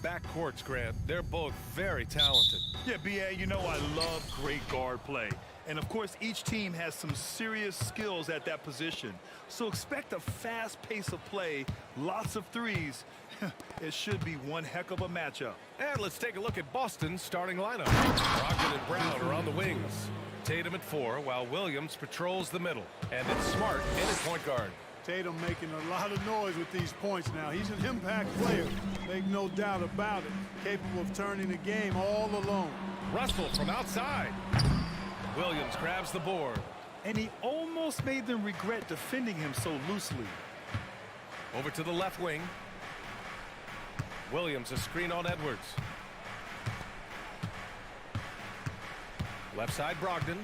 backcourts, Grant. They're both very talented. Yeah, B.A., you know I love great guard play. And, of course, each team has some serious skills at that position. So expect a fast pace of play, lots of threes. It should be one heck of a matchup. And let's take a look at Boston's starting lineup. Brogdon and Brown are on the wings. Tatum at 4, while Williams patrols the middle. And it's Smart in at point guard. Tatum making a lot of noise with these points now. He's an impact player, make no doubt about it. Capable of turning the game all alone. Russell from outside. Williams grabs the board. And he almost made them regret defending him so loosely. Over to the left wing. Williams, a screen on Edwards. Left side, Brogdon.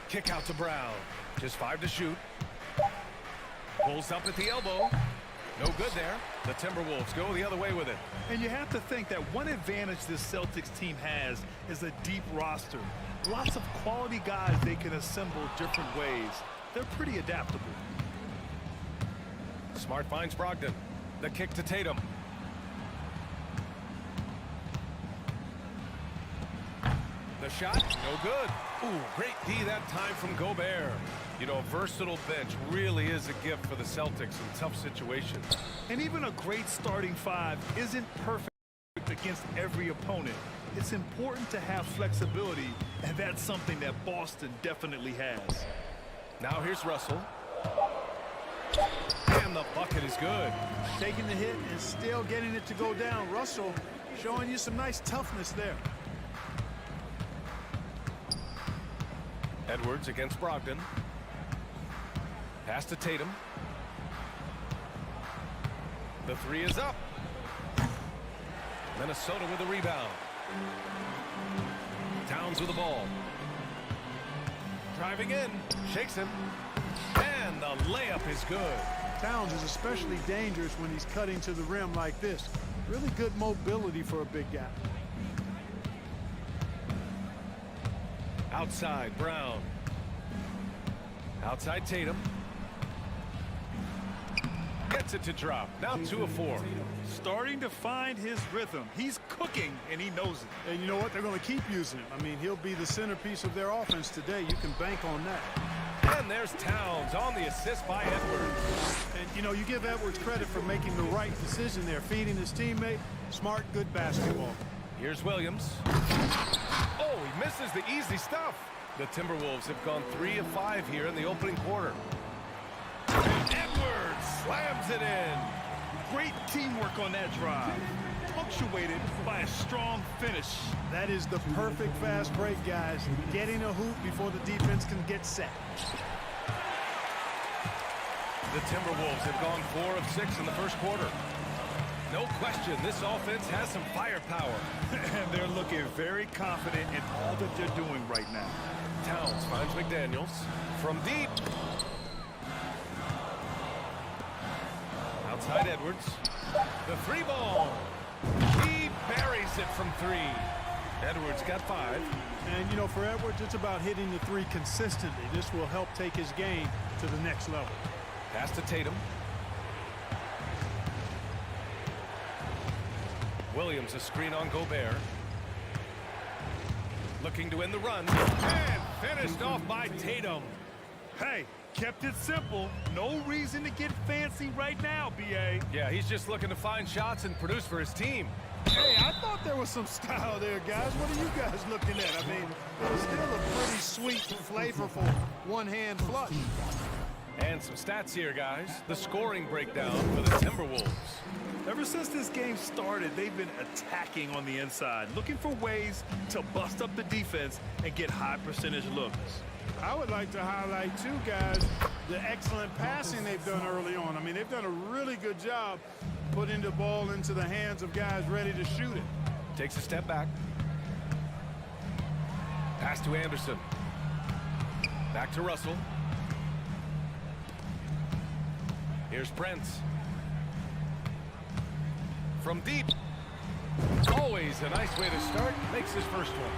Kick out to Brown. Just 5 to shoot. Pulls up at the elbow. No good there. The Timberwolves go the other way with it. And you have to think that one advantage this Celtics team has is a deep roster. Lots of quality guys they can assemble different ways. They're pretty adaptable. Smart finds Brogdon. The kick to Tatum. The shot, no good. Ooh, great D that time from Gobert. You know, a versatile bench really is a gift for the Celtics in tough situations. And even a great starting 5 isn't perfect against every opponent. It's important to have flexibility, and that's something that Boston definitely has. Now here's Russell. And the bucket is good. Taking the hit and still getting it to go down. Russell showing you some nice toughness there. Edwards against Brogdon. Pass to Tatum. The 3 is up. Minnesota with a rebound. Towns with the ball. Driving in. Shakes him. And the layup is good. Towns is especially dangerous when he's cutting to the rim like this. Really good mobility for a big guy. Outside, Brown. Outside, Tatum. Gets it to drop. Now 2 of 4. Starting to find his rhythm. He's cooking, and he knows it. And you know what? They're going to keep using him. I mean, he'll be the centerpiece of their offense today. You can bank on that. And there's Towns on the assist by Edwards. And, you know, you give Edwards credit for making the right decision there, feeding his teammate. Smart, good basketball. Here's Williams. Oh, he misses the easy stuff. The Timberwolves have gone 3 of 5 here in the opening quarter. Edwards slams it in. Great teamwork on that drive. Punctuated by a strong finish. That is the perfect fast break, guys. Getting a hoop before the defense can get set. The Timberwolves have gone 4 of 6 in the first quarter. No question, this offense has some firepower. And they're looking very confident in all that they're doing right now. Towns finds McDaniels from deep. Outside Edwards. The 3 ball. He buries it from 3. Edwards got 5. And, you know, for Edwards, it's about hitting the 3 consistently. This will help take his game to the next level. Pass to Tatum. Williams, a screen on Gobert. Looking to win the run. And finished off by Tatum. Hey, kept it simple. No reason to get fancy right now, B.A. Yeah, he's just looking to find shots and produce for his team. Hey, I thought there was some style there, guys. What are you guys looking at? I mean, it was still a pretty sweet, flavorful one-hand flush. And some stats here, guys. The scoring breakdown for the Timberwolves. Ever since this game started, they've been attacking on the inside, looking for ways to bust up the defense and get high percentage looks. I would like to highlight, too, guys, the excellent passing they've done early on. I mean, they've done a really good job putting the ball into the hands of guys ready to shoot it. Takes a step back. Pass to Anderson. Back to Russell. Here's Prince. From deep. Always a nice way to start. Makes his first one.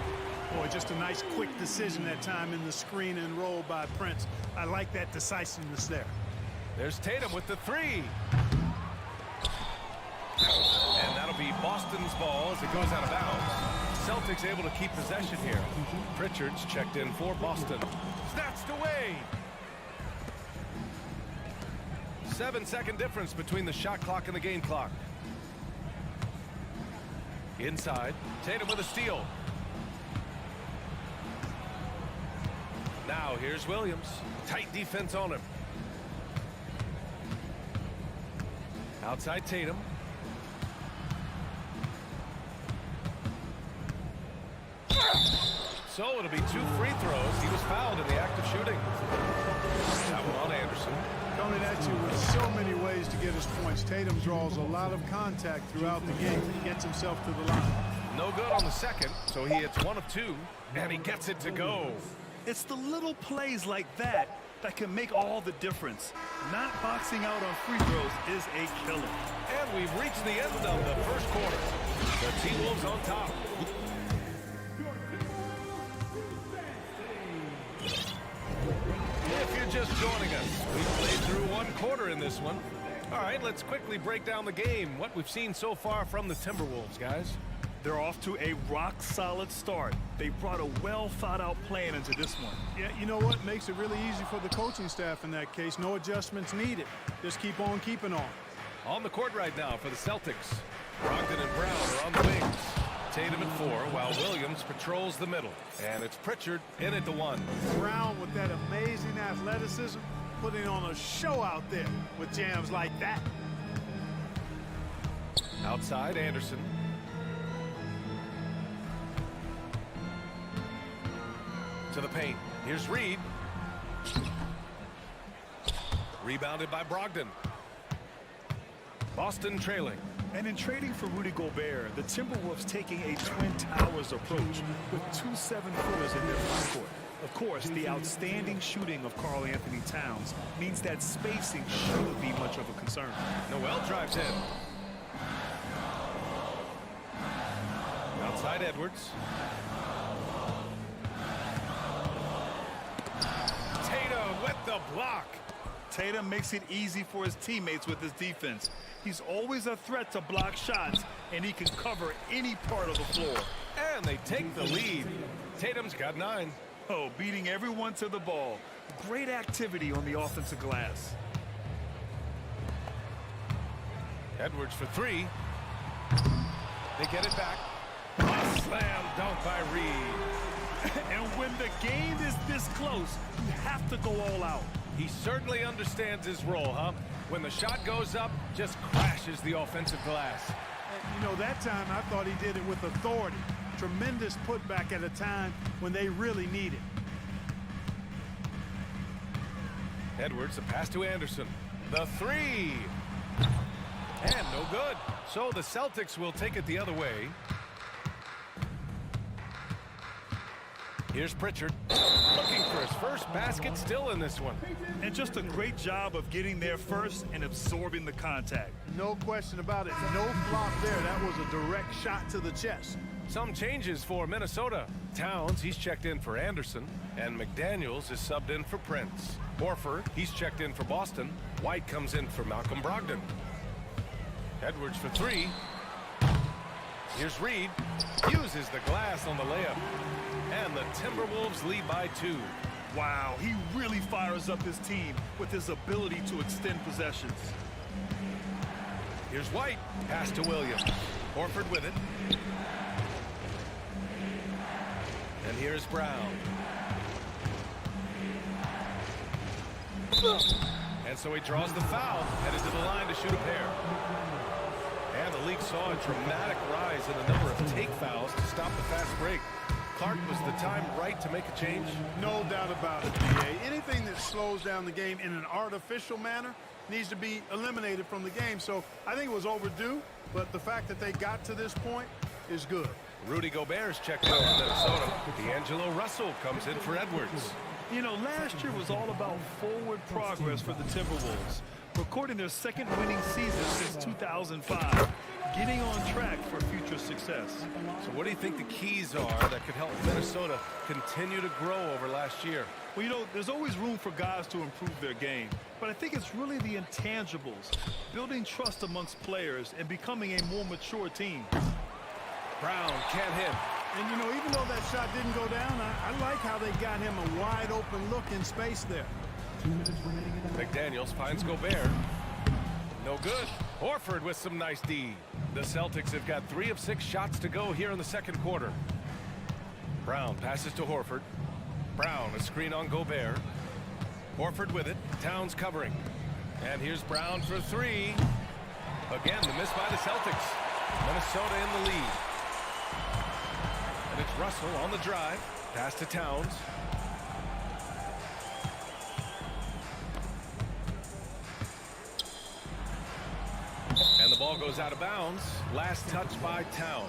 Boy, just a nice quick decision that time in the screen and roll by Prince. I like that decisiveness there. There's Tatum with the 3. be Boston's ball as it goes out of bounds. Celtics able to keep possession here. Pritchard's checked in for Boston. Snatched away. 7-second difference between the shot clock and the game clock. Inside, Tatum with a steal. Now here's Williams. Tight defense on him. Outside Tatum. So it'll be 2 free throws. He was fouled in the act of shooting. That one on Anderson. Coming at you with so many ways to get his points. Tatum draws a lot of contact throughout the game. He gets himself to the line. No good on the second, so he hits 1 of 2, and he gets it to go. It's the little plays like that that can make all the difference. Not boxing out on free throws is a killer. And we've reached the end of the first quarter. The T-Wolves on top. If you're just joining us, we've played through 1 quarter in this one. All right, let's quickly break down the game. What we've seen so far from the Timberwolves, guys. They're off to a rock-solid start. They brought a well-thought-out plan into this one. Yeah, you know what? Makes it really easy for the coaching staff in that case. No adjustments needed. Just keep on keeping on. On the court right now for the Celtics. Brogdon and Brown are on the wings. Tatum at 4, while Williams patrols the middle. And it's Pritchard in at the 1. Brown with that amazing athleticism, putting on a show out there with jams like that. Outside, Anderson. To the paint. Here's Reed. Rebounded by Brogdon. Boston trailing. And in trading for Rudy Gobert, the Timberwolves taking a Twin Towers approach with 2 7-footers in their frontcourt. Of course, the outstanding shooting of Karl Anthony Towns means that spacing shouldn't be much of a concern. Noel drives in. Outside Edwards. Tatum with the block. Tatum makes it easy for his teammates with his defense. He's always a threat to block shots, and he can cover any part of the floor. And they take the lead. Tatum's got 9. Oh, beating everyone to the ball. Great activity on the offensive glass. Edwards for 3. They get it back. A slam dunk by Reed. And when the game is this close, you have to go all out. He certainly understands his role, huh? When the shot goes up, just crashes the offensive glass. And, you know, that time I thought he did it with authority. Tremendous putback at a time when they really need it. Edwards, a pass to Anderson. The 3. And no good. So the Celtics will take it the other way. Here's Pritchard. Looking for his first basket, still in this one. And just a great job of getting there first and absorbing the contact. No question about it. No flop there. That was a direct shot to the chest. Some changes for Minnesota. Towns, he's checked in for Anderson. And McDaniels is subbed in for Prince. Horford, he's checked in for Boston. White comes in for Malcolm Brogdon. Edwards for 3. Here's Reed. Uses the glass on the layup. And the Timberwolves lead by 2. Wow, he really fires up his team with his ability to extend possessions. Here's White. Pass to Williams. Horford with it. And here's Brown. And so he draws the foul, headed to the line to shoot a pair. And the league saw a dramatic rise in the number of take fouls to stop the fast break. Clark, was the time right to make a change? No doubt about it, B.A. Anything that slows down the game in an artificial manner needs to be eliminated from the game. So I think it was overdue, but the fact that they got to this point is good. Rudy Gobert's checked in for Minnesota. D'Angelo Russell comes in for Edwards. You know, last year was all about forward progress for the Timberwolves, recording their 2nd winning season since 2005, getting on track for future future success. So what do you think the keys are that could help Minnesota continue to grow over last year? Well, you know, there's always room for guys to improve their game. But I think it's really the intangibles, building trust amongst players and becoming a more mature team. Brown can't hit. And, you know, even though that shot didn't go down, I like how they got him a wide open look in space there. McDaniels finds Gobert. No good. Horford with some nice D. The Celtics have got 3 of 6 shots to go here in the second quarter. Brown passes to Horford. Brown, a screen on Gobert. Horford with it. Towns covering. And here's Brown for 3. Again, the miss by the Celtics. Minnesota in the lead. And it's Russell on the drive. Pass to Towns. And the ball goes out of bounds. Last touch by Towns.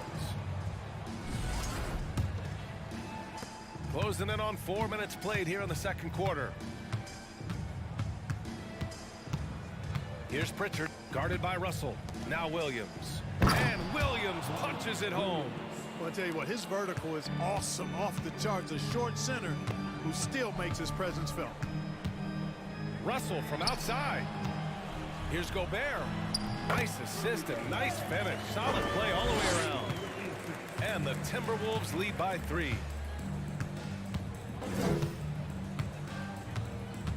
Closing in on 4 minutes played here in the second quarter. Here's Pritchard, guarded by Russell. Now Williams. And Williams punches it home. Well, I'll tell you what, his vertical is awesome, off the charts. A short center who still makes his presence felt. Russell from outside. Here's Gobert. Nice assist and nice finish. Solid play all the way around. And the Timberwolves lead by 3.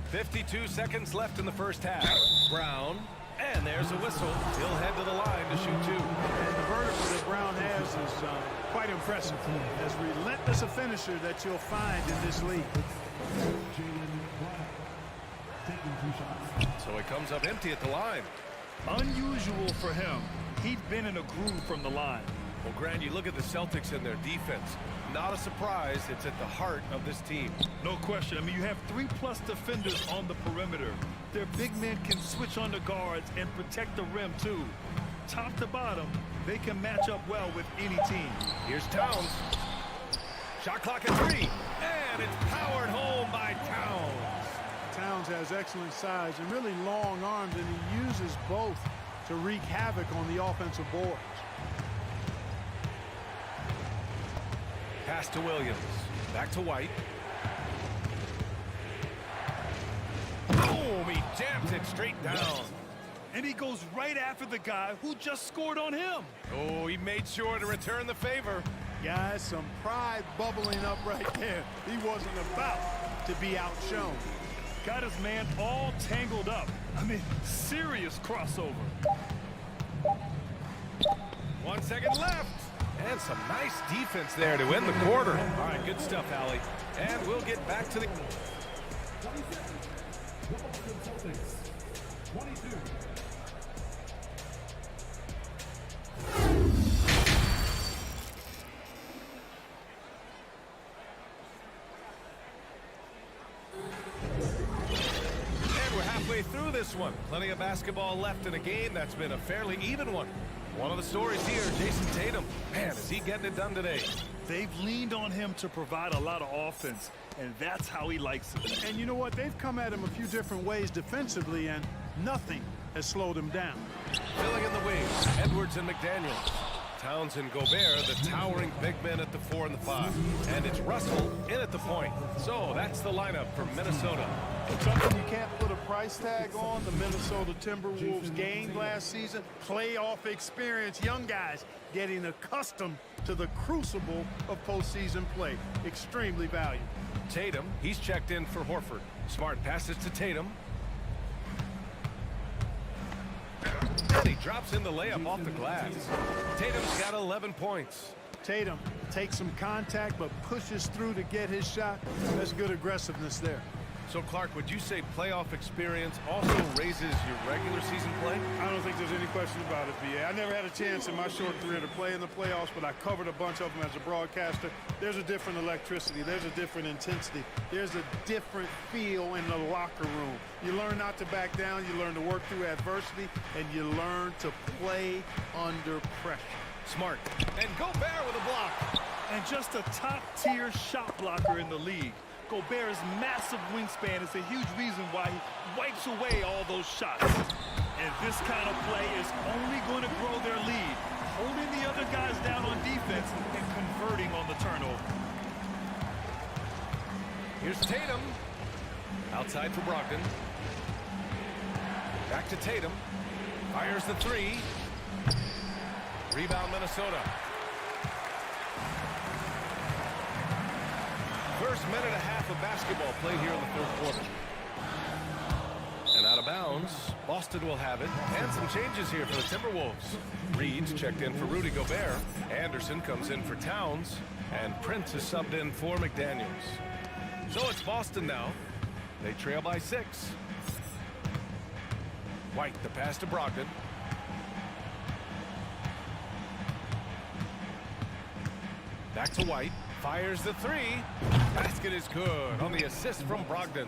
52 seconds left in the first half. Brown. And there's a whistle. He'll head to the line to shoot 2. And the vertical that Brown has is quite impressive. As relentless a finisher that you'll find in this league. So he comes up empty at the line. Unusual for him. He'd been in a groove from the line. Well, Grant, you look at the Celtics and their defense. Not a surprise. It's at the heart of this team. No question. I mean, you have 3+ defenders on the perimeter. Their big men can switch on the guards and protect the rim, too. Top to bottom, they can match up well with any team. Here's Towns. Shot clock at 3. And it's powered home by Towns. Towns has excellent size and really long arms, and he uses both to wreak havoc on the offensive boards. Pass to Williams. Back to White. Boom! He jams it straight down. And he goes right after the guy who just scored on him. Oh, he made sure to return the favor. Guys, some pride bubbling up right there. He wasn't about to be outshone. Got his man all tangled up. I mean, serious crossover. 1 second left. And some nice defense there to end the quarter. All right, good stuff, Allie. And we'll get back to the... through this one. Plenty of basketball left in a game that's been a fairly even one. One of the stories here, Jason Tatum. Man, is he getting it done today? They've leaned on him to provide a lot of offense, and that's how he likes it. And you know what? They've come at him a few different ways defensively, and nothing has slowed him down. Filling in the wings, Edwards and McDaniels. Towns and Gobert, the towering big men at the 4 and the 5. And it's Russell in at the point. So that's the lineup for Minnesota. Something you can't put a price tag on. The Minnesota Timberwolves gained last season. Playoff experience. Young guys getting accustomed to the crucible of postseason play. Extremely valuable. Tatum, he's checked in for Horford. Smart passes to Tatum. And he drops in the layup off the glass. Tatum's got 11 points. Tatum takes some contact but pushes through to get his shot. That's good aggressiveness there. So, Clark, would you say playoff experience also raises your regular season play? I don't think there's any question about it, B.A. I never had a chance in my short career to play in the playoffs, but I covered a bunch of them as a broadcaster. There's a different electricity. There's a different intensity. There's a different feel in the locker room. You learn not to back down. You learn to work through adversity, and you learn to play under pressure. Smart. And Gobert with a block. And just a top-tier shot blocker in the league. Gobert's massive wingspan is a huge reason why he wipes away all those shots. And this kind of play is only going to grow their lead. Holding the other guys down on Here's Tatum. Outside for Brogdon. Back to Tatum. Fires the three. Rebound Minnesota. First minute and a half of basketball played here in the third quarter. And out of bounds, Boston will have it. And some changes here for the Timberwolves. Reed's checked in for Rudy Gobert. Anderson comes in for Towns. And Prince is subbed in for McDaniels. So it's Boston now. They trail by 6. White, the pass to Brogdon. Back to White. Fires the three. Basket is good on the assist from Brogdon.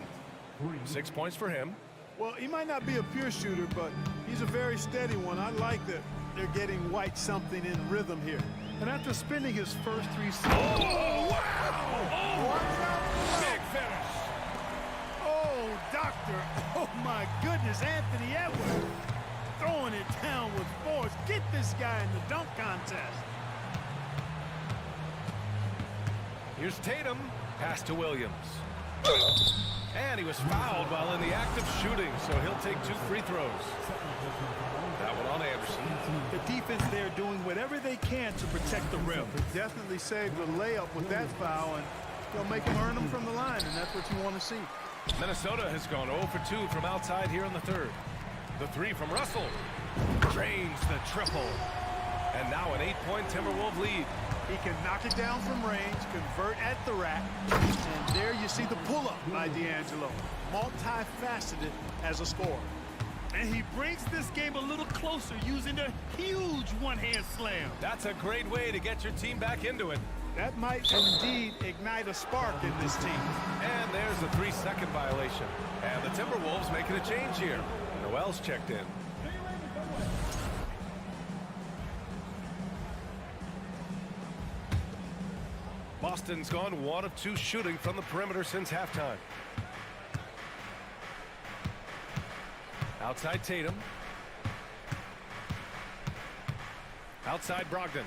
6 points for him. Well, he might not be a pure shooter, but he's a very steady one. I like that they're getting White something in rhythm here. And after spending his first 3 seasons... Oh, wow! Big finish. Oh, doctor. Oh, my goodness. Anthony Edwards throwing it down with force. Get this guy in the dunk contest. Here's Tatum. Pass to Williams. And he was fouled while in the act of shooting, so he'll take 2 free throws. That one on Anderson. The defense there doing whatever they can to protect the rim. Definitely saved the layup with that foul, and they'll make him earn them from the line, and that's what you want to see. Minnesota has gone 0 for 2 from outside here in the third. The three from Russell. Drains the triple. And now an 8-point Timberwolves lead. He can knock it down from range, convert at the rack, and there you see the pull-up by D'Angelo. Multifaceted as a scorer. And he brings this game a little closer using a huge one-hand slam. That's a great way to get your team back into it. That might indeed ignite a spark in this team. And there's a 3-second violation. And the Timberwolves making a change here. Noel's checked in. Boston's gone 1 of 2 shooting from the perimeter since halftime. Outside Tatum. Outside Brogdon.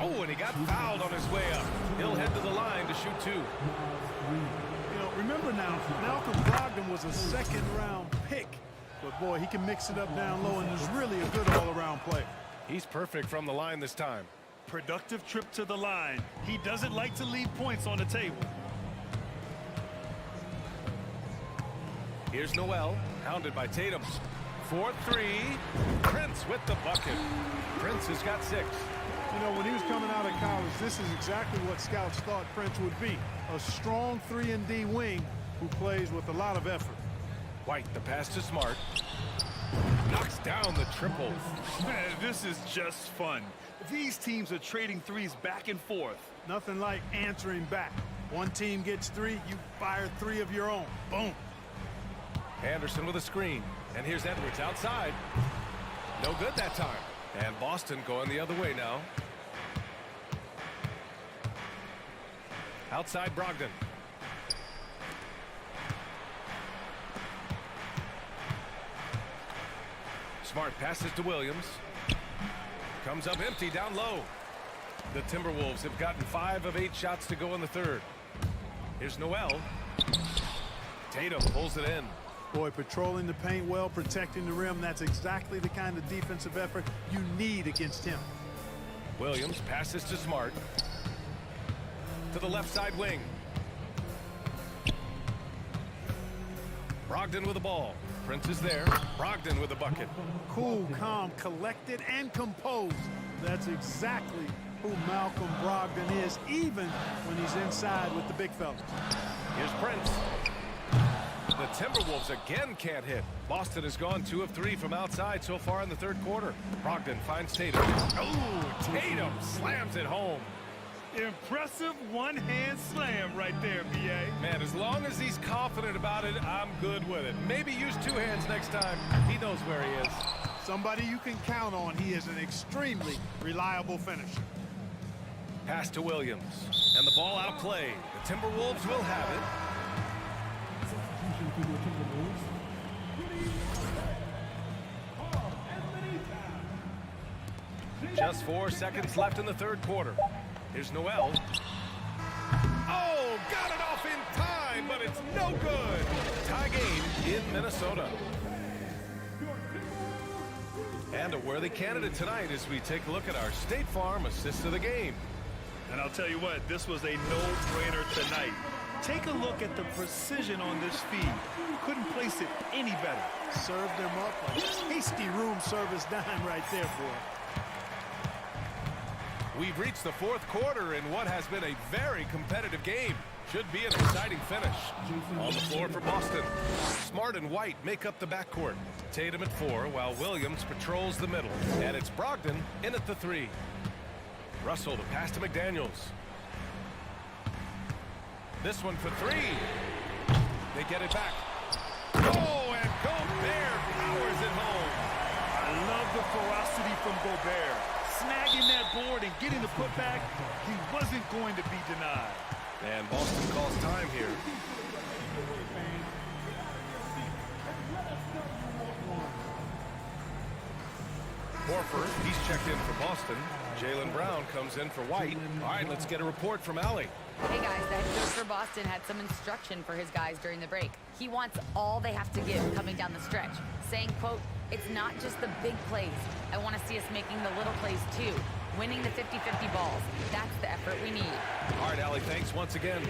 Oh, and he got fouled on his way up. He'll head to the line to shoot 2. You know, remember now, Malcolm Brogdon was a second-round pick. But, boy, he can mix it up down low, and is really a good all-around player. He's perfect from the line this time. Productive trip to the line. He doesn't like to leave points on the table. Here's Noel, hounded by Tatum. 4-3. Prince with the bucket. Prince has got 6. You know, when he was coming out of college, this is exactly what scouts thought Prince would be. A strong 3-and-D wing who plays with a lot of effort. White, the pass to Smart. Knocks down the triple. Man, this is just fun. These teams are trading threes back and forth. Nothing like answering back. One team gets 3, you fire 3 of your own. Boom. Anderson with a screen. And here's Edwards outside. No good that time. And Boston going the other way now. Outside Brogdon. Smart passes to Williams. Comes up empty down low. The Timberwolves have gotten 5 of 8 shots to go in the third. Here's Noel. Tatum pulls it in. Boy, patrolling the paint well, protecting the rim. That's exactly the kind of defensive effort you need against him. Williams passes to Smart. To the left side wing. Brogdon with the ball. Prince is there. Brogdon with the bucket. Cool, calm, collected, and composed. That's exactly who Malcolm Brogdon is, even when he's inside with the big fellas. Here's Prince. The Timberwolves again can't hit. Boston has gone 2 of 3 from outside so far in the third quarter. Brogdon finds Tatum. Oh, Tatum slams it home. Impressive one-hand slam right there, B.A. Man, as long as he's confident about it, I'm good with it. Maybe use 2 hands next time. He knows where he is. Somebody you can count on. He is an extremely reliable finisher. Pass to Williams. And the ball out of play. The Timberwolves will have it. Just 4 seconds left in the third quarter. Here's Noel. Oh, No good. Tie game in Minnesota. And a worthy candidate tonight as we take a look at our State Farm assist of the game. And I'll tell you what, this was a no-brainer tonight. Take a look at the precision on this feed. Couldn't place it any better. Served him up a tasty room service dime right there, boy. We've reached the fourth quarter in what has been a very competitive game. Should be an exciting finish. On the floor for Boston. Smart and White make up the backcourt. Tatum at 4 while Williams patrols the middle. And it's Brogdon in at the 3. Russell to pass to McDaniels. This one for 3. They get it back. Oh, and Gobert powers it home. I love the ferocity from Gobert. Snagging that board and getting the putback, he wasn't going to be denied. And Boston calls time here. Horford, he's checked in for Boston. Jaylen Brown comes in for White. All right, let's get a report from Allie. Hey guys, the head coach for Boston had some instruction for his guys during the break. He wants all they have to give coming down the stretch, saying, quote, "It's not just the big plays. I want to see us making the little plays too. Winning the 50-50 balls. That's the effort we need." All right, Allie, thanks once again.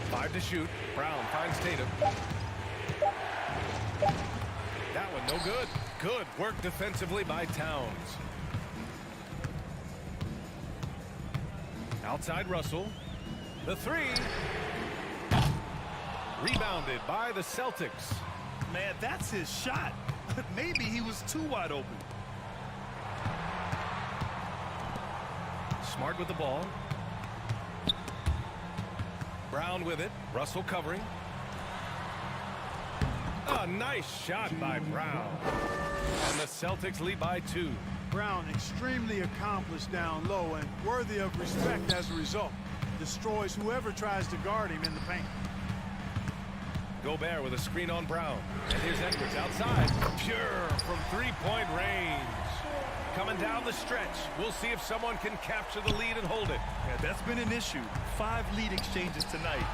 5 to shoot. Brown finds Tatum. That one no good. Good work defensively by Towns. Outside Russell. The 3. Rebounded by the Celtics. Man, that's his shot. Maybe he was too wide open. Smart with the ball. Brown with it. Russell covering. A nice shot by Brown. And the Celtics lead by 2. Brown extremely accomplished down low and worthy of respect as a result. Destroys whoever tries to guard him in the paint. Gobert with a screen on Brown. And here's Edwards outside. Pure from three-point range. Coming down the stretch. We'll see if someone can capture the lead and hold it. Yeah, that's been an issue. 5 lead exchanges tonight.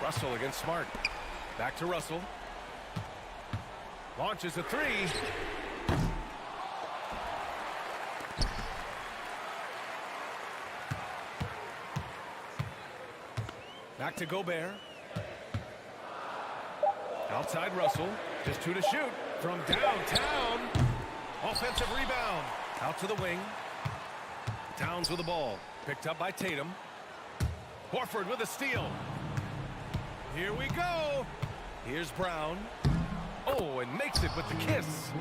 Russell against Smart. Back to Russell. Launches a 3. Back to Gobert. Outside Russell. Just 2 to shoot. From downtown. Offensive rebound. Out to the wing. Towns with the ball. Picked up by Tatum. Horford with a steal. Here we go. Here's Brown. Oh, and makes it with the kiss.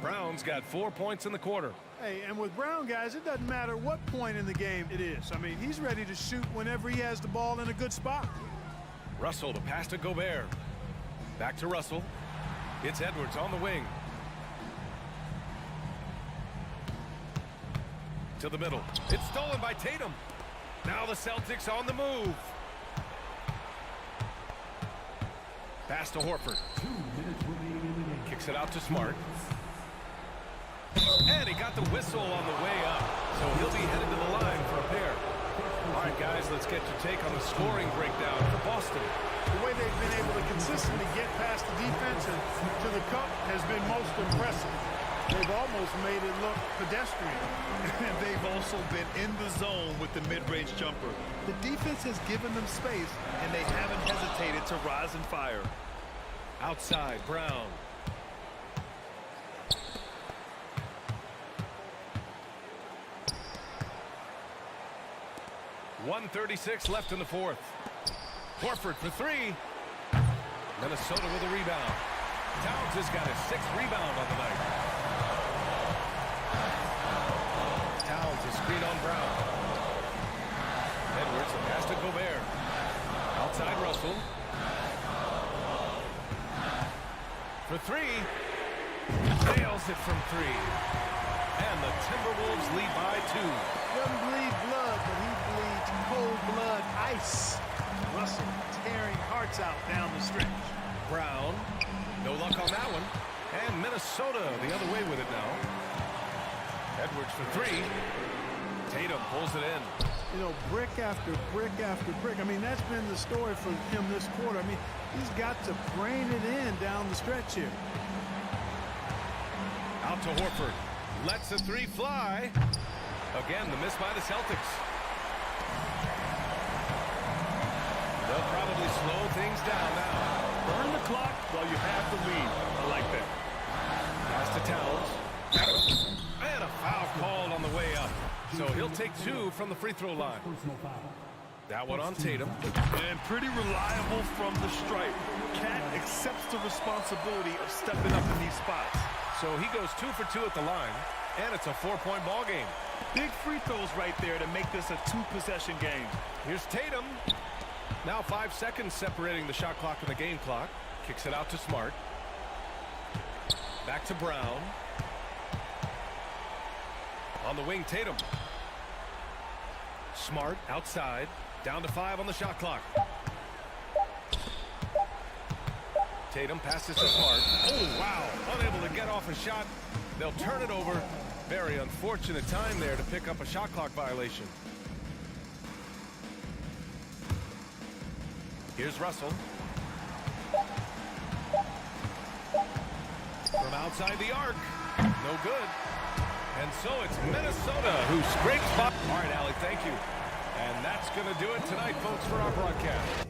Brown's got 4 points in the quarter. Hey, and with Brown, guys, it doesn't matter what point in the game it is. I mean, he's ready to shoot whenever he has the ball in a good spot. Russell to pass to Gobert. Back to Russell. It's Edwards on the wing. To the middle. It's stolen by Tatum. Now the Celtics on the move. Pass to Horford. Kicks it out to Smart. And he got the whistle on the way up. So he'll be headed to the line for a pair. All right, guys, let's get your take on the scoring breakdown for Boston. The way they've been able to consistently get past the defense and to the cup has been most impressive. They've almost made it look pedestrian. And they've also been in the zone with the mid-range jumper. The defense has given them space, and they haven't hesitated to rise and fire. Outside, Brown. .136 left in the fourth. Horford for 3. Minnesota with a rebound. Towns has got his 6th rebound on the night. Towns a screen on Brown. Edwards a pass to Gobert. Outside Russell. For 3. Nails it from 3. And the Timberwolves lead by 2. Doesn't bleed blood, but he bleeds cold blood ice. Russell tearing hearts out down the stretch. Brown, no luck on that one. And Minnesota the other way with it now. Edwards for 3. Tatum pulls it in. You know, brick after brick after brick. I mean, that's been the story for him this quarter. I mean, he's got to brain it in down the stretch here. Out to Horford. Lets the three fly. Again, the miss by the Celtics. They'll probably slow things down now. Burn the clock while you have the lead. I like that. Pass to Towns. And a foul called on the way up. So he'll take 2 from the free throw line. That one on Tatum. And pretty reliable from the stripe. Cat accepts the responsibility of stepping up in these spots. So he goes 2 for 2 at the line, and it's a 4-point ball game. Big free throws right there to make this a 2-possession game. Here's Tatum. Now 5 seconds separating the shot clock and the game clock. Kicks it out to Smart. Back to Brown. On the wing, Tatum. Smart outside. Down to 5 on the shot clock. Tatum passes to Smart. Oh, wow. Unable to get off a shot. They'll turn it over. Very unfortunate time there to pick up a shot clock violation. Here's Russell. From outside the arc. No good. And so it's Minnesota who scrapes by. All right, Allie, thank you. And that's going to do it tonight, folks, for our broadcast.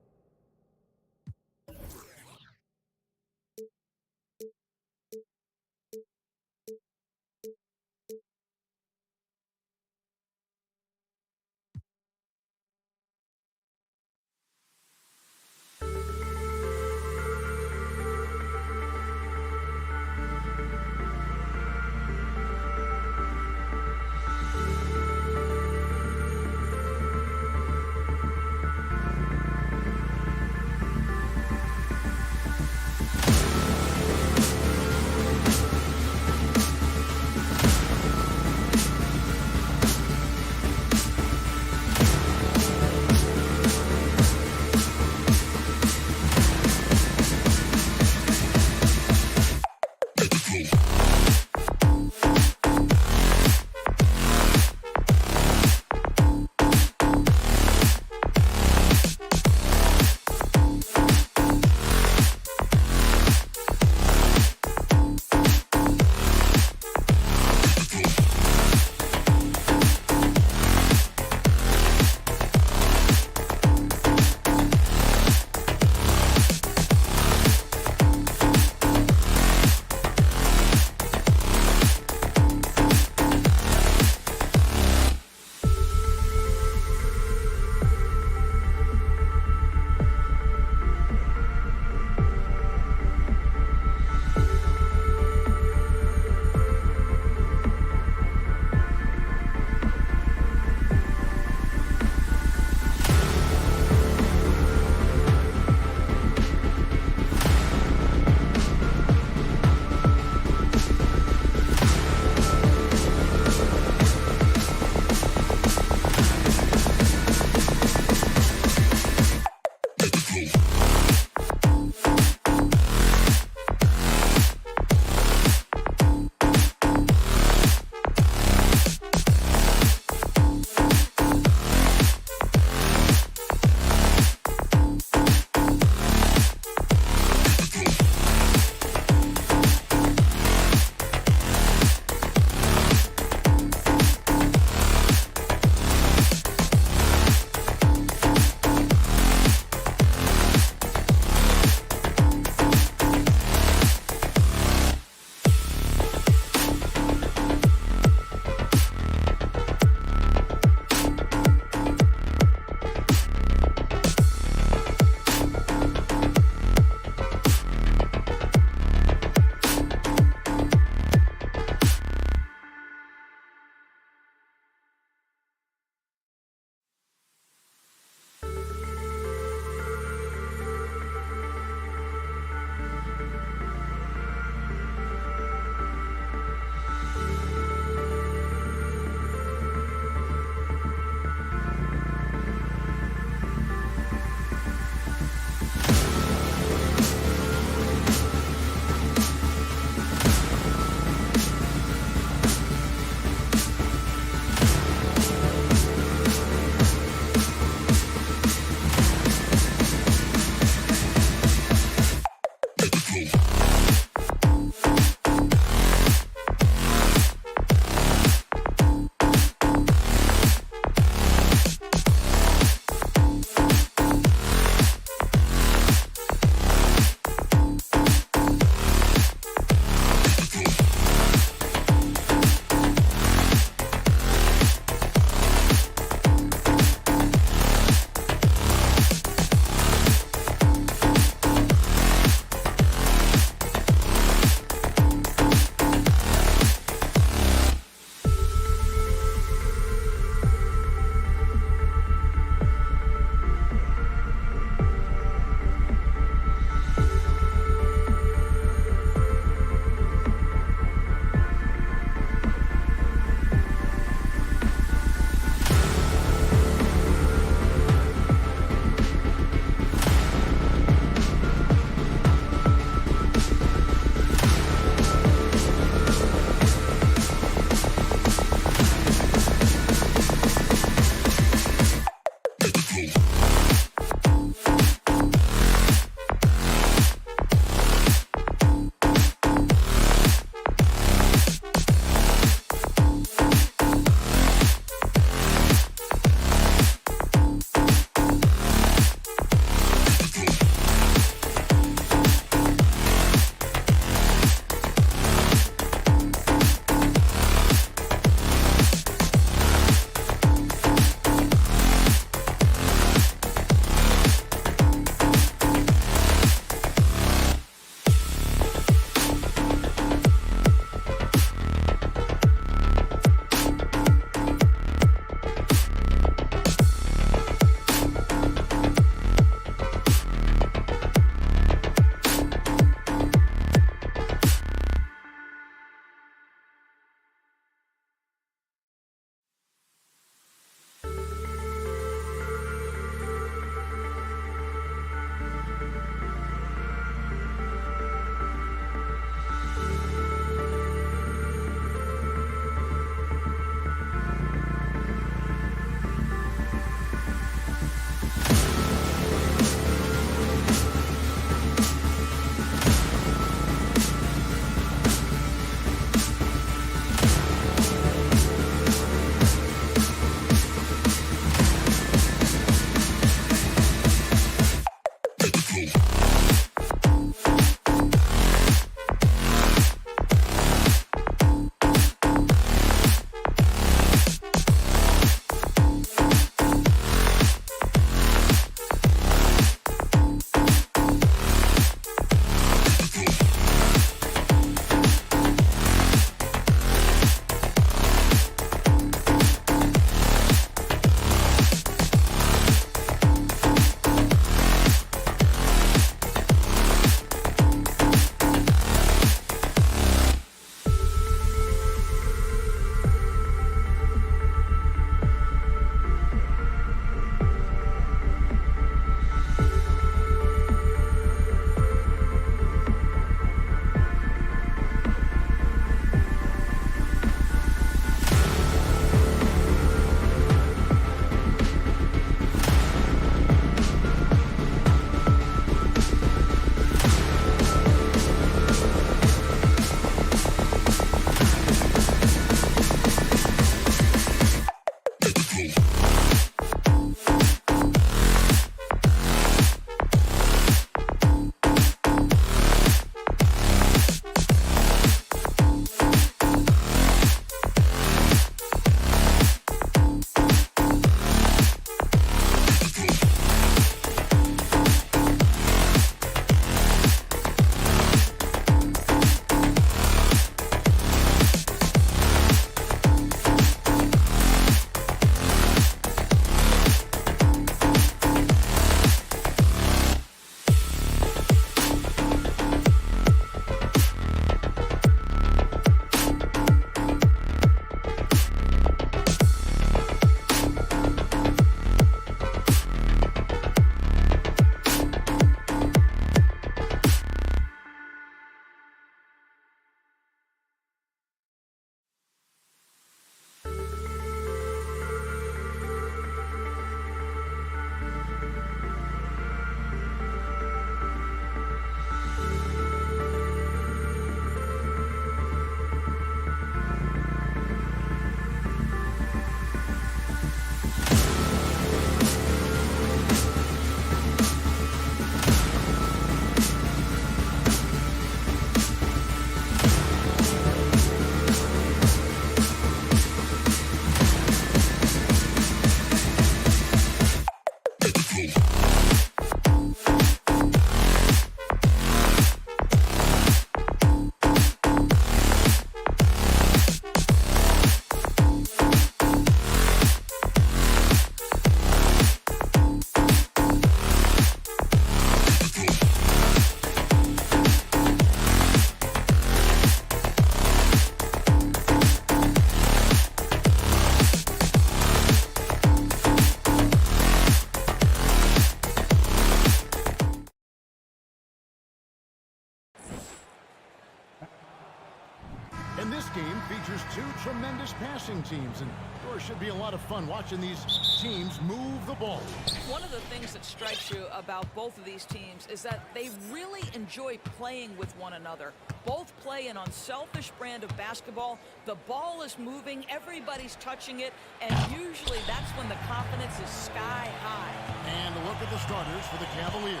game features two tremendous passing teams, and there should be a lot of fun watching these teams move the ball. One of the things that strikes you about both of these teams is that they really enjoy playing with one another. Both play an unselfish brand of basketball. The ball is moving, everybody's touching it, and usually that's when the confidence is sky high. And look at the starters for the Cavaliers.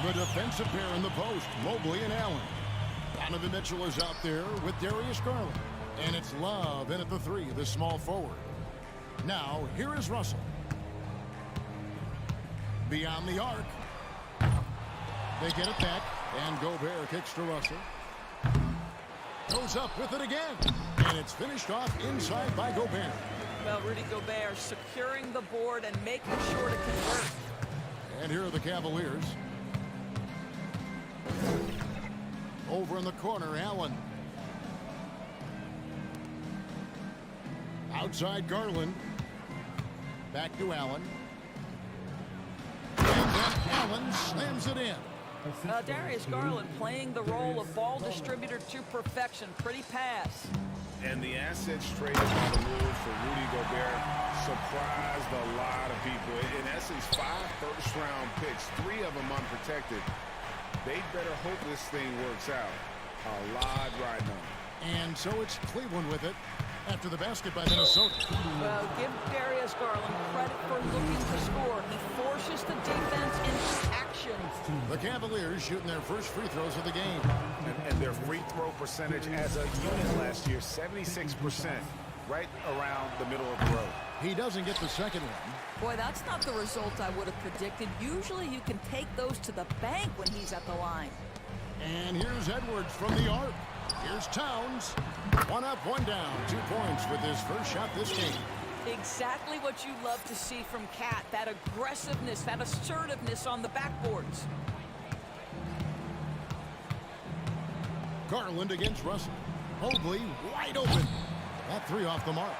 The defensive pair in the post, Mobley and Allen. Donovan Mitchell is out there with Darius Garland. And it's Love in at the three, the small forward. Now, here is Russell. Beyond the arc. They get it back, and Gobert kicks to Russell. Goes up with it again. And it's finished off inside by Gobert. Well, Rudy Gobert securing the board and making sure to convert. And here are the Cavaliers. Over in the corner, Allen. Outside Garland. Back to Allen. And then Allen slams it in. Darius Garland playing the role of ball distributor to perfection. Pretty pass. And the assets traded by the Wolves for Rudy Gobert surprised a lot of people. In essence, 5 first-round picks, 3 of them unprotected. They better hope this thing works out. A lot riding on it. And so it's Cleveland with it after the basket by Minnesota. Well, give Darius Garland credit for looking to score. He forces the defense into action. The Cavaliers shooting their first free throws of the game. And their free throw percentage as a unit last year, 76%, right around the middle of the road. He doesn't get the second one. Boy, that's not the result I would have predicted. Usually you can take those to the bank when he's at the line. And here's Edwards from the arc. Here's Towns. 1 up, 1 down. 2 points with his first shot this game. Exactly what you love to see from Cat. That aggressiveness, that assertiveness on the backboards. Garland against Russell. Mobley wide open. That 3 off the mark.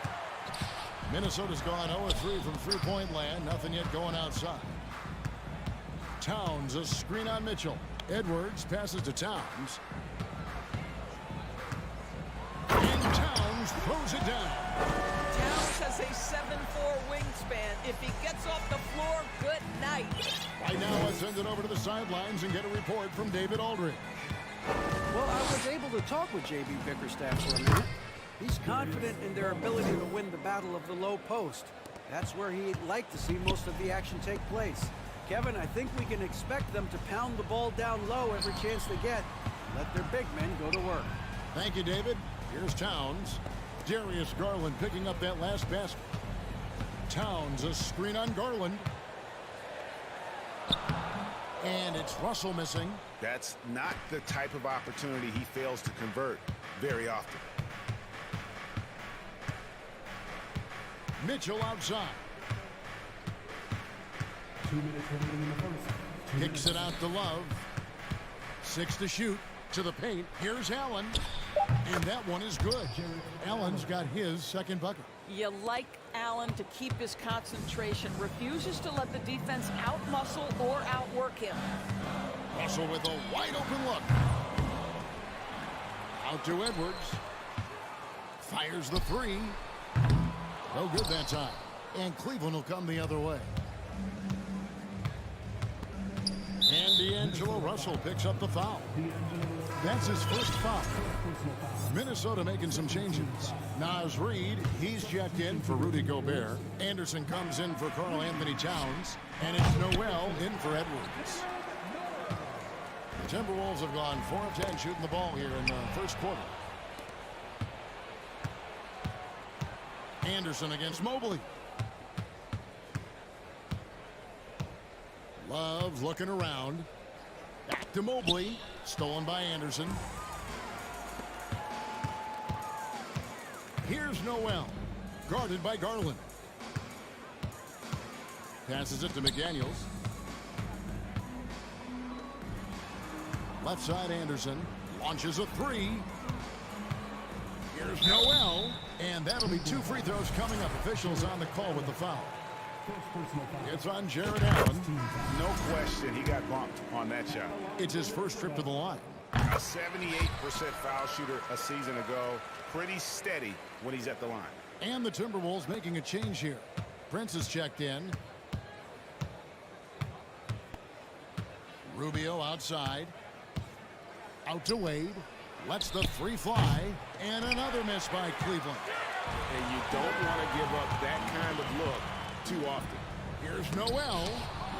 Minnesota's gone 0-3 from three-point land. Nothing yet going outside. Towns, a screen on Mitchell. Edwards passes to Towns. And Towns throws it down. Towns has a 7'4" wingspan. If he gets off the floor, good night. Right now, let's send it over to the sidelines and get a report from David Aldridge. Well, I was able to talk with J.B. Bickerstaff for a minute. He's confident in their ability to win the battle of the low post. That's where he'd like to see most of the action take place. Kevin, I think we can expect them to pound the ball down low every chance they get. Let their big men go to work. Thank you, David. Here's Towns. Darius Garland picking up that last basket. Towns, a screen on Garland. And it's Russell missing. That's not the type of opportunity he fails to convert very often. Mitchell outside. 2 minutes remaining in the first. Kicks it out to Love. 6 to shoot. To the paint. Here's Allen. And that one is good. Allen's got his second bucket. You like Allen to keep his concentration. Refuses to let the defense outmuscle or outwork him. Russell with a wide open look. Out to Edwards. Fires the 3. No good that time. And Cleveland will come the other way. And D'Angelo Russell picks up the foul. That's his first foul. Minnesota making some changes. Naz Reid, he's checked in for Rudy Gobert. Anderson comes in for Karl Anthony Towns. And it's Noel in for Edwards. The Timberwolves have gone 4 of 10 shooting the ball here in the first quarter. Anderson against Mobley. Love looking around. Back to Mobley. Stolen by Anderson. Here's Noel. Guarded by Garland. Passes it to McDaniels. Left side Anderson. Launches a 3. Here's Noel. And that'll be 2 free throws coming up. Officials on the call with the foul. It's on Jared Allen. No question, he got bumped on that shot. It's his first trip to the line. I A 78% foul shooter a season ago. Pretty steady when he's at the line. And the Timberwolves making a change here. Prince is checked in. Rubio outside. Out to Wade. Lets the three fly. And another miss by Cleveland. And you don't want to give up that kind of look too often. Here's Noel.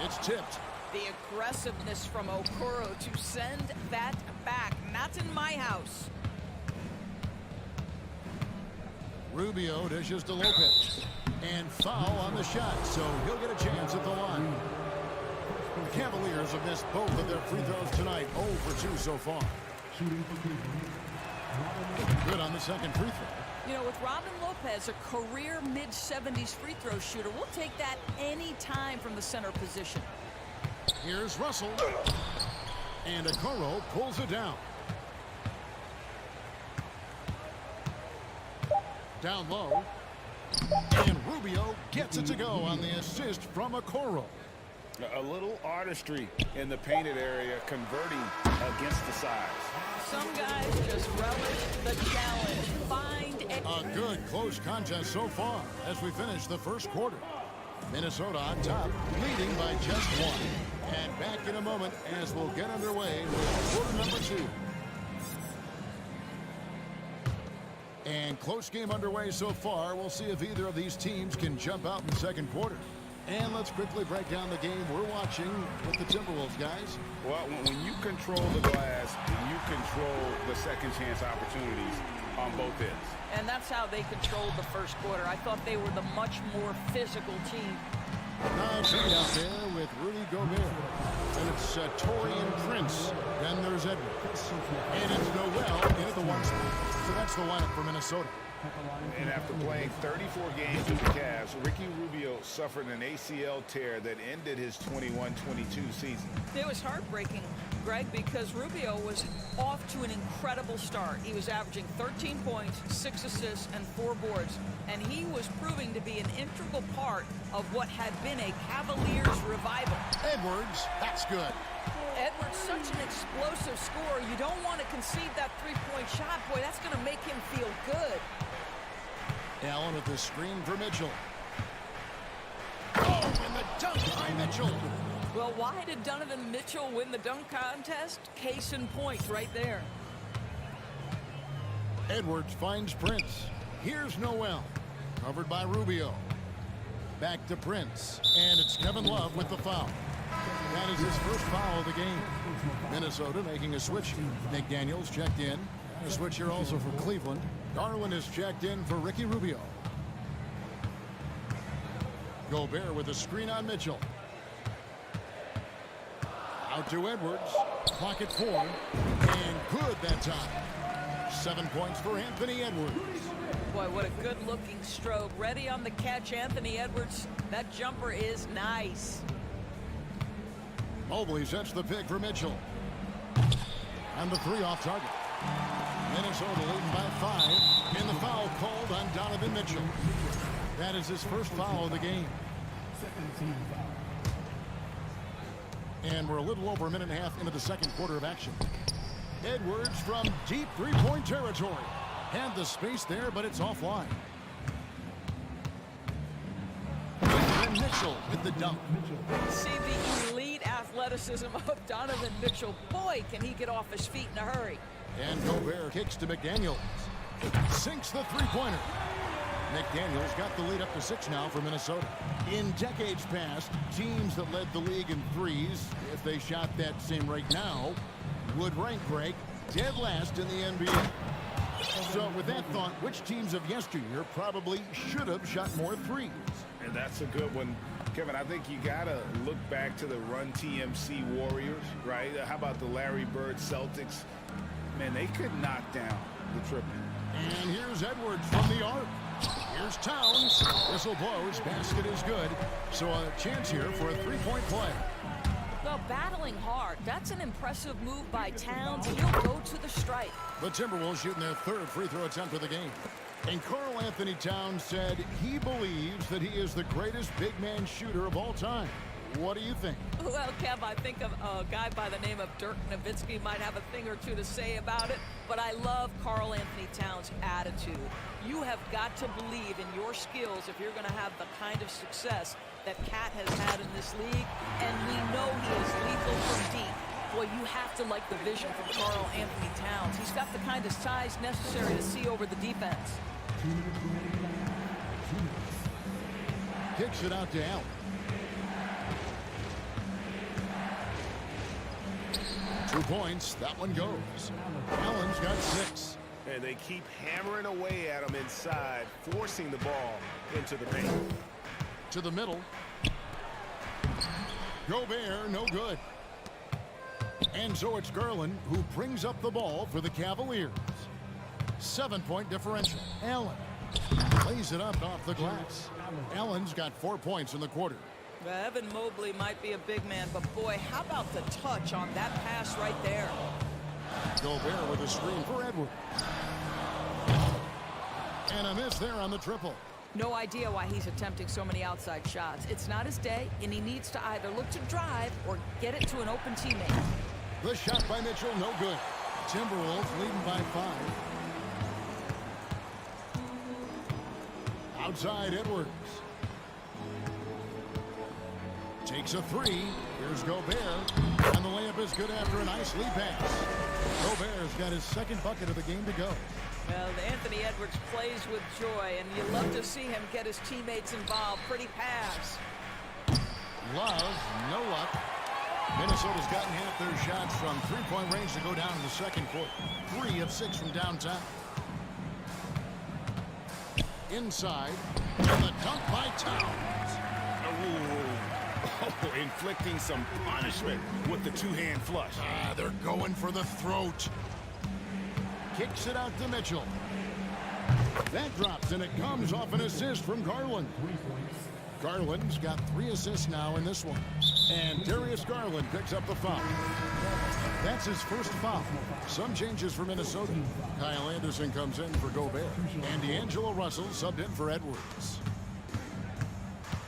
It's tipped. The aggressiveness from Okoro to send that back. Not in my house. Rubio dishes to Lopez. And foul on the shot, so he'll get a chance at the line. Cavaliers have missed both of their free throws tonight. 0 for 2 so far. Good on the second free throw. You know, with Robin Lopez, a career mid-70s free throw shooter, we'll take that any time from the center position. Here's Russell. And Okoro pulls it down. Down low. And Rubio gets it to go on the assist from Okoro. A little artistry in the painted area, converting against the size. Some guys just relish the challenge. Find a good close contest so far as we finish the first quarter. Minnesota on top, leading by just one. And back in a moment as we'll get underway with quarter number 2. And close game underway so far. We'll see if either of these teams can jump out in the second quarter. And let's quickly break down the game we're watching with the Timberwolves, guys. Well, when you control the glass, you control the second chance opportunities on both ends. And that's how they controlled the first quarter. I thought they were the much more physical team. Nice lead out there with Rudy Gobert. And it's Torian Prince. Then there's Edwards. And it's Noel in at the 1 spot. So that's the lineup for Minnesota. And after playing 34 games with the Cavs, Ricky Rubio suffered an ACL tear that ended his 21-22 season. It was heartbreaking, Greg, because Rubio was off to an incredible start. He was averaging 13 points, 6 assists, and 4 boards. And he was proving to be an integral part of what had been a Cavaliers revival. Edwards, that's good. Edwards, such an explosive scorer. You don't want to concede that three-point shot. Boy, that's going to make him feel good. Allen with the screen for Mitchell. Oh, and the dunk by Mitchell. Well, why did Donovan Mitchell win the dunk contest? Case in point right there. Edwards finds Prince. Here's Noel. Covered by Rubio. Back to Prince. And it's Kevin Love with the foul. That is his first foul of the game. Minnesota making a switch. McDaniels checked in. A switch here also for Cleveland. Garland is checked in for Ricky Rubio. Gobert with a screen on Mitchell. Out to Edwards. Clock at 4. And good that time. 7 points for Anthony Edwards. Boy, what a good-looking stroke. Ready on the catch, Anthony Edwards. That jumper is nice. Mobley sets the pick for Mitchell. And the 3 off target. Minnesota leading by 5. And the foul called on Donovan Mitchell. That is his first foul of the game. And we're a little over a minute and a half into the second quarter of action. Edwards from deep three-point territory. Had the space there, but it's offline. And Mitchell with the dunk. See the elite athleticism of Donovan Mitchell. Boy, can he get off his feet in a hurry. And Gobert kicks to McDaniels. Sinks the three-pointer. McDaniels got the lead up to 6 now for Minnesota. In decades past, teams that led the league in threes, if they shot that same rate now, would rank, Greg, dead last in the NBA. So with that thought, which teams of yesteryear probably should have shot more threes? And that's a good one. Kevin, I think you got to look back to the Run TMC Warriors, right? How about the Larry Bird Celtics? Man, they could knock down the triple. And here's Edwards from the arc. Here's Towns. Whistle blows. Basket is good. So a chance here for a three-point play. Well, battling hard. That's an impressive move by Towns. He'll go to the strike. The Timberwolves shooting their 3rd free throw attempt of the game. And Karl Anthony Towns said he believes that he is the greatest big man shooter of all time. What do you think? Well, Kev, I think of a guy by the name of Dirk Nowitzki might have a thing or two to say about it, but I love Karl Anthony Towns' attitude. You have got to believe in your skills if you're going to have the kind of success that Cat has had in this league, and we know he is lethal from deep. Boy, you have to like the vision from Karl Anthony Towns. He's got the kind of size necessary to see over the defense. Kicks it out to Allen. 2 points. That one goes. Allen's got 6. And they keep hammering away at him inside, forcing the ball into the paint. To the middle. Gobert, no good. And so it's Garland who brings up the ball for the Cavaliers. 7-point differential. Allen lays it up off the glass. Allen's got 4 points in the quarter. Evan Mobley might be a big man, but boy, how about the touch on that pass right there? Gobert with a screen for Edwards. And a miss there on the triple. No idea why he's attempting so many outside shots. It's not his day, and he needs to either look to drive or get it to an open teammate. The shot by Mitchell, no good. Timberwolves leading by 5. Outside Edwards. Takes a 3. Here's Gobert. And the layup is good after a nice lead pass. Gobert's got his 2nd bucket of the game to go. Well, Anthony Edwards plays with joy, and you love to see him get his teammates involved. Pretty pass. Love, no luck. Minnesota's gotten half their shots from 3-point range to go down in the 2nd quarter. 3 of 6 from downtown. Inside. And the dunk by Towns. Oh, inflicting some punishment with the 2-hand flush. They're going for the throat. Kicks it out to Mitchell. That drops, and it comes off an assist from Garland. Garland's got 3 assists now in this one. And Darius Garland picks up the foul. That's his first foul. Some changes for Minnesota. Kyle Anderson comes in for Gobert. And D'Angelo Russell subbed in for Edwards.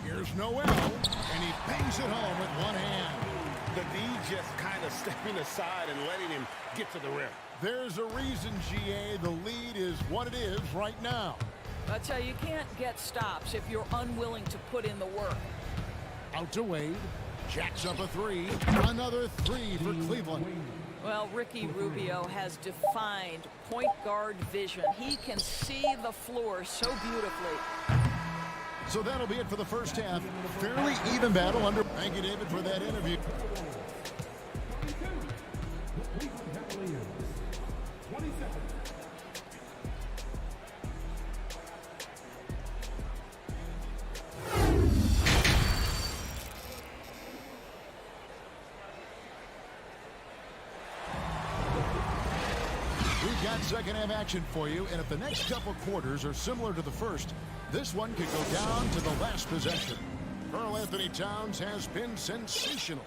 Here's Noel, and he bangs it home with one hand. The D just kind of stepping aside and letting him get to the rim. There's a reason, GA, the lead is what it is right now. I tell you, you can't get stops if you're unwilling to put in the work. Out to Wade. Jacks up a 3. Another 3 for Cleveland. Well, Ricky Rubio has defined point guard vision. He can see the floor so beautifully. So that'll be it for the first half. Fairly even battle under. Thank you, David, for that interview. We've got second half action for you, and if the next couple quarters are similar to the first, this one could go down to the last possession. Karl Anthony Towns has been sensational.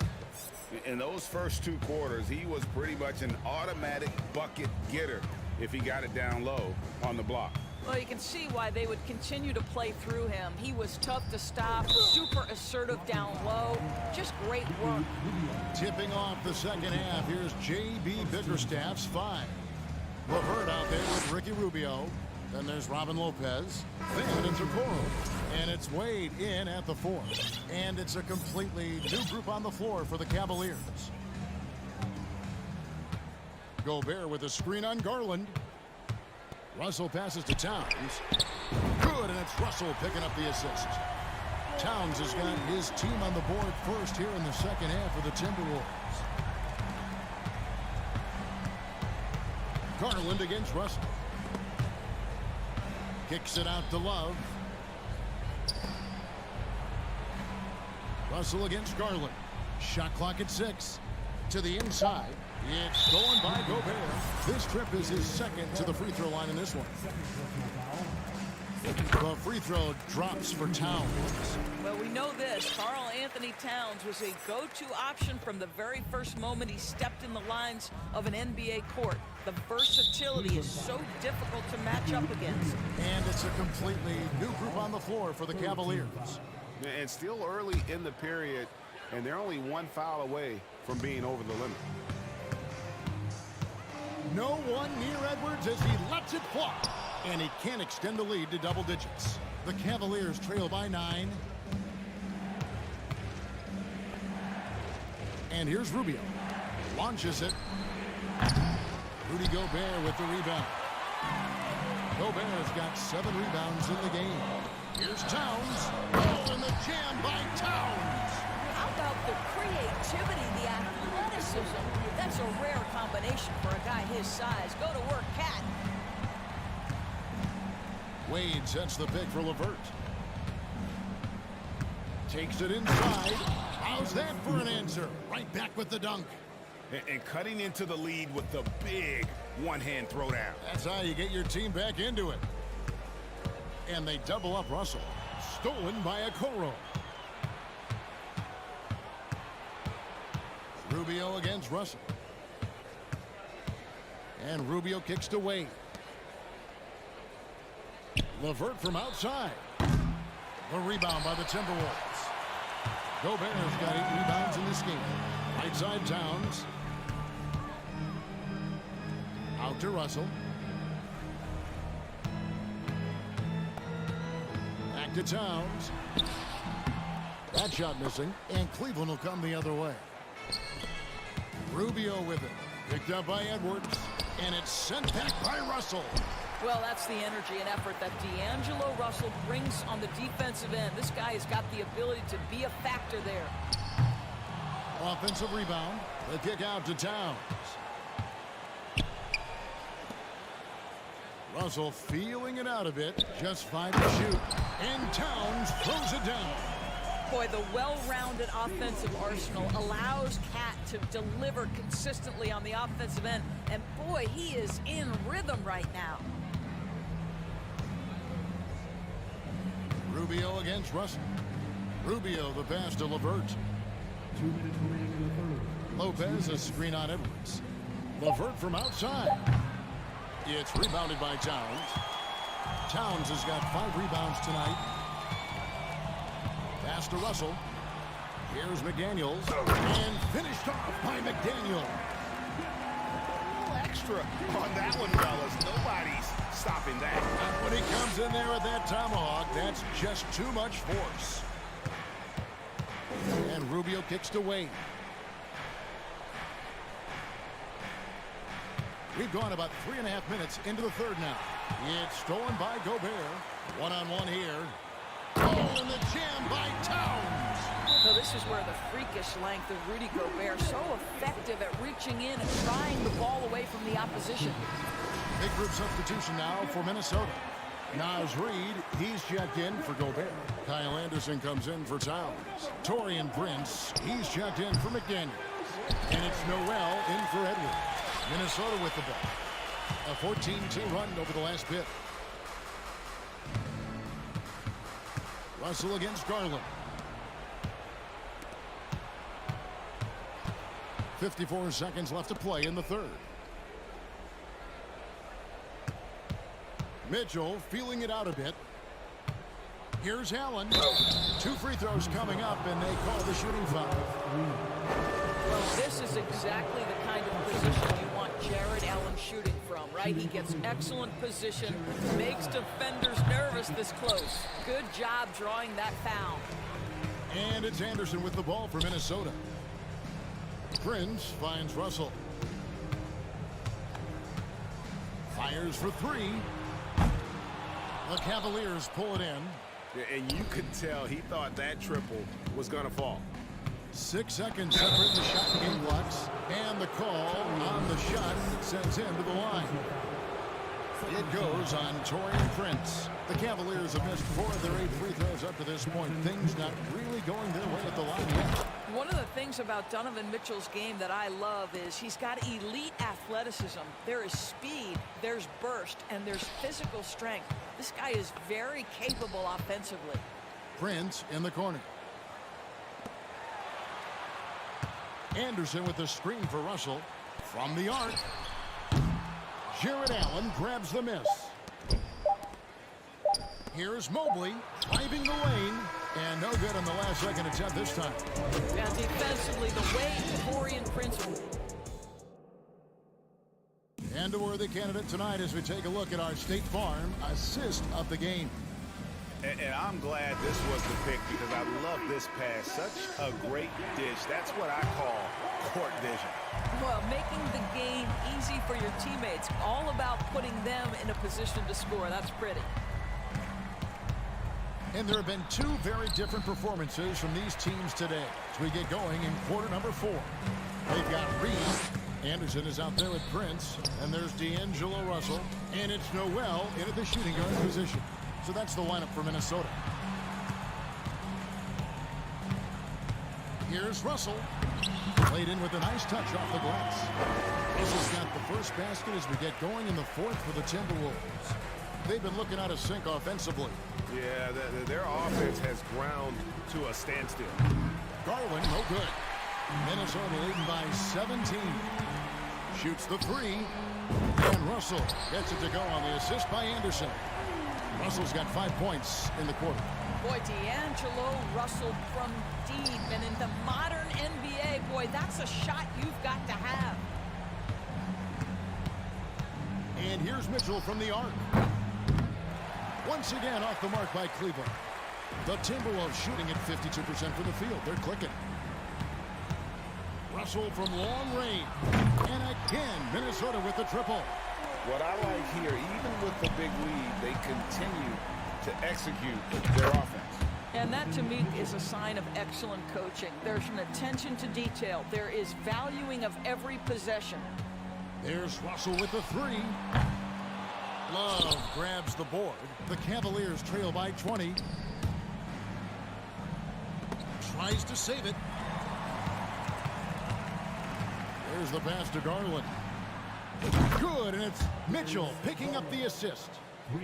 In those first 2 quarters, he was pretty much an automatic bucket getter if he got it down low on the block. Well, you can see why they would continue to play through him. He was tough to stop, super assertive down low. Just great work. Tipping off the second half, here's J.B. Bickerstaff's 5. LeVert out there with Ricky Rubio. Then there's Robin Lopez. Then it's Okoro. And it's Wade in at the 4. And it's a completely new group on the floor for the Cavaliers. Gobert with a screen on Garland. Russell passes to Towns. Good, and it's Russell picking up the assist. Towns has got his team on the board first here in the second half of the Timberwolves. Garland against Russell. Kicks it out to Love. Russell against Garland. Shot clock at 6. To the inside. It's going by Gobert. This trip is his 2nd to the free throw line in this one. The free throw drops for Towns. Well, we know this. Karl Anthony Towns was a go-to option from the very first moment he stepped in the lines of an NBA court. The versatility is so difficult to match up against. And it's a completely new group on the floor for the Cavaliers. And still early in the period, and they're only one foul away from being over the limit. No one near Edwards as he lets it fly. And he can't extend the lead to double digits. The Cavaliers trail by 9. And here's Rubio. Launches it. Rudy Gobert with the rebound. Gobert's got 7 rebounds in the game. Here's Towns. Oh, and the jam by Towns. How about the creativity, the athleticism? That's a rare combination for a guy his size. Go to work, Cat. Wade sets the pick for LeVert. Takes it inside. How's that for an answer? Right back with the dunk. And cutting into the lead with the big one-hand throwdown. That's how you get your team back into it. And they double up Russell. Stolen by Okoro. Rubio against Russell. And Rubio kicks to Wade. LeVert from outside. The rebound by the Timberwolves. Gobert's got 8 rebounds in this game. Right side Towns. Out to Russell. Back to Towns. That shot missing, and Cleveland will come the other way. Rubio with it. Picked up by Edwards, and it's sent back by Russell. Well, that's the energy and effort that D'Angelo Russell brings on the defensive end. This guy has got the ability to be a factor there. Offensive rebound. The kick out to Towns. Russell feeling it out a bit. Just 5 to shoot. And Towns throws it down. Boy, the well-rounded offensive arsenal allows Cat to deliver consistently on the offensive end. And boy, he is in rhythm right now. Rubio against Russell. Rubio the pass to LeVert. 2 minutes remaining in the third. Lopez a screen on Edwards. LeVert from outside. It's rebounded by Towns. Towns has got 5 rebounds tonight. Pass to Russell. Here's McDaniels. And finished off by McDaniel. Extra on that one, fellas. Nobody's stopping that. And when he comes in there with that tomahawk, that's just too much force. And Rubio kicks to Wade. We've gone about 3.5 minutes into the third now. It's stolen by Gobert. One-on-one here. Oh, and the jam by Towns. So this is where the freakish length of Rudy Gobert so effective at reaching in and prying the ball away from the opposition. Big group substitution now for Minnesota. Naz Reid, he's checked in for Gobert. Kyle Anderson comes in for Towns. Taurean Prince, he's checked in for McDaniels. And it's Noel in for Edwards. Minnesota with the ball. A 14-2 run over the last bit. Russell against Garland. 54 seconds left to play in the third. Mitchell feeling it out a bit. Here's Allen. 2 free throws coming up, and they call the shooting foul. Well, this is exactly the kind of position you want Jared Allen shooting from, right? He gets excellent position, makes defenders nervous this close. Good job drawing that foul. And it's Anderson with the ball for Minnesota. Prince finds Russell. Fires for 3. The Cavaliers pull it in. And you could tell he thought that triple was going to fall. 6 seconds separate the shot game blocks. And the call on the shot sends him to the line. It goes on Taurean Prince. The Cavaliers have missed 4 of their 8 free throws up to this point. Things not really going their way at the line yet. One of the things about Donovan Mitchell's game that I love is he's got elite athleticism. There is speed, there's burst, and there's physical strength. This guy is very capable offensively. Prince in the corner. Anderson with the screen for Russell. From the arc. Jared Allen grabs the miss. Here's Mobley driving the lane. And no good on the last second attempt this time. Now defensively, the way Torian Prince. And a worthy candidate tonight as we take a look at our State Farm assist of the game. And I'm glad this was the pick because I love this pass. Such a great dish. That's what I call court vision. Well, making the game easy for your teammates. All about putting them in a position to score. That's pretty. And there have been two very different performances from these teams today as we get going in quarter number 4. They've got Reed. Anderson is out there with Prince. And there's D'Angelo Russell. And it's Noel into the shooting guard position. So that's the lineup for Minnesota. Here's Russell. Played in with a nice touch off the glass. Russell's got the first basket as we get going in the 4th for the Timberwolves. They've been looking out of sync offensively. Yeah, their offense has ground to a standstill. Garland, no good. Minnesota leading by 17. Shoots the 3. And Russell gets it to go on the assist by Anderson. Russell's got 5 points in the quarter. Boy, D'Angelo Russell from deep. And in the modern NBA, boy, that's a shot you've got to have. And here's Mitchell from the arc. Once again off the mark by Cleveland. The Timberwolves shooting at 52% from the field. They're clicking. Russell from long range. And again, Minnesota with the triple. What I like here, even with the big lead, they continue to execute their offense. And that, to me, is a sign of excellent coaching. There's an attention to detail. There is valuing of every possession. There's Russell with the 3. Love grabs the board. The Cavaliers trail by 20. Tries to save it. There's the pass to Garland. Good, and it's Mitchell picking up the assist.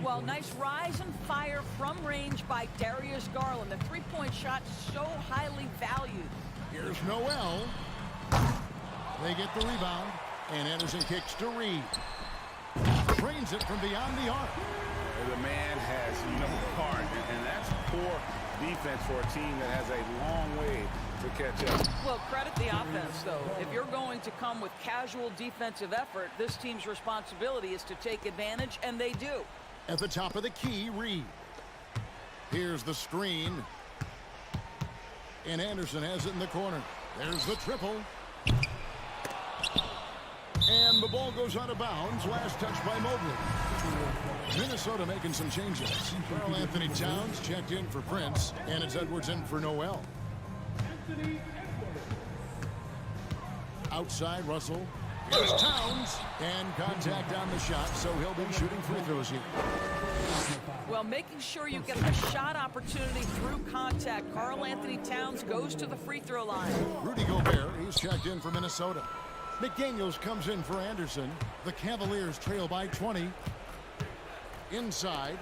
Well, nice rise and fire from range by Darius Garland. The three-point shot so highly valued. Here's Noel. They get the rebound, and Anderson kicks to Reed. Drains it from beyond the arc. The man has no heart, and that's poor defense for a team that has a long way to catch up. Well, credit the offense, though. If you're going to come with casual defensive effort, this team's responsibility is to take advantage, and they do. At the top of the key, Reed. Here's the screen. And Anderson has it in the corner. There's the triple. And the ball goes out of bounds. Last touch by Mobley. Minnesota making some changes. Karl-Anthony Towns checked in for Prince. And it's Edwards in for Noel. Outside, Russell. Here's Towns. And contact on the shot, so he'll be shooting free throws here. Well, making sure you get the shot opportunity through contact. Karl-Anthony Towns goes to the free throw line. Rudy Gobert, he's checked in for Minnesota. McDaniels comes in for Anderson. The Cavaliers trail by 20. Inside.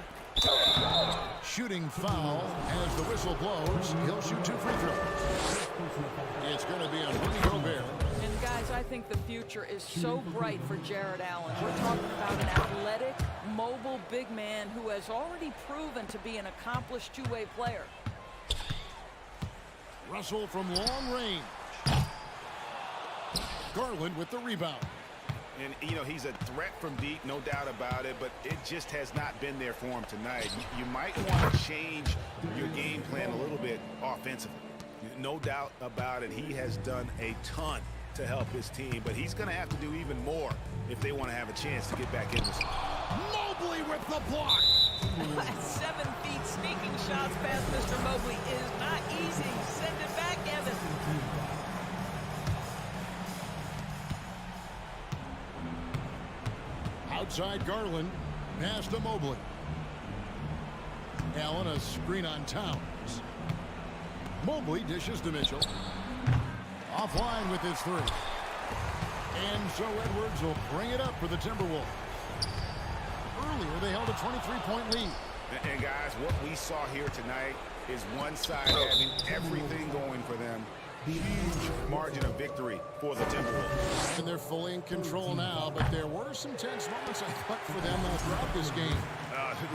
Shooting foul as the whistle blows. He'll shoot 2 free throws. It's going to be on Rudy Gobert. And guys, I think the future is so bright for Jared Allen. We're talking about an athletic, mobile big man who has already proven to be an accomplished two-way player. Russell from long range. Garland with the rebound. And, you know, he's a threat from deep, no doubt about it, but it just has not been there for him tonight. You might want to change your game plan a little bit offensively. No doubt about it. He has done a ton to help his team, but he's going to have to do even more if they want to have a chance to get back in this. Mobley with the block. 7 feet sneaking shots past Mr. Mobley is not easy. Send it back, Evan. Outside Garland. Pass to Mobley. Allen a screen on Towns. Mobley dishes to Mitchell. Offline with his 3. And so Edwards will bring it up for the Timberwolves. Earlier, they held a 23-point lead. And guys, what we saw here tonight is one side having everything going for them, Huge margin of victory for the Timberwolves. And they're fully in control now, but there were some tense moments, I thought, for them throughout this game.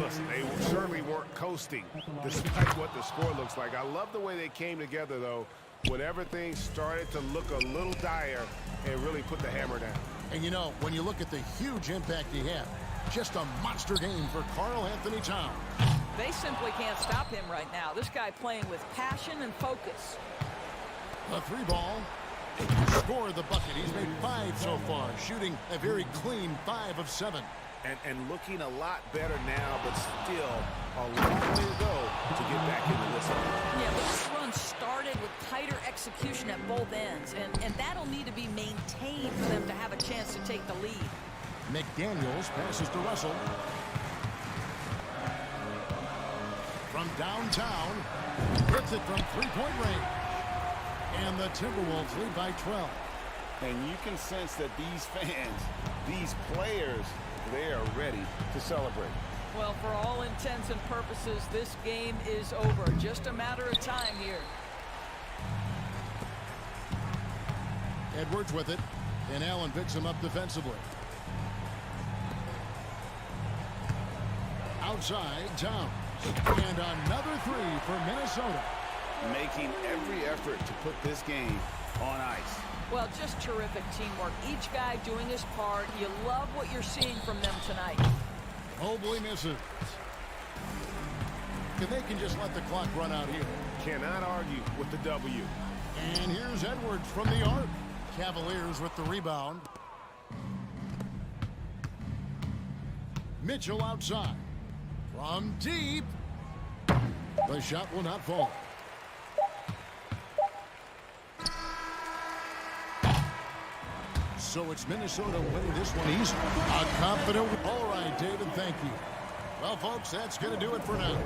Listen, they certainly weren't coasting, despite what the score looks like. I love the way they came together, though, when everything started to look a little dire and really put the hammer down. And, you know, when you look at the huge impact he had, just a monster game for Karl Anthony Towns. They simply can't stop him right now. This guy playing with passion and focus. A three ball. Scored the bucket. He's made 5 so far, shooting a very clean 5 of 7. And looking a lot better now, but still a long way to go to get back into this one. Yeah, but this run started with tighter execution at both ends, and that'll need to be maintained for them to have a chance to take the lead. McDaniels passes to Russell. From downtown, hits it from three-point range. And the Timberwolves lead by 12. And you can sense that these fans, these players, they are ready to celebrate. Well, for all intents and purposes, this game is over. Just a matter of time here. Edwards with it, and Allen picks him up defensively. Outside, Towns. And another three for Minnesota. Making every effort to put this game on ice. Well, just terrific teamwork. Each guy doing his part. You love what you're seeing from them tonight. Mobley misses. And they can just let the clock run out here. Cannot argue with the W. And here's Edwards from the arc. Cavaliers with the rebound. Mitchell outside. From deep. The shot will not fall. So it's Minnesota winning this one easy. A confident. All right, David, thank you. Well, folks, that's going to do it for now.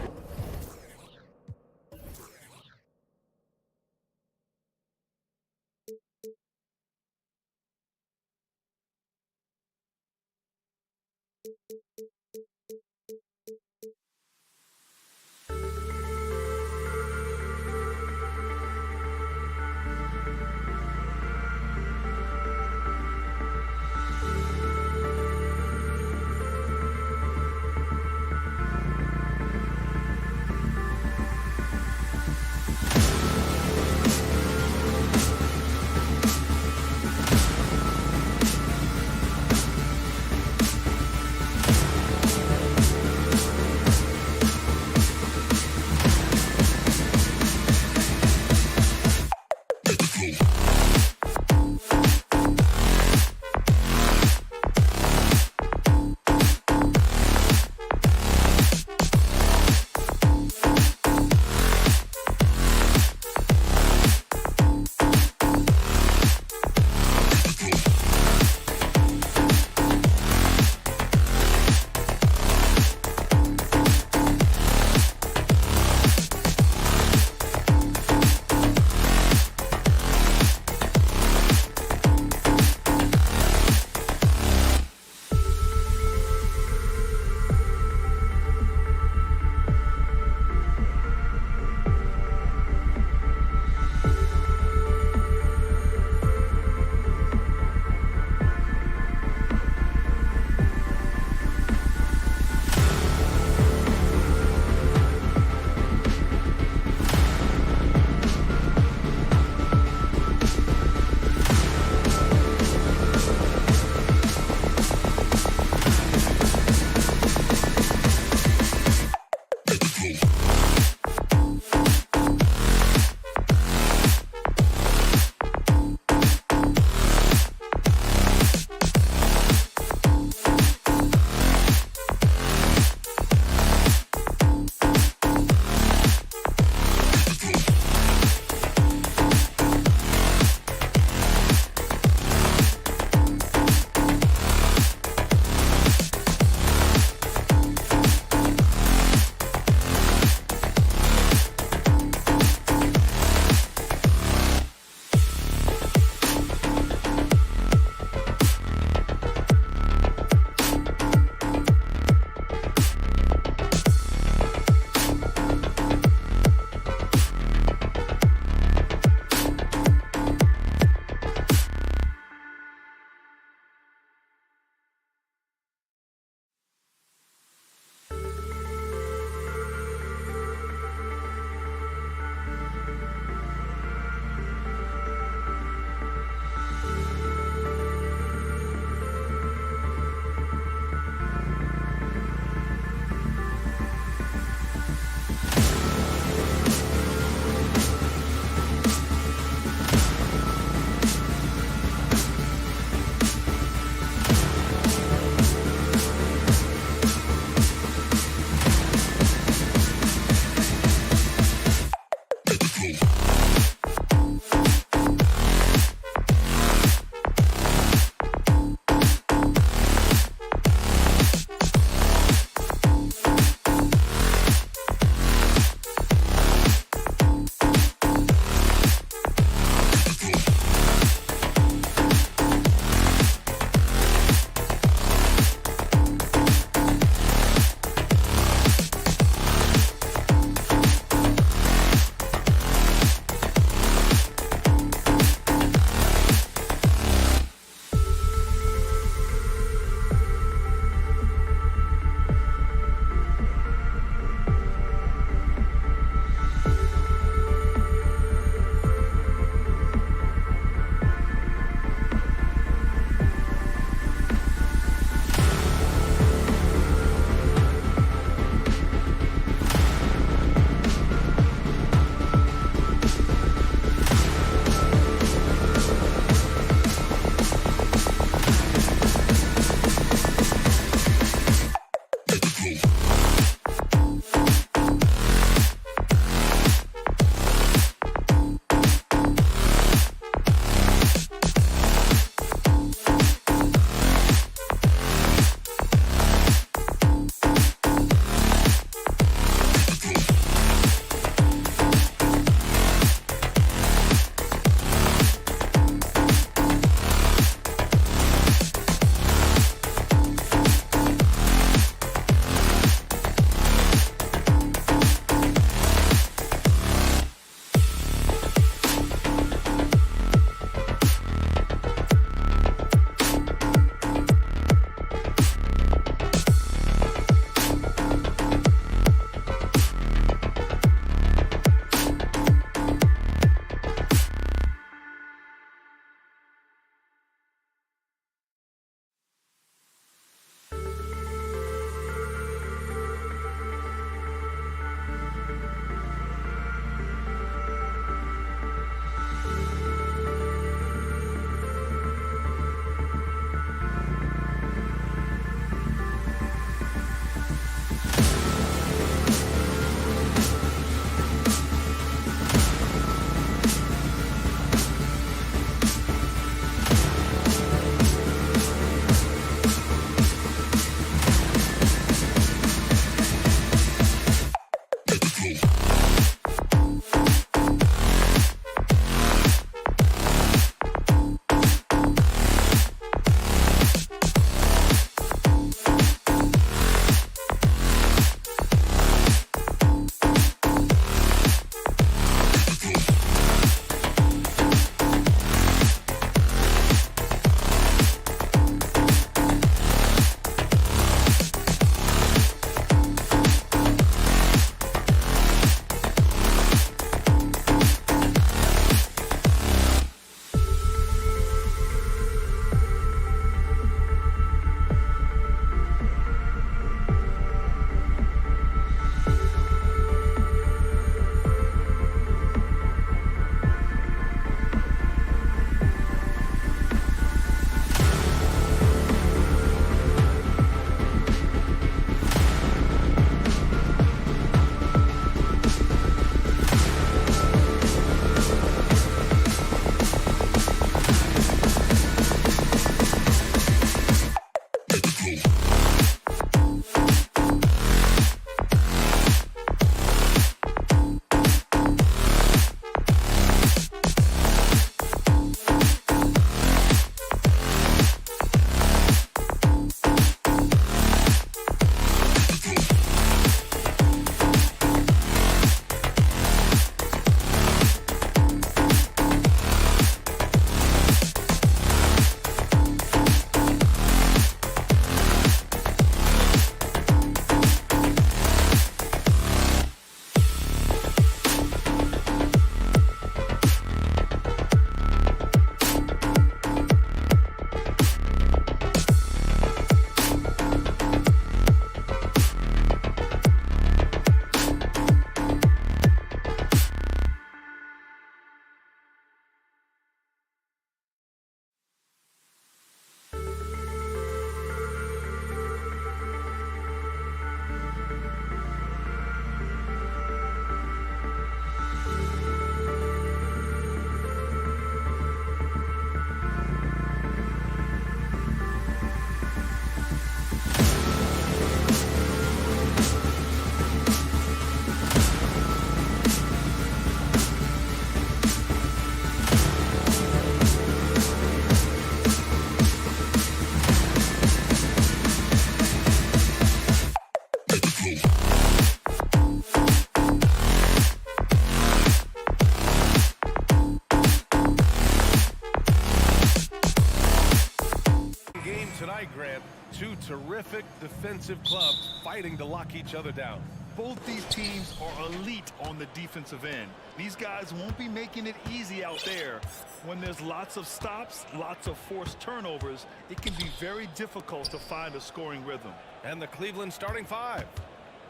Tonight, Grant, two terrific defensive clubs fighting to lock each other down. Both these teams are elite on the defensive end. These guys won't be making it easy out there. When there's lots of stops, lots of forced turnovers, it can be very difficult to find a scoring rhythm. And the Cleveland starting five.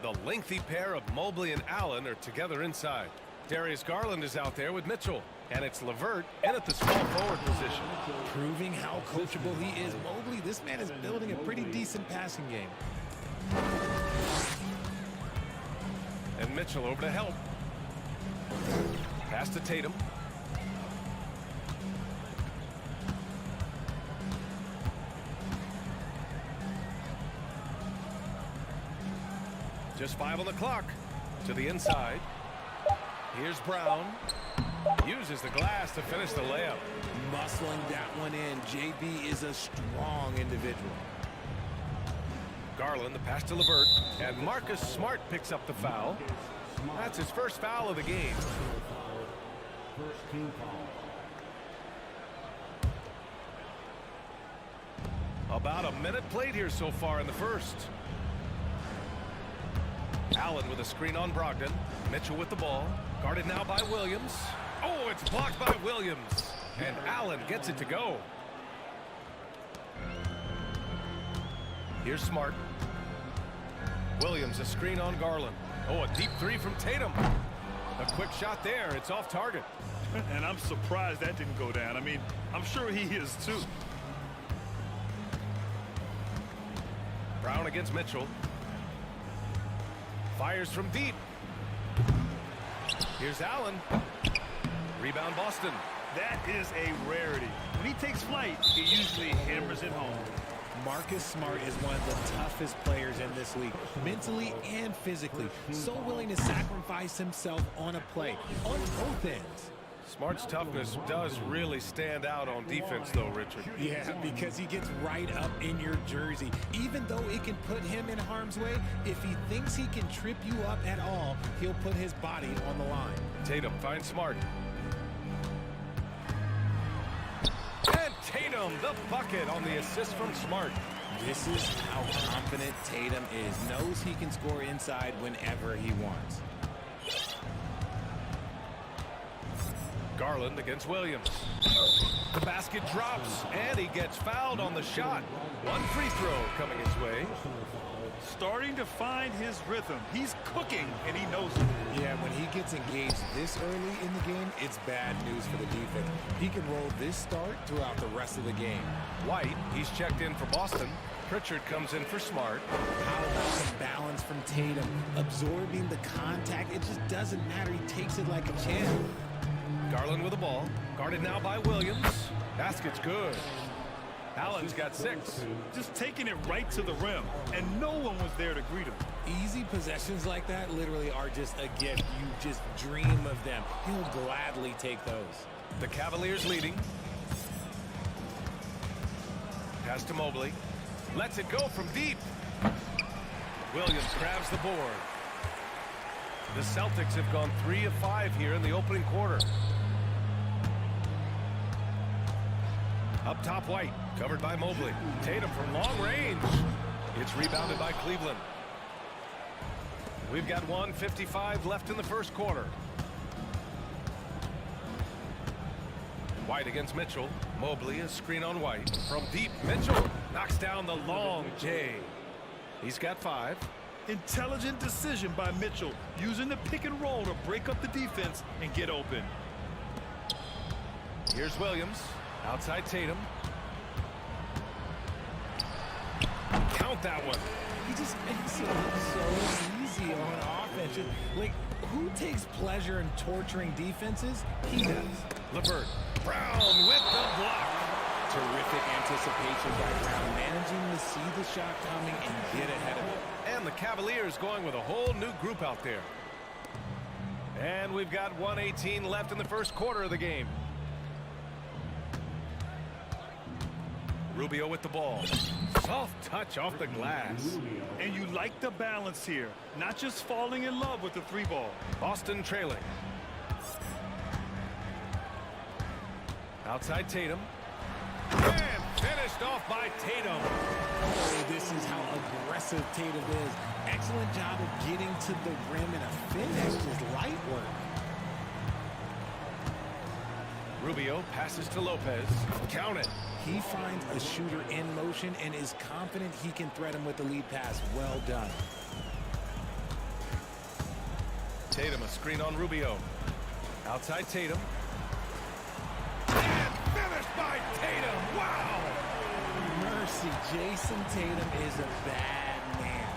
The lengthy pair of Mobley and Allen are together inside. Darius Garland is out there with Mitchell. And it's LeVert in at the small forward position. Proving how coachable he is. Mobley, this man is building a pretty decent passing game. And Mitchell over to help. Pass to Tatum. Just 5 on the clock. To the inside. Here's Brown. Uses the glass to finish the layup. Muscling that one in. JB is a strong individual. Garland, the pass to LeVert. And Marcus Smart picks up the foul. That's his first foul of the game. First team foul. About a minute played here so far in the first. Allen with a screen on Brogdon. Mitchell with the ball. Guarded now by Williams. Oh, it's blocked by Williams. And Allen gets it to go. Here's Smart. Williams, a screen on Garland. Oh, a deep three from Tatum. A quick shot there. It's off target. And I'm surprised that didn't go down. I mean, I'm sure he is too. Brown against Mitchell. Fires from deep. Here's Allen. Rebound Boston. That is a rarity. When he takes flight, he usually hammers it home. Marcus Smart is one of the toughest players in this league, mentally and physically. So willing to sacrifice himself on a play, on both ends. Smart's toughness does really stand out on defense, though, Richard. Yeah, because he gets right up in your jersey. Even though it can put him in harm's way, if he thinks he can trip you up at all, he'll put his body on the line. Tatum finds Smart. And Tatum, the bucket on the assist from Smart. This is how confident Tatum is. Knows he can score inside whenever he wants. Garland against Williams. The basket drops, and he gets fouled on the shot. One free throw coming his way. Starting to find his rhythm. He's cooking, and he knows it. Yeah, when he gets engaged this early in the game, it's bad news for the defense. He can roll this start throughout the rest of the game. White, he's checked in for Boston. Pritchard comes in for Smart. How about some balance from Tatum? Absorbing the contact, it just doesn't matter. He takes it like a champ. Garland with the ball. Guarded now by Williams. Basket's good. Allen's got 6. Just taking it right to the rim, and no one was there to greet him. Easy possessions like that literally are just a gift. You just dream of them. He'll gladly take those. The Cavaliers leading. Pass to Mobley. Lets it go from deep. Williams grabs the board. The Celtics have gone 3 of 5 here in the opening quarter. Up top, White, covered by Mobley. Tatum from long range. It's rebounded by Cleveland. We've got 1:55 left in the first quarter. White against Mitchell. Mobley, a screen on White. From deep, Mitchell knocks down the long J. He's got 5. Intelligent decision by Mitchell, using the pick and roll to break up the defense and get open. Here's Williams. Outside Tatum. Count that one. He just makes it look so easy on offense. Like, who takes pleasure in torturing defenses? He does. LeVert. Brown with the block. Terrific anticipation by Brown, managing to see the shot coming and get ahead of it. And the Cavaliers going with a whole new group out there. And we've got 1:18 left in the first quarter of the game. Rubio with the ball. Soft touch off the glass. And you like the balance here, not just falling in love with the 3-ball. Boston trailing. Outside Tatum. And finished off by Tatum. Oh, this is how aggressive Tatum is. Excellent job of getting to the rim and a finish. Just light work. Rubio passes to Lopez. Count it. He finds a shooter in motion and is confident he can thread him with the lead pass. Well done. Tatum, a screen on Rubio. Outside Tatum. And finished by Tatum. Wow. Mercy, Jason Tatum is a bad man.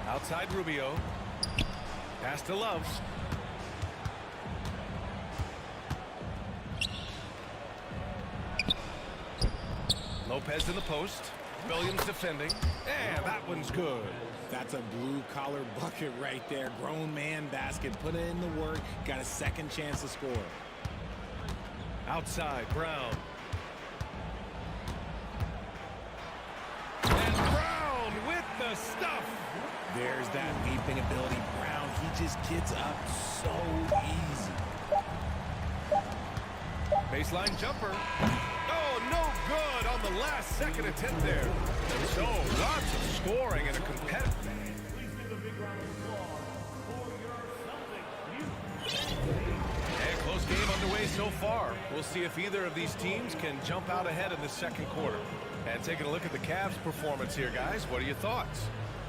Outside Rubio. Pass to Love. Lopez in the post. Williams defending. And that one's good. That's a blue-collar bucket right there. Grown man basket. Put in the work. Got a second chance to score. Outside, Brown. And Brown with the stuff. There's that leaping ability. Brown, he just gets up so easy. Baseline jumper. Oh, no good on the last second attempt there. So, lots of scoring and a competitive. And close game underway so far. We'll see if either of these teams can jump out ahead in the second quarter. And taking a look at the Cavs' performance here, guys, what are your thoughts?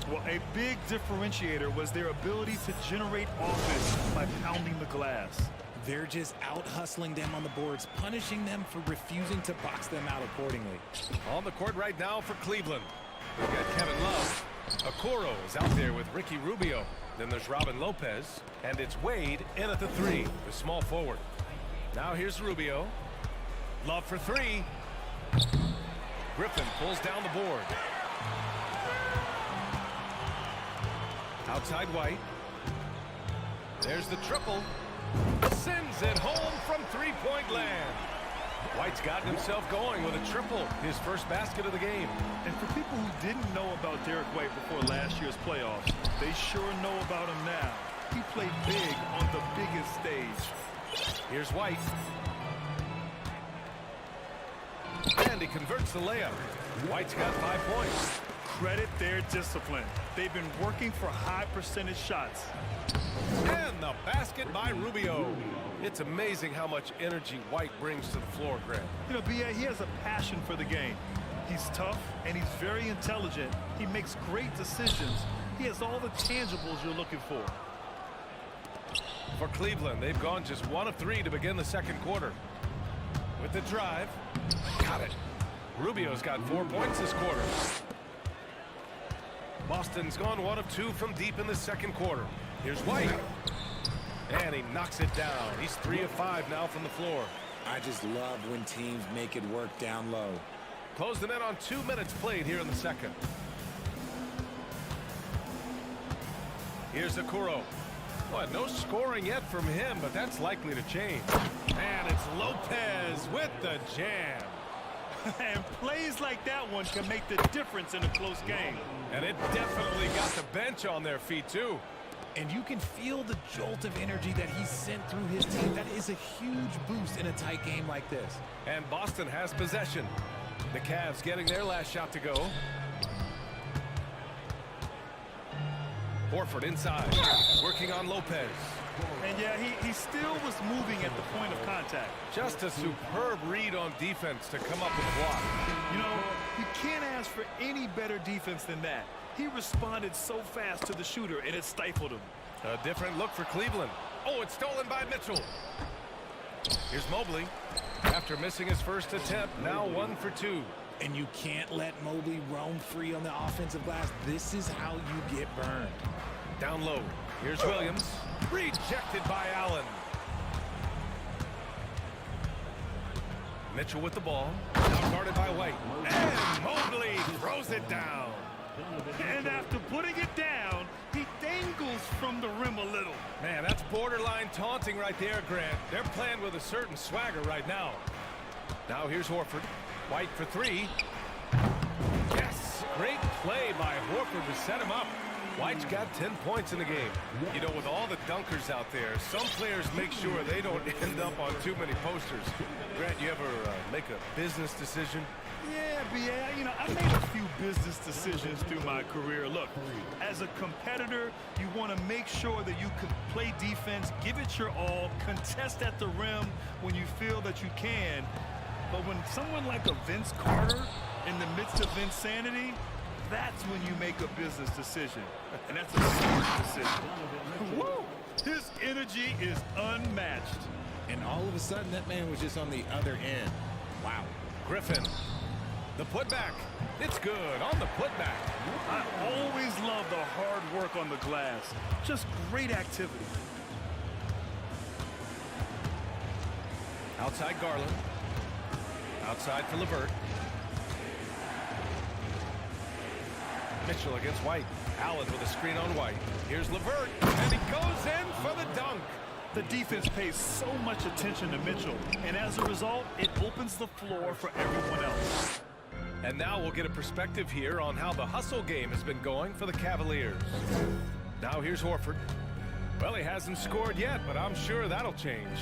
Well, a big differentiator was their ability to generate offense by pounding the glass. They're just out-hustling them on the boards, punishing them for refusing to box them out accordingly. On the court right now for Cleveland. We've got Kevin Love. Okoro is out there with Ricky Rubio. Then there's Robin Lopez. And it's Wade in at the 3, the small forward. Now here's Rubio. Love for 3. Griffin pulls down the board. Outside White. There's the triple. Sends it home from 3-point land. White's gotten himself going with a triple, his first basket of the game. And for people who didn't know about Derek White before last year's playoffs, they sure know about him now. He played big on the biggest stage. Here's White. And he converts the layup. White's got 5 points. Credit their discipline. They've been working for high percentage shots. And the basket by Rubio. It's amazing how much energy White brings to the floor, Grant. You know, B.A., he has a passion for the game. He's tough and he's very intelligent. He makes great decisions. He has all the tangibles you're looking for. For Cleveland, they've gone just 1 of 3 to begin the second quarter. With the drive. Got it. Rubio's got 4 points this quarter. Boston's gone 1 of 2 from deep in the second quarter. Here's White. And he knocks it down. He's 3 of 5 now from the floor. I just love when teams make it work down low. Closing in on 2 minutes played here in the second. Here's Okoro. Well, no scoring yet from him, but that's likely to change. And it's Lopez with the jam. And plays like that one can make the difference in a close game. And it definitely got the bench on their feet, too. And you can feel the jolt of energy that he sent through his team. That is a huge boost in a tight game like this. And Boston has possession. The Cavs getting their last shot to go. Horford inside, working on Lopez. And yeah, he still was moving at the point of contact. Just a superb read on defense to come up with a block. You know, you can't ask for any better defense than that. He responded so fast to the shooter, and it stifled him. A different look for Cleveland. Oh, it's stolen by Mitchell. Here's Mobley. After missing his first attempt, now 1 for 2. And you can't let Mobley roam free on the offensive glass. This is how you get burned. Down low. Here's Williams. Rejected by Allen. Mitchell with the ball. Now guarded by White. And Mobley throws it down. And after putting it down, he dangles from the rim a little. Man, that's borderline taunting right there, Grant. They're playing with a certain swagger right now. Now here's Horford. White for 3. Yes! Great play by Horford to set him up. White's got 10 points in the game. You know, with all the dunkers out there, some players make sure they don't end up on too many posters. Grant, you ever make a business decision? Yeah, you know, I made a few business decisions through my career. Look, as a competitor, you want to make sure that you can play defense, give it your all, contest at the rim when you feel that you can. But when someone like a Vince Carter in the midst of insanity, that's when you make a business decision. And that's a smart decision. Woo! His energy is unmatched. And all of a sudden, that man was just on the other end. Wow. Griffin. The putback. It's good on the putback. I always love the hard work on the glass. Just great activity. Outside Garland. Outside for LeVert. Mitchell against White. Allen with a screen on White. Here's LeVert, and he goes in for the dunk. The defense pays so much attention to Mitchell, and as a result, it opens the floor for everyone else. And now we'll get a perspective here on how the hustle game has been going for the Cavaliers. Now here's Horford. Well, he hasn't scored yet, but I'm sure that'll change.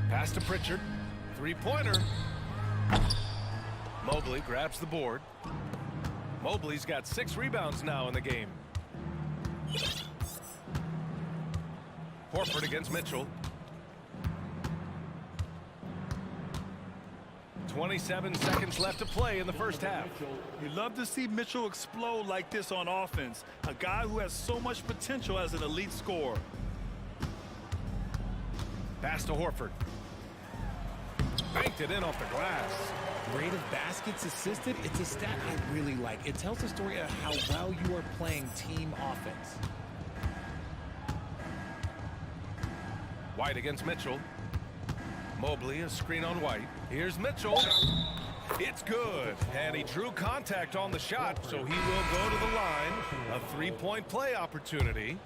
Pass to Pritchard. Three-pointer. Mobley grabs the board. Mobley's got 6 rebounds now in the game. Horford against Mitchell. 27 seconds left to play in the first half. You love to see Mitchell explode like this on offense. A guy who has so much potential as an elite scorer. Pass to Horford. Banked it in off the glass. Rate of baskets assisted, it's a stat I really like. It tells the story of how well you are playing team offense. White against Mitchell. Mobley, a screen on White. Here's Mitchell. It's good. And he drew contact on the shot, so he will go to the line. A 3-point play opportunity.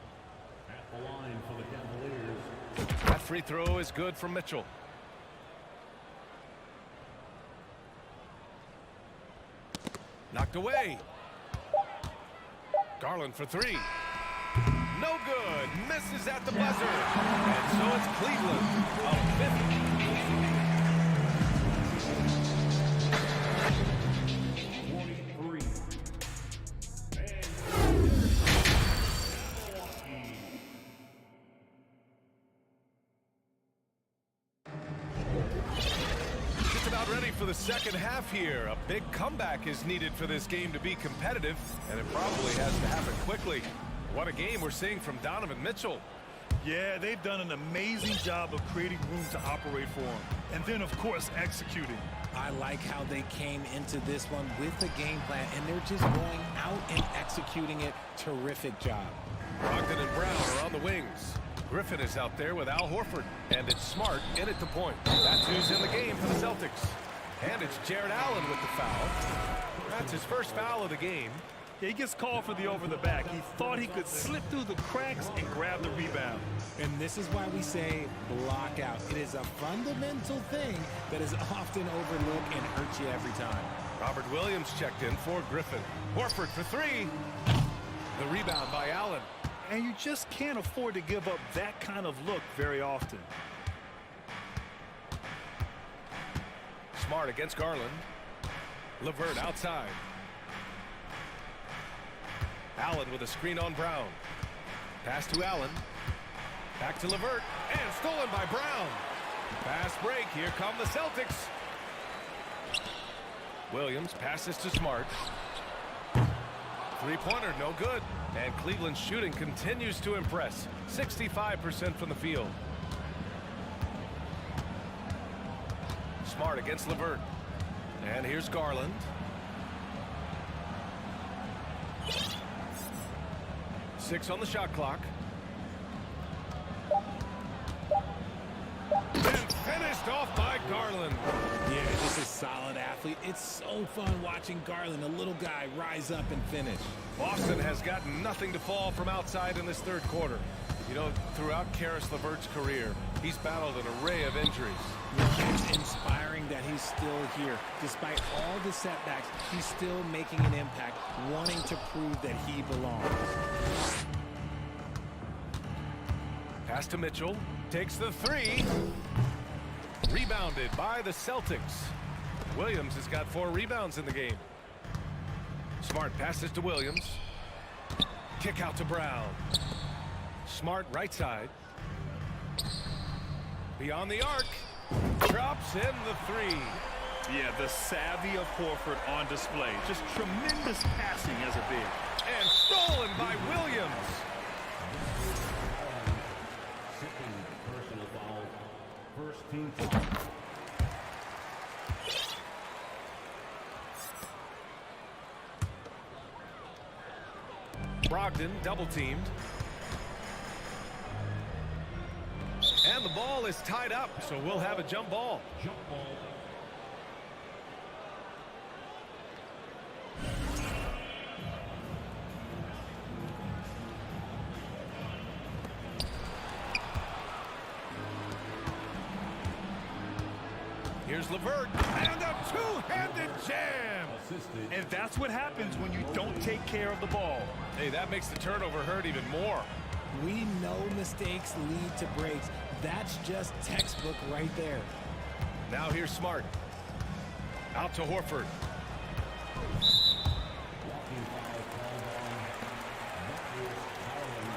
At the line for the Cavaliers. That free throw is good from Mitchell. Knocked away. Garland for 3. No good. Misses at the buzzer. And so it's Cleveland. A 50. For the second half here, a big comeback is needed for this game to be competitive, and it probably has to happen quickly. What a game we're seeing from Donovan Mitchell. Yeah, they've done an amazing job of creating room to operate for him. And then, of course, executing. I like how they came into this one with a game plan, and they're just going out and executing it. Terrific job. Brogdon and Brown are on the wings. Griffin is out there with Al Horford, and it's Smart in at the point. That's who's in the game for the Celtics. And it's Jared Allen with the foul. That's his first foul of the game. Yeah, he gets called for the over the back. He thought he could slip through the cracks and grab the rebound. And this is why we say block out. It is a fundamental thing that is often overlooked and hurts you every time. Robert Williams checked in for Griffin. Horford for three. The rebound by Allen. And you just can't afford to give up that kind of look very often. Smart against Garland. LeVert outside. Allen with a screen on Brown. Pass to Allen. Back to LeVert. And stolen by Brown. Fast break. Here come the Celtics. Williams passes to Smart. Three-pointer, no good. And Cleveland's shooting continues to impress. 65% from the field. Smart against LeVert. And here's Garland. Six on the shot clock. And finished off by Garland. Yeah, this is a solid athlete. It's so fun watching Garland, a little guy, rise up and finish. Boston has gotten nothing to fall from outside in this third quarter. You know, throughout Karis LeVert's career, he's battled an array of injuries. It's inspiring that he's still here. Despite all the setbacks, he's still making an impact, wanting to prove that he belongs. Pass to Mitchell. Takes the three. Rebounded by the Celtics. Williams has got 4 rebounds in the game. Smart passes to Williams. Kick out to Brown. Smart right side. Beyond the arc. Drops in the three. Yeah, the savvy of Horford on display. Just tremendous passing as a big. And stolen by Williams. Personal foul. First team foul. Brogdon double teamed. And the ball is tied up, so we'll have a jump ball. Jump ball. Here's LeVert, and a two-handed jam. Assisted. And that's what happens when you don't take care of the ball. Hey, that makes the turnover hurt even more. We know mistakes lead to breaks. That's just textbook right there. Now here's Smart. Out to Horford. Walking foul called on. That was Garland.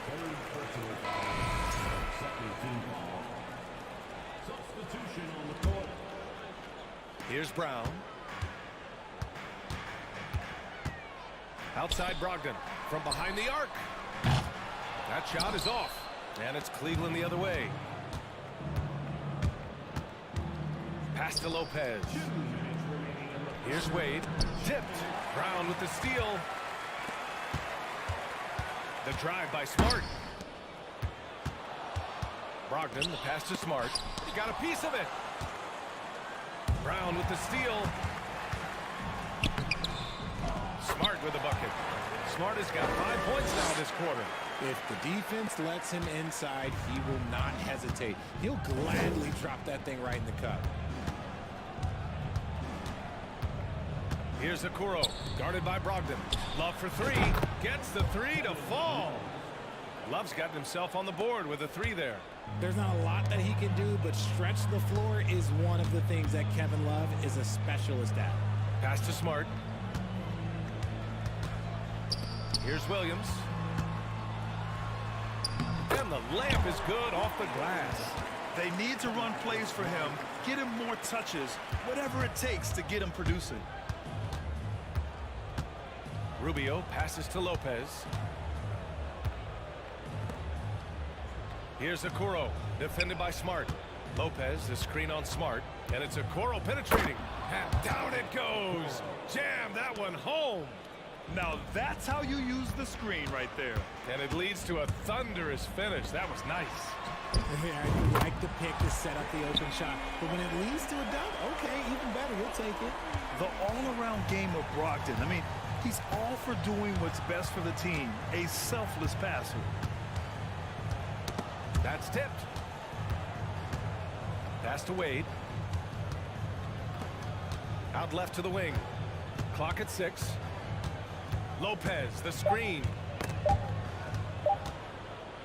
Third personal foul. Second team foul. Substitution on the court. Here's Brown. Outside Brogdon. From behind the arc. That shot is off. And it's Cleveland the other way. Pass to Lopez. Here's Wade. Tipped. Brown with the steal. The drive by Smart. Brogdon, the pass to Smart. He got a piece of it. Brown with the steal. Smart with the bucket. Smart has got 5 points now this quarter. If the defense lets him inside, he will not hesitate. He'll gladly drop that thing right in the cup. Here's Okoro, guarded by Brogdon. Love for three. Gets the three to fall. Love's gotten himself on the board with a three there. There's not a lot that he can do, but stretch the floor is one of the things that Kevin Love is a specialist at. Pass to Smart. Here's Williams. And the layup is good off the glass. They need to run plays for him, get him more touches, whatever it takes to get him producing. Rubio passes to Lopez. Here's Okoro, defended by Smart. Lopez, the screen on Smart, and it's Okoro penetrating. And down it goes. Jam that one home. Now that's how you use the screen right there. And it leads to a thunderous finish. That was nice. Yeah, you like the pick to set up the open shot. But when it leads to a dunk, okay, even better. We'll take it. The all-around game of Brogdon. I mean, he's all for doing what's best for the team. A selfless passer. That's tipped. Pass to Wade. Out left to the wing. Clock at 6. Lopez, the screen.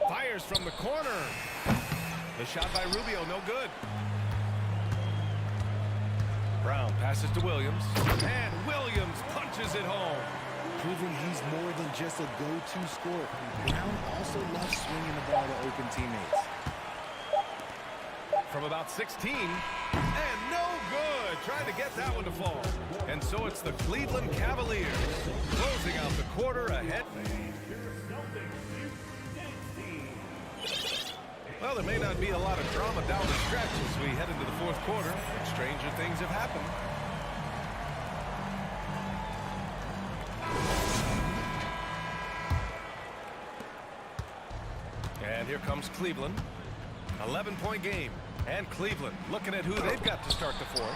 Fires from the corner. The shot by Rubio, no good. Brown passes to Williams. And Williams punches it home. Proving he's more than just a go-to scorer. Brown also loves swinging the ball to open teammates. From about 16. And no good. Trying to get that one to fall. And so it's the Cleveland Cavaliers closing out the quarter ahead. Well, there may not be a lot of drama down the stretch as we head into the fourth quarter, but stranger things have happened. And here comes Cleveland. 11-point game. And Cleveland looking at who they've got to start the fourth.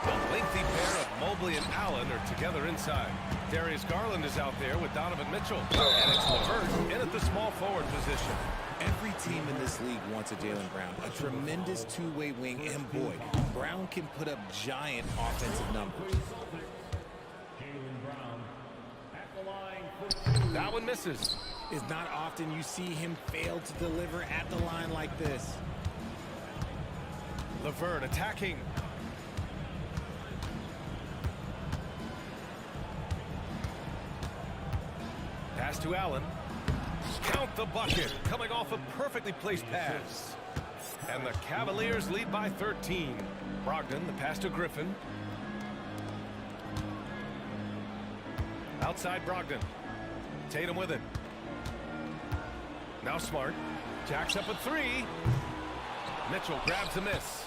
The lengthy pair of Mobley and Allen are together inside. Darius Garland is out there with Donovan Mitchell. And it's LeVert in at the small forward position. Every team in this league wants a Jaylen Brown, a tremendous two-way wing, and boy, Brown can put up giant offensive numbers. That one misses. It's not often you see him fail to deliver at the line like this. LeVert attacking. Pass to Allen. Count the bucket, coming off a perfectly placed pass. And the Cavaliers lead by 13. Brogdon, the pass to Griffin. Outside Brogdon. Tatum with it. Now Smart. Jacks up a 3. Mitchell grabs a miss.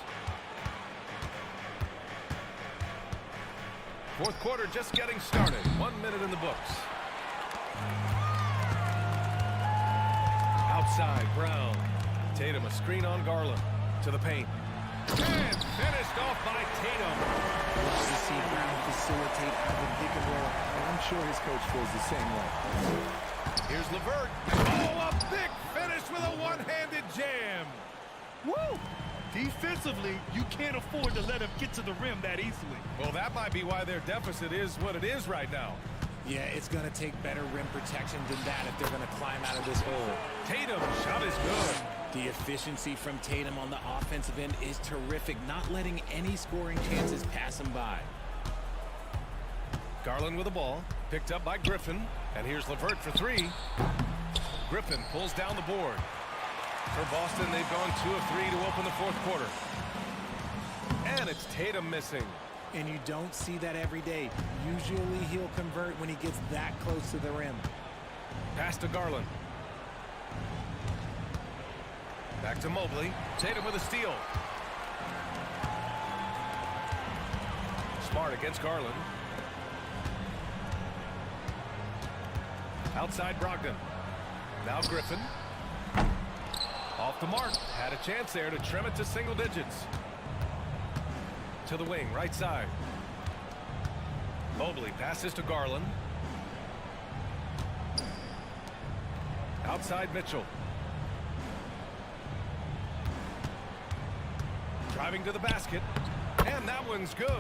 Fourth quarter just getting started. 1 minute in the books. Outside, Brown. Tatum, a screen on Garland. To the paint. And finished off by Tatum. Love to see Brown facilitate out of the pick and roll, and I'm sure his coach feels the same way. Here's LeVert. Oh, a big finish with a one-handed jam. Woo! Defensively, you can't afford to let him get to the rim that easily. Well, that might be why their deficit is what it is right now. Yeah, it's going to take better rim protection than that if they're going to climb out of this hole. Tatum, shot is good. The efficiency from Tatum on the offensive end is terrific, not letting any scoring chances pass him by. Garland with the ball, picked up by Griffin, and here's LeVert for 3. Griffin pulls down the board. For Boston, they've gone 2 of 3 to open the fourth quarter. And it's Tatum missing. And you don't see that every day. Usually he'll convert when he gets that close to the rim. Pass to Garland. Back to Mobley. Tatum with a steal. Smart against Garland. Outside Brogdon. Now Griffin. Off the mark. Had a chance there to trim it to single digits. To the wing, right side. Mobley passes to Garland. Outside Mitchell. Driving to the basket. And that one's good.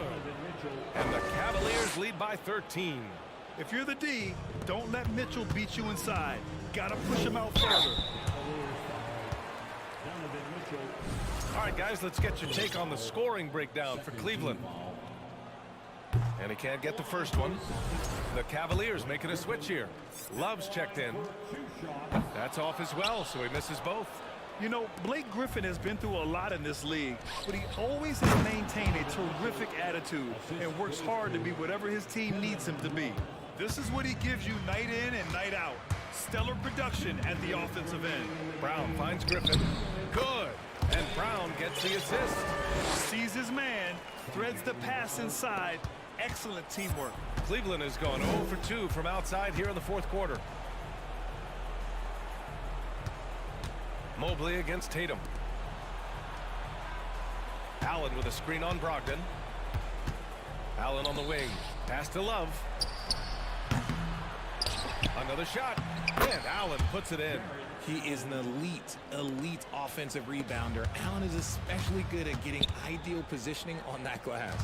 And the Cavaliers lead by 13. If you're the D, don't let Mitchell beat you inside. Gotta push him out further. All right, guys, let's get your take on the scoring breakdown for Cleveland. And he can't get the first one. The Cavaliers making a switch here. Love's checked in. That's off as well, so he misses both. You know, Blake Griffin has been through a lot in this league, but he always has maintained a terrific attitude and works hard to be whatever his team needs him to be. This is what he gives you night in and night out. Stellar production at the offensive end. Brown finds Griffin. Good. And Brown gets the assist. Sees his man, threads the pass inside, excellent teamwork. Cleveland has gone 0 for 2 from outside here in the fourth quarter. Mobley against Tatum. Allen with a screen on Brogdon. Allen on the wing. Pass to Love. Another shot. And Allen puts it in. He is an elite offensive rebounder. Allen is especially good at getting ideal positioning on that glass.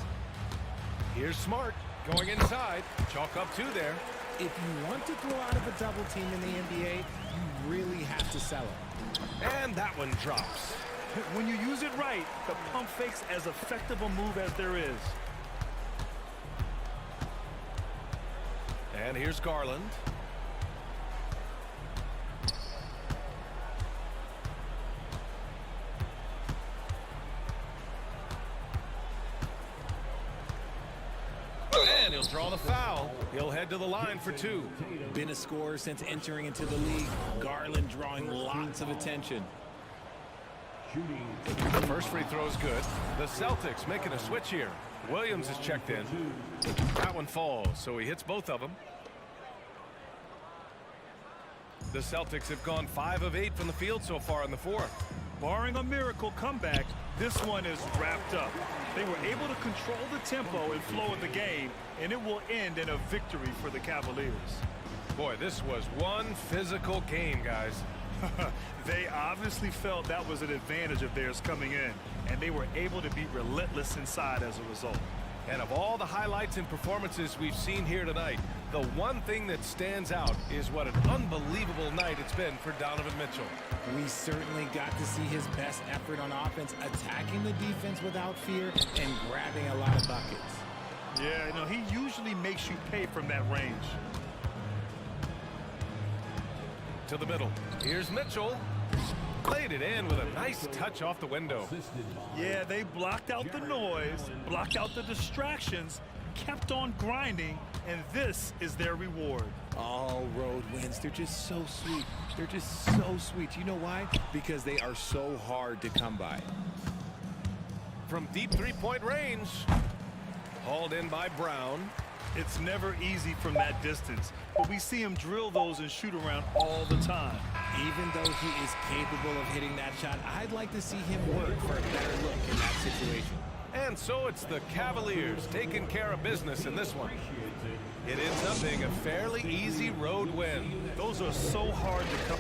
Here's Smart going inside. Chalk up 2 there. If you want to throw out of a double team in the NBA, you really have to sell it. And that one drops. When you use it right, the pump fake's as effective a move as there is. And here's Garland. And he'll draw the foul. He'll head to the line for 2. Been a scorer since entering into the league. Garland drawing lots of attention. The first free throw is good. The Celtics making a switch here. Williams is checked in. That one falls, so he hits both of them. The Celtics have gone 5 of 8 from the field so far in the fourth. Barring a miracle comeback, this one is wrapped up. They were able to control the tempo and flow of the game, and it will end in a victory for the Cavaliers. Boy, this was one physical game, guys. They obviously felt that was an advantage of theirs coming in, and they were able to be relentless inside as a result. And of all the highlights and performances we've seen here tonight, the one thing that stands out is what an unbelievable night it's been for Donovan Mitchell. We certainly got to see his best effort on offense, attacking the defense without fear and grabbing a lot of buckets. Yeah, he usually makes you pay from that range. To the middle. Here's Mitchell. Played it in with a nice touch off the window. Yeah, they blocked out the noise, blocked out the distractions, kept on grinding, and this is their reward. All road wins. They're just so sweet. They're just so sweet. You know why? Because they are so hard to come by. From deep three-point range. Hauled in by Brown. It's never easy from that distance, but we see him drill those and shoot around all the time. Even though he is capable of hitting that shot, I'd like to see him work for a better look in that situation. And so it's the Cavaliers taking care of business in this one. It ends up being a fairly easy road win. Those are so hard to come.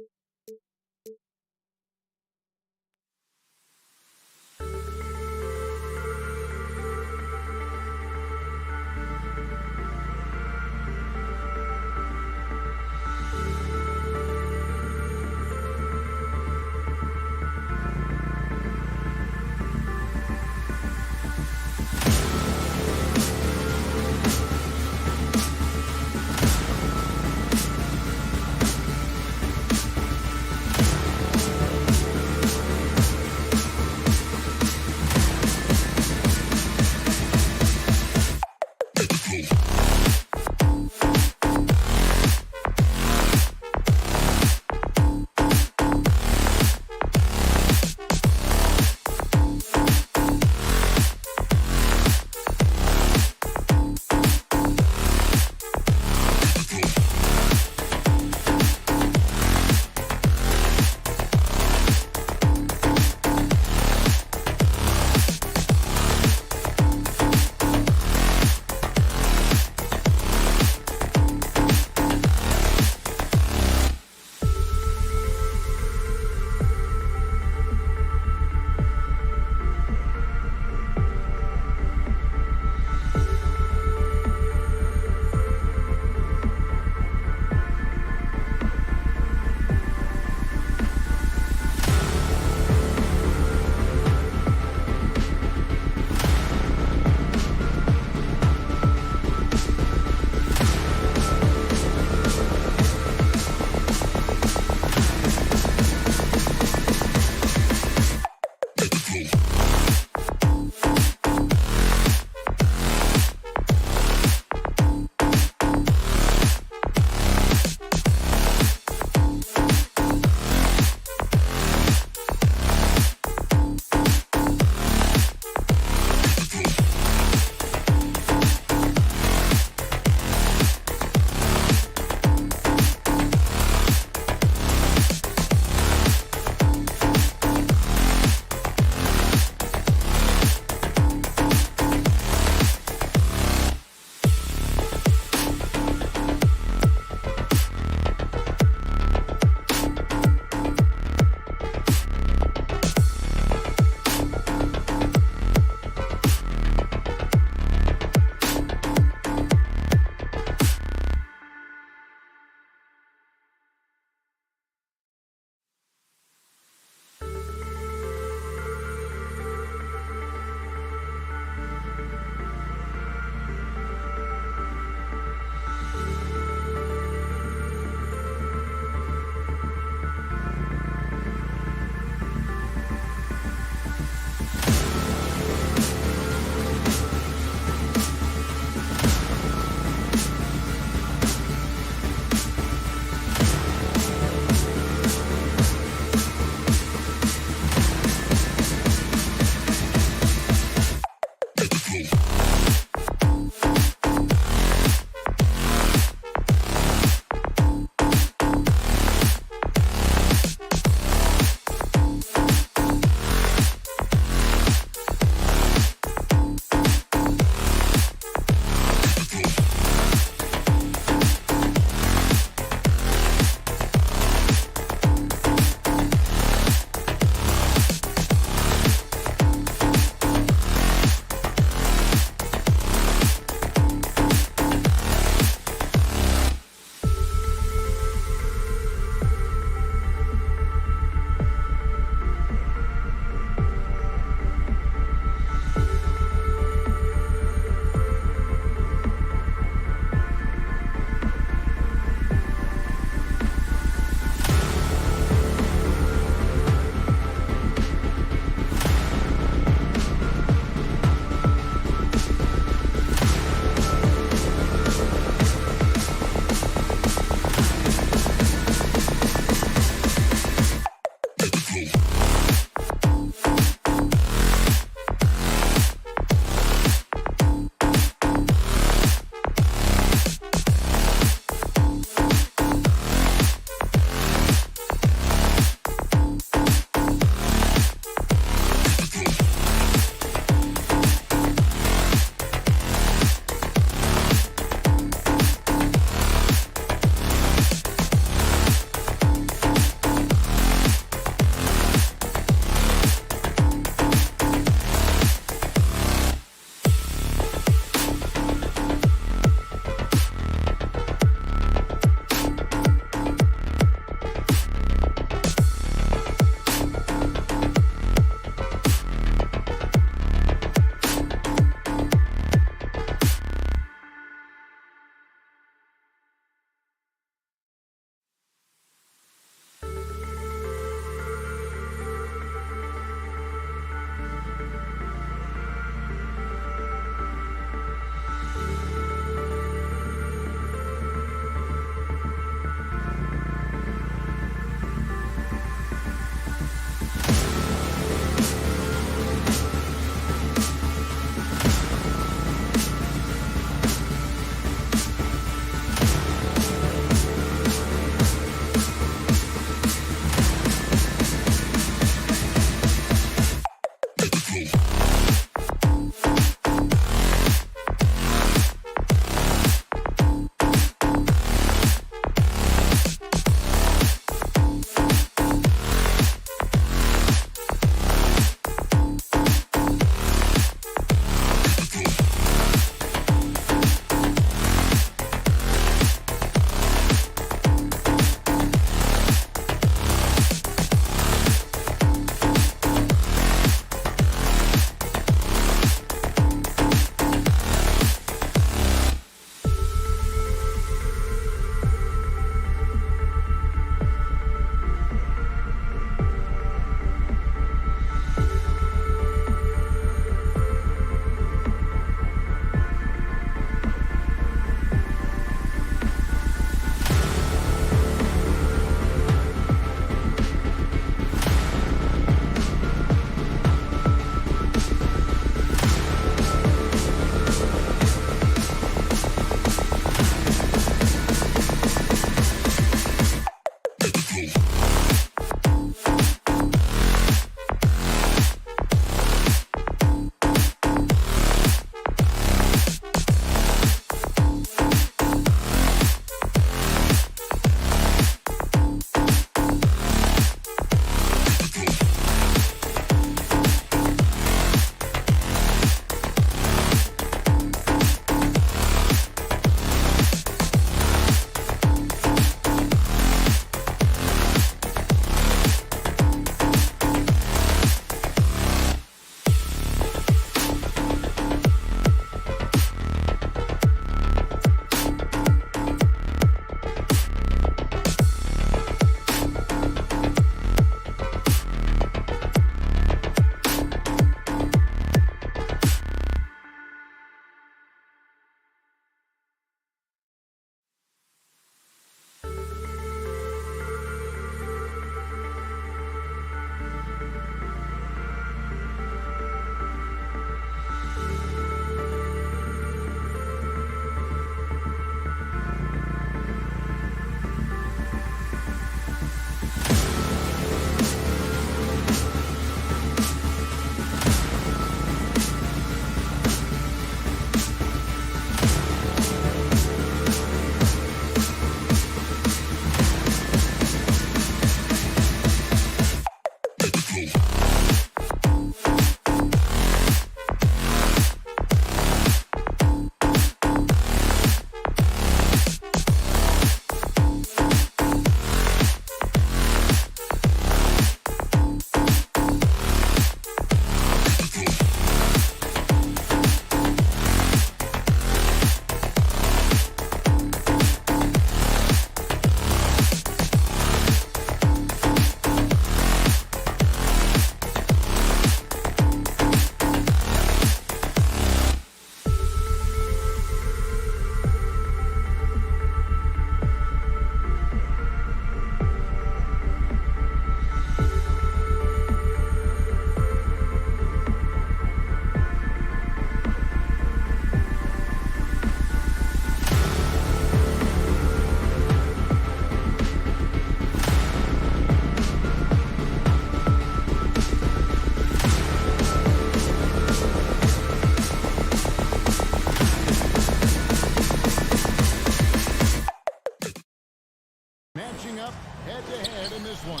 matching up head-to-head in this one.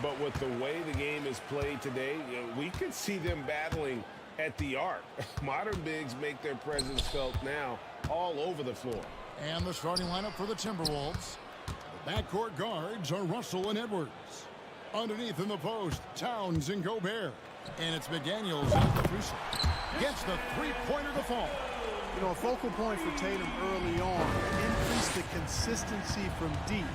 But with the way the game is played today, we could see them battling at the arc. Modern bigs make their presence felt now all over the floor. And the starting lineup for the Timberwolves. The backcourt guards are Russell and Edwards. Underneath in the post, Towns and Gobert. And it's McDaniels at the free throw. Gets the three-pointer to fall. You know, a focal point for Tatum early on, increase the consistency from deep.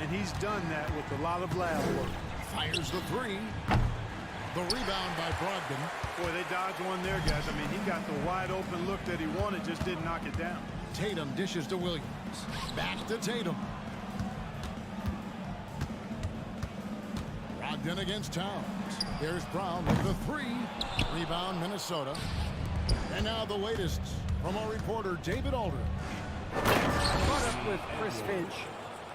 And he's done that with a lot of lab work. Fires the three. The rebound by Brogdon. Boy, they dodged one there, guys. I mean, he got the wide open look that he wanted, just didn't knock it down. Tatum dishes to Williams. Back to Tatum. Brogdon against Towns. There's Brown with the three. Rebound, Minnesota. And now the latest from our reporter, David Aldridge. Caught up with Chris Finch.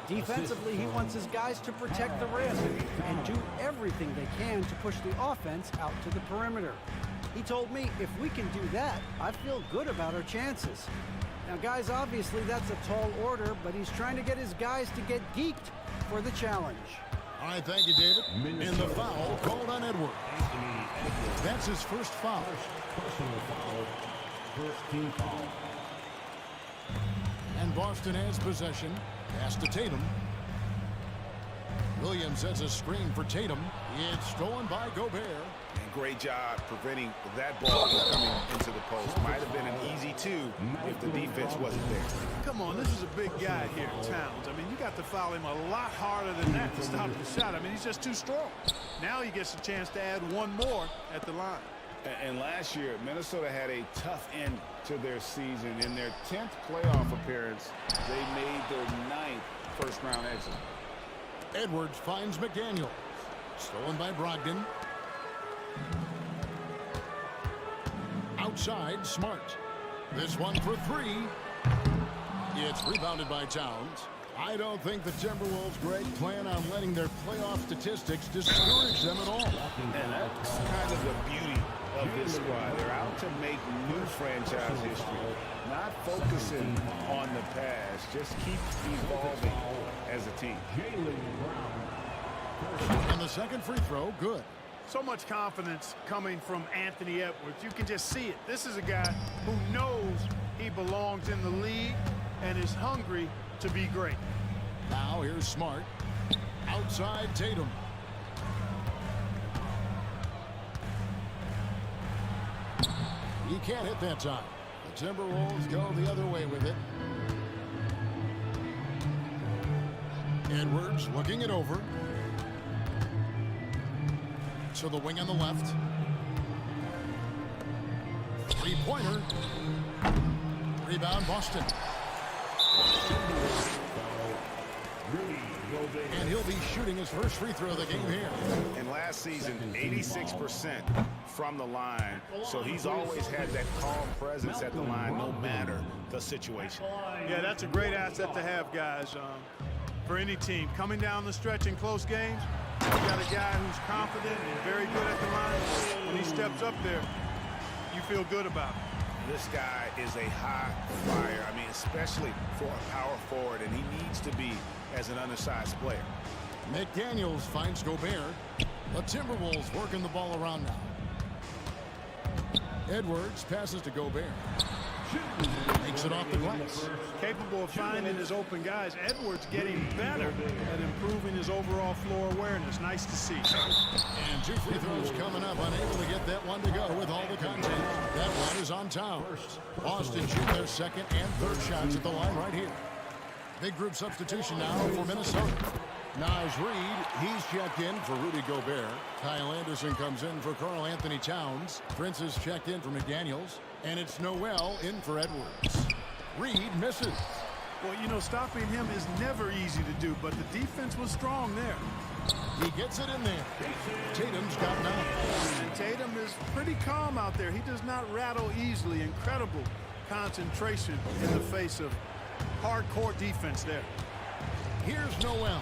Defensively, he wants his guys to protect the rim and do everything they can to push the offense out to the perimeter. He told me if we can do that, I feel good about our chances. Now, guys, obviously that's a tall order, but he's trying to get his guys to get geeked for the challenge. All right, thank you, David. And the foul called on Edwards. That's his first foul. Personal foul. First team foul. And Boston has possession. Pass to Tatum. Williams sets a screen for Tatum. It's stolen by Gobert. And great job preventing that ball from coming into the post. Might have been an easy two if the defense wasn't there. Come on, this is a big guy here, Towns. I mean, you got to foul him a lot harder than that to stop the shot. I mean, he's just too strong. Now he gets a chance to add one more at the line. And last year, Minnesota had a tough end to their season. In their 10th playoff appearance, they made their 9th first-round exit. Edwards finds McDaniels. Stolen by Brogdon. Outside, Smart. This one for three. It's rebounded by Towns. I don't think the Timberwolves, Greg, plan on letting their playoff statistics discourage them at all. And that's kind of the beauty of this squad. They're out to make new franchise history, not focusing on the past, just keep evolving as a team. And the second free throw, good. So much confidence coming from Anthony Edwards. You can just see it. This is a guy who knows he belongs in the league and is hungry to be great. Now here's Smart. Outside Tatum. He can't hit that time. The Timberwolves go the other way with it. Edwards looking it over. To the wing on the left. Three-pointer. Rebound, Boston. And he'll be shooting his first free throw of the game here. And last season, 86% from the line. So he's always had that calm presence at the line, no matter the situation. Yeah, that's a great asset to have, guys, for any team. Coming down the stretch in close games, you got a guy who's confident and very good at the line. When he steps up there, you feel good about it. This guy is a high flyer. I mean, especially for a power forward, and he needs to be as an undersized player. McDaniels finds Gobert. The Timberwolves working the ball around now. Edwards passes to Gobert. Makes it off the glass. Capable of finding his open guys. Edwards getting better at improving his overall floor awareness. Nice to see. And two free throws coming up. Unable to get that one to go with all the contact. That one is on Towns. Boston shoot their second and third shots at the line right here. Big group substitution now for Minnesota. Naz Reid, he's checked in for Rudy Gobert. Kyle Anderson comes in for Karl Anthony Towns. Prince is checked in for McDaniels. And it's Noel in for Edwards. Reid misses. Well, you know, stopping him is never easy to do, but the defense was strong there. He gets it in there. Tatum's got 9. And Tatum is pretty calm out there. He does not rattle easily. Incredible concentration in the face of hardcore defense there. Here's Noel.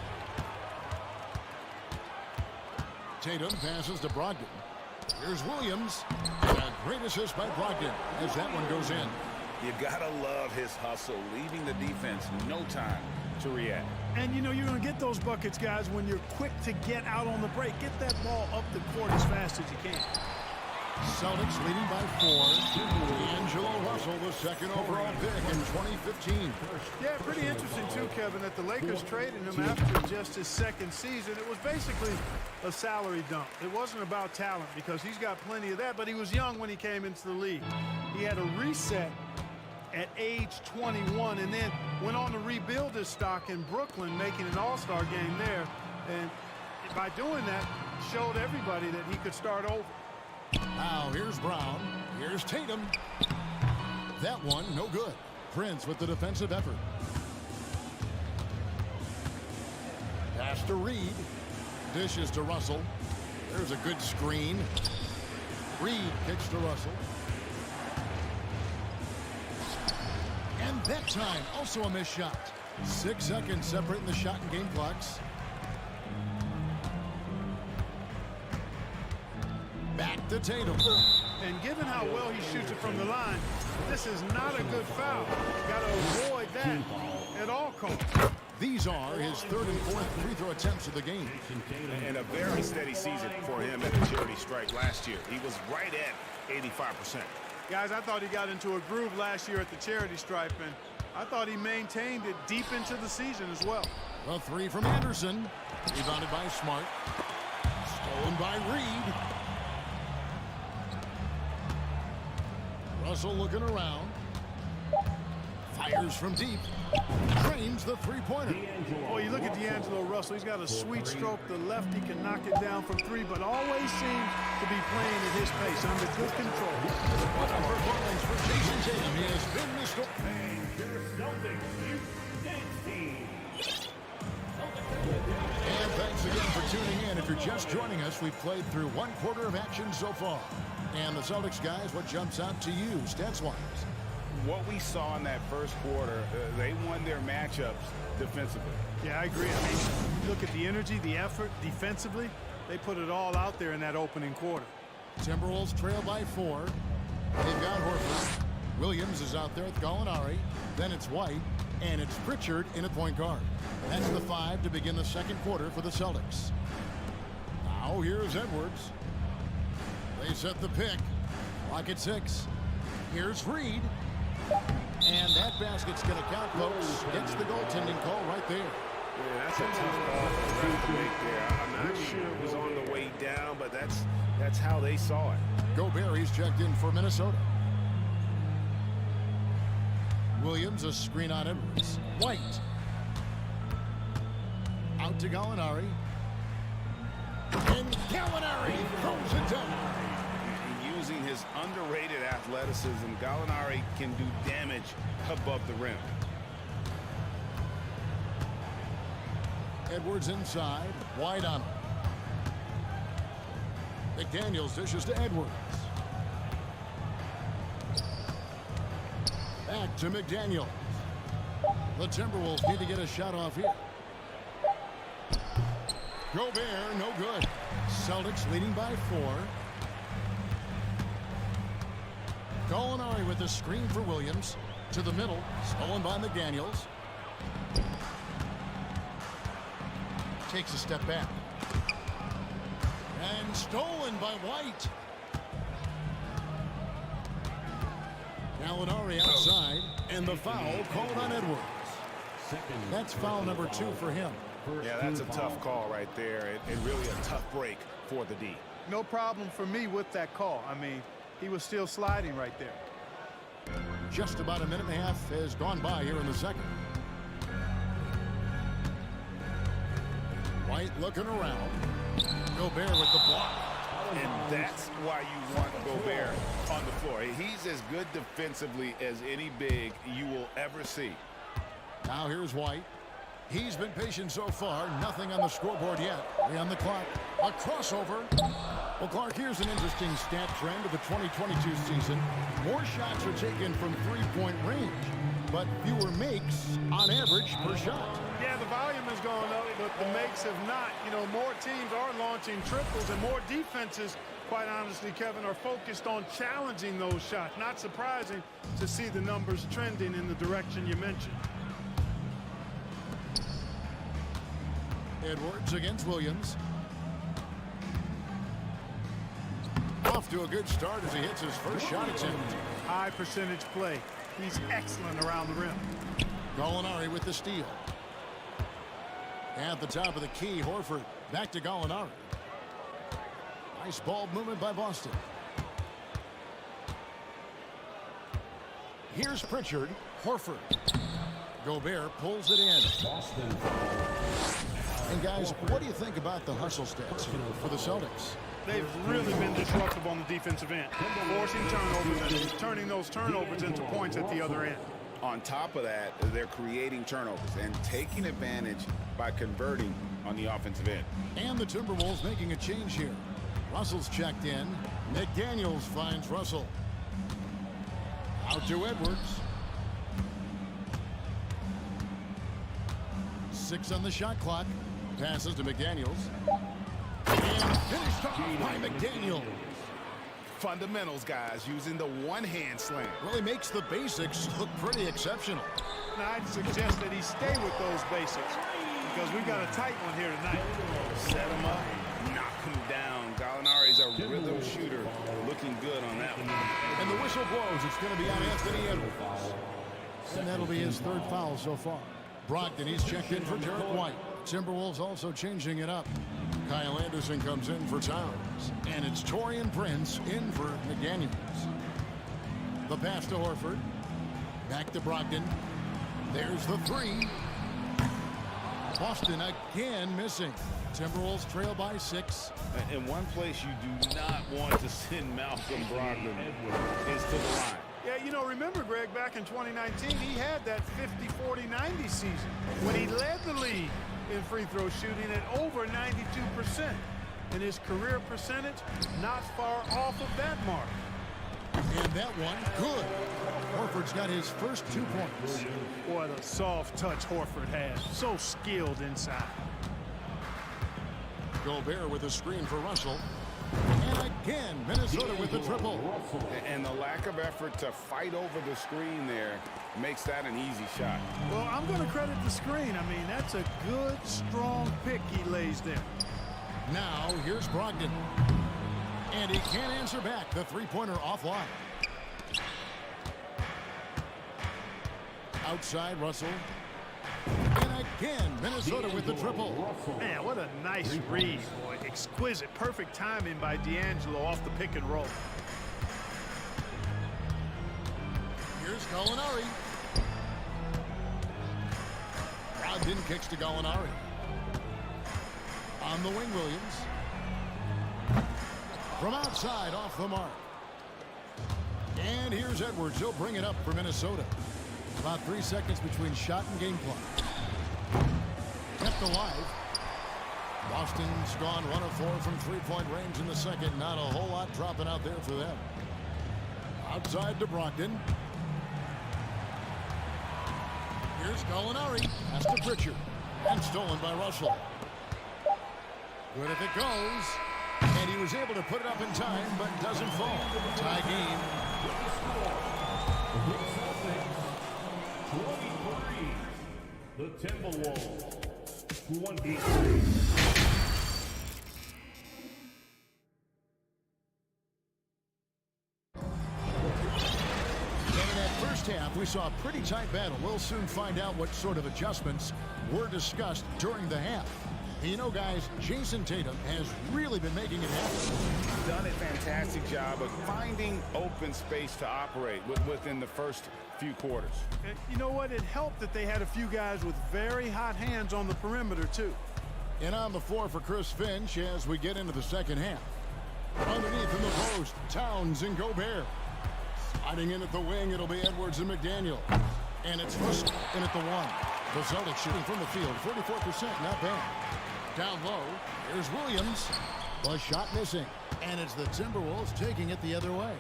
Tatum passes to Brogdon. Here's Williams. And a great assist by Brogdon as that one goes in. You gotta love his hustle, leaving the defense no time to react. And, you know, you're going to get those buckets, guys, when you're quick to get out on the break. Get that ball up the court as fast as you can. Celtics leading by 4. D'Angelo Russell, the second overall pick in 2015. Yeah, pretty interesting, too, Kevin, that the Lakers traded him after just his second season. It was basically a salary dump. It wasn't about talent because he's got plenty of that, but he was young when he came into the league. He had a reset at age 21 and then went on to rebuild his stock in Brooklyn, making an all-star game there. And by doing that, showed everybody that he could start over. Now here's Brown. Here's Tatum. That one, no good. Prince with the defensive effort. Pass to Reed. Dishes to Russell. There's a good screen. Reed kicks to Russell. And that time, also a missed shot. 6 seconds separating the shot and game clocks. Back to Tatum. And given how well he shoots it from the line, this is not a good foul. Got to avoid that at all costs. These are his third and fourth free throw attempts of the game. And a very steady season for him at the charity stripe last year. He was right at 85%. Guys, I thought he got into a groove last year at the charity stripe, and I thought he maintained it deep into the season as well. A three from Anderson. Rebounded by Smart. Stolen by Reed. Russell looking around. Fires from deep. Drains the three-pointer. Oh, you look at D'Angelo Russell. He's got a sweet stroke. The lefty can knock it down from three, but always seems to be playing at his pace under good control. What a performance for Jason Tatum. He has been the story. And thanks again for tuning in. If you're just joining us, we've played through one quarter of action so far. And the Celtics, guys, what jumps out to you, stats-wise? What we saw in that first quarter, they won their matchups defensively. Yeah, I agree. I mean, look at the energy, the effort defensively. They put it all out there in that opening quarter. Timberwolves trail by 4. They've got Horford. Williams is out there with Gallinari. Then it's White. And it's Pritchard in at point guard. That's the 5 to begin the second quarter for the Celtics. Now here's Edwards. They set the pick. Clock at 6. Here's Reed. And that basket's going to count, folks. Gets the goaltending call right there. Yeah, that's a tough call for the ref to make there. I'm not sure it was on the way down, but that's how they saw it. Gobert checked in for Minnesota. Williams, a screen on Edwards. White. Out to Gallinari. And Gallinari throws it down. Using his underrated athleticism, Gallinari can do damage above the rim. Edwards inside. Wide on him. McDaniels dishes to Edwards. Back to McDaniels. The Timberwolves need to get a shot off here. Gobert, no good. Celtics leading by 4. Gallinari with the screen for Williams. To the middle. Stolen by McDaniels. Takes a step back. And stolen by White. Gallinari outside. And the foul called on Edwards. That's foul number 2 for him. Yeah, that's a tough call right there. And really a tough break for the D. No problem for me with that call. I mean, he was still sliding right there. Just about a minute and a half has gone by here in the second. White looking around. Gobert with the block. And that's why you want Gobert on the floor. He's as good defensively as any big you will ever see. Now here's White. He's been patient so far. Nothing on the scoreboard yet. 3 on the clock. A crossover. Well, Clark, here's an interesting stat trend of the 2022 season. More shots are taken from three-point range, but fewer makes on average per shot. Yeah, the volume has gone up, but the makes have not. You know, more teams are launching triples, and more defenses, quite honestly, Kevin, are focused on challenging those shots. Not surprising to see the numbers trending in the direction you mentioned. Edwards against Williams. Off to a good start as he hits his first shot attempt. High percentage play. He's excellent around the rim. Gallinari with the steal. At the top of the key, Horford back to Gallinari. Nice ball movement by Boston. Here's Pritchard. Horford. Gobert pulls it in. Boston. And guys, what do you think about the hustle stats for the Celtics? They've really been disruptive on the defensive end, forcing turnovers and turning those turnovers into points at the other end. On top of that, they're creating turnovers and taking advantage by converting on the offensive end. And the Timberwolves making a change here. Russell's checked in. McDaniels finds Russell. Out to Edwards. 6 on the shot clock. Passes to McDaniels. And finished off by McDaniels. Fundamentals, guys, using the one-hand slam. Really makes the basics look pretty exceptional. Now, I'd suggest that he stay with those basics because we've got a tight one here tonight. Set him up, knock him down. Gallinari's a rhythm shooter, looking good on that one. And the whistle blows. It's going to be on Anthony Edwards. And that'll be his 3rd foul so far. Brogdon, he's checked in for Derek White. Timberwolves also changing it up. Kyle Anderson comes in for Towns. And it's Taurean Prince in for McDaniels. The pass to Horford. Back to Brogdon. There's the 3. Boston again missing. Timberwolves trail by 6. In one place you do not want to send Malcolm Brogdon is to the line. Yeah, you know, remember, Greg, back in 2019, he had that 50-40-90 season when he led the league in free throw shooting at over 92%. And his career percentage not far off of that mark. And that one, good. Horford's got his first 2 points. What a soft touch Horford has. So skilled inside. Gobert with a screen for Russell. And again, Minnesota with the triple. And the lack of effort to fight over the screen there makes that an easy shot. Well, I'm going to credit the screen. I mean, that's a good, strong pick he lays there. Now, here's Brogdon. And he can't answer back. The 3-pointer offline. Outside, Russell. And again, Minnesota with the triple. Man, what a nice read, boy. Exquisite, perfect timing by D'Angelo off the pick and roll. Here's Gallinari. Brogdon kicks to Gallinari. On the wing, Williams. From outside, off the mark. And here's Edwards. He'll bring it up for Minnesota. About 3 seconds between shot and game clock. Kept alive. Boston's gone 1 of 4 from 3-point range in the second. Not a whole lot dropping out there for them. Outside to Brogdon. Here's Gallinari. Pass to Pritchard. And stolen by Russell. Good if it goes. And he was able to put it up in time, but doesn't fall. Tie game. 23. The Timberwolves. 23. Half, we saw a pretty tight battle. We'll soon find out what sort of adjustments were discussed during the half. And you know, guys, Jason Tatum has really been making it happen. Done a fantastic job of finding open space to operate within the first few quarters. You know what? It helped that they had a few guys with very hot hands on the perimeter, too. And on the floor for Chris Finch as we get into the second half. Underneath in the post, Towns and Gobert. Sliding in at the wing, it'll be Edwards and McDaniel. And it's Russell in at the 1. The Celtics shooting from the field, 44%, not bad. Down low, here's Williams. The shot missing. And it's the Timberwolves taking it the other way.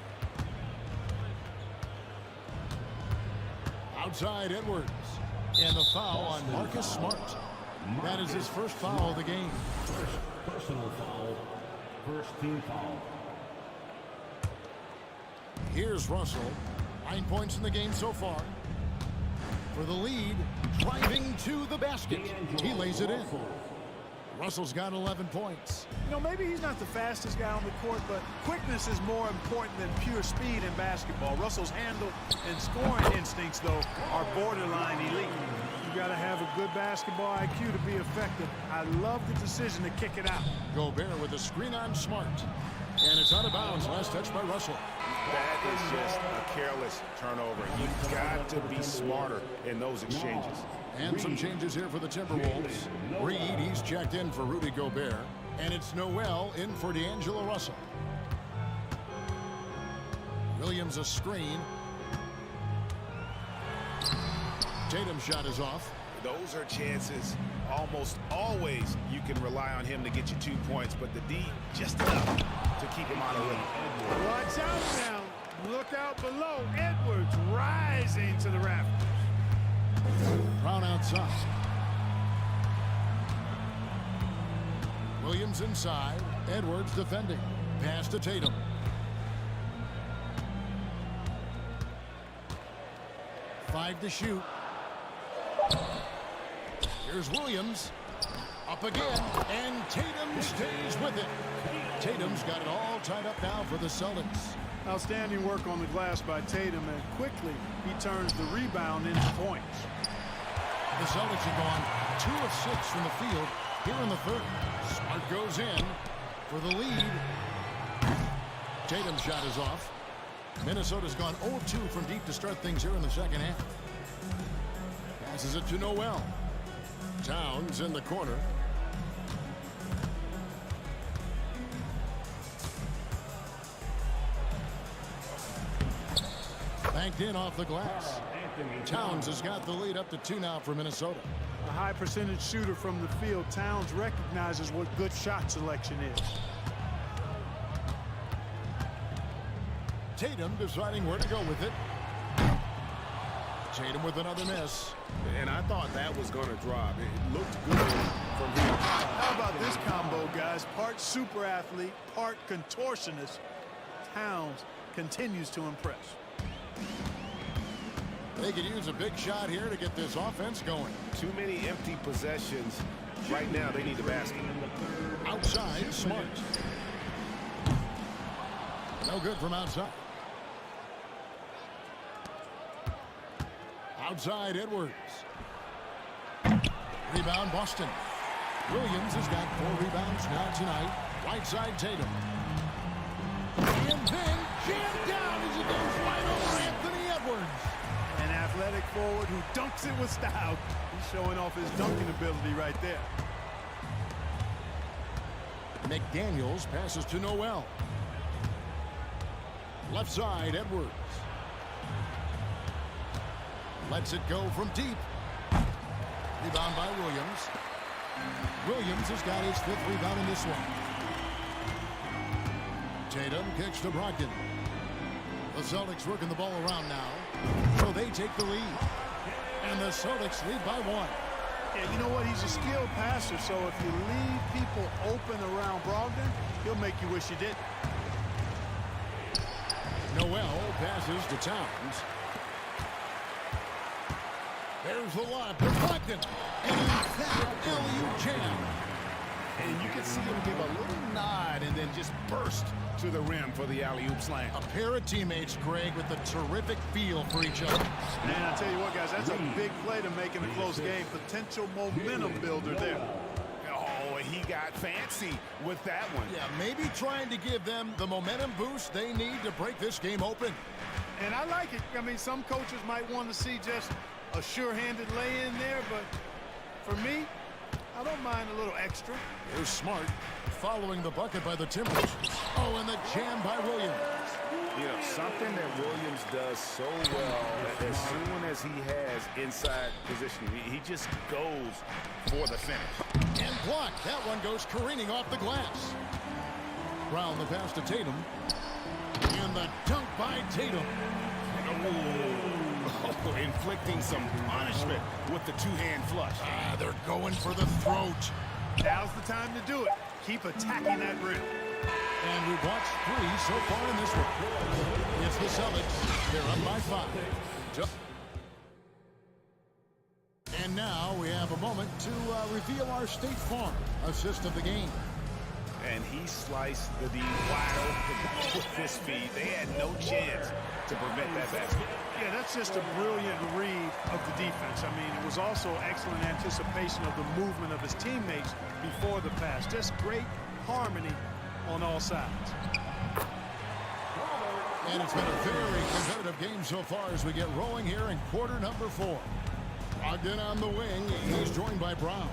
Outside Edwards. And the foul on Marcus Smart. That is his first foul of the game. First personal foul. First team foul. Here's Russell. 9 points in the game so far. For the lead, driving to the basket. He lays it in. Russell's got 11 points. You know, maybe he's not the fastest guy on the court, but quickness is more important than pure speed in basketball. Russell's handle and scoring instincts, though, are borderline elite. You got to have a good basketball IQ to be effective. I love the decision to kick it out. Gobert with a screen on Smart. And it's out of bounds. Last touch by Russell. That is just a careless turnover. You've got to be smarter in those exchanges. And some changes here for the Timberwolves. Reed, he's checked in for Rudy Gobert. And it's Noel in for D'Angelo Russell. Williams a screen. Tatum's shot is off. Those are chances. Almost always you can rely on him to get you 2 points, but the D just enough to keep him out of rhythm. Watch out now. Look out below. Edwards rising to the rafters. Brown outside. Williams inside. Edwards defending. Pass to Tatum. Five to shoot. Here's Williams. Up again. And Tatum stays with it. Tatum's got it all tied up now for the Celtics. Outstanding work on the glass by Tatum, and quickly he turns the rebound into points. The Celtics have gone 2 of 6 from the field here in the third. Smart goes in for the lead. Tatum's shot is off. Minnesota's gone 0 of 2 from deep to start things here in the second half. Passes it to Noel. Towns in the corner. Banked in off the glass. Towns has got the lead up to 2 now for Minnesota. A high percentage shooter from the field. Towns recognizes what good shot selection is. Tatum deciding where to go with it. Tatum with another miss. And I thought that was going to drop. It looked good from here. How about this combo, guys? Part super athlete, part contortionist. Towns continues to impress. They could use a big shot here to get this offense going. Too many empty possessions. Right now, they need the basket. Outside, Smart. No good from outside. Outside, Edwards. Rebound, Boston. Williams has got 4 rebounds now tonight. Right side, Tatum. And then jammed down as it goes right over Anthony Edwards. An athletic forward who dunks it with style. He's showing off his dunking ability right there. McDaniels passes to Noel. Left side, Edwards. Lets it go from deep. Rebound by Williams. Williams has got his 5th rebound in this one. Tatum kicks to Brogdon. The Celtics working the ball around now, so they take the lead. And the Celtics lead by 1. Yeah, you know what? He's a skilled passer, so if you leave people open around Brogdon, he'll make you wish you did. Noel passes to Towns. There's the lob to Brogdon. And that alley-oop jam. And you can see him give a little nod and then just burst to the rim for the alley-oop slam. A pair of teammates, Greg, with a terrific feel for each other. Man, I tell you what, guys, that's a big play to make in a close game. Potential momentum builder there. Oh, he got fancy with that one. Yeah, maybe trying to give them the momentum boost they need to break this game open. And I like it. I mean, some coaches might want to see just a sure-handed lay-in there, but for me, I don't mind a little extra. Here's Smart following the bucket by the Timbers. Oh, and the jam by Williams. You know, something that Williams does so well, that as soon as he has inside position, he just goes for the finish. And blocked. That one goes careening off the glass. Brown the pass to Tatum. And the dunk by Tatum. Oh, inflicting some punishment with the two-hand flush. They're going for the throat. Now's the time to do it. Keep attacking that rim. And we've watched 3 so far in this one. It's the Celtics. They're up by 5. And now we have a moment to reveal our State Farm assist of the game. And he sliced the D wide open with his feet. They had no chance to prevent that basket. Yeah, that's just a brilliant read of the defense. I mean, it was also excellent anticipation of the movement of his teammates before the pass. Just great harmony on all sides. And it's been a very competitive game so far as we get rolling here in quarter number 4. Brogdon on the wing. He's joined by Brown.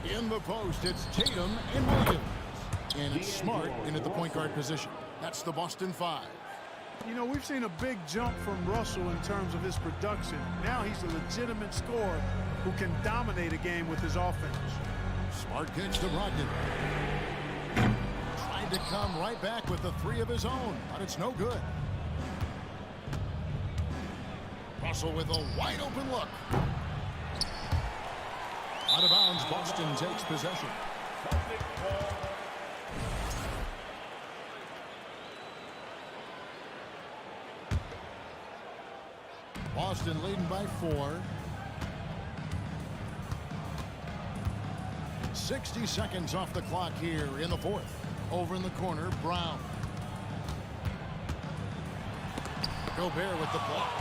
In the post, it's Tatum and Williams. And it's Smart in at the point guard position. That's the Boston 5. You know, we've seen a big jump from Russell in terms of his production. Now he's a legitimate scorer who can dominate a game with his offense. Smart kicks to Brogdon. Tried to come right back with the 3 of his own, but it's no good. Russell with a wide open look. Out of bounds, Boston takes possession. Boston leading by 4. 60 seconds off the clock here in the 4th. Over in the corner, Brown. Gobert with the block.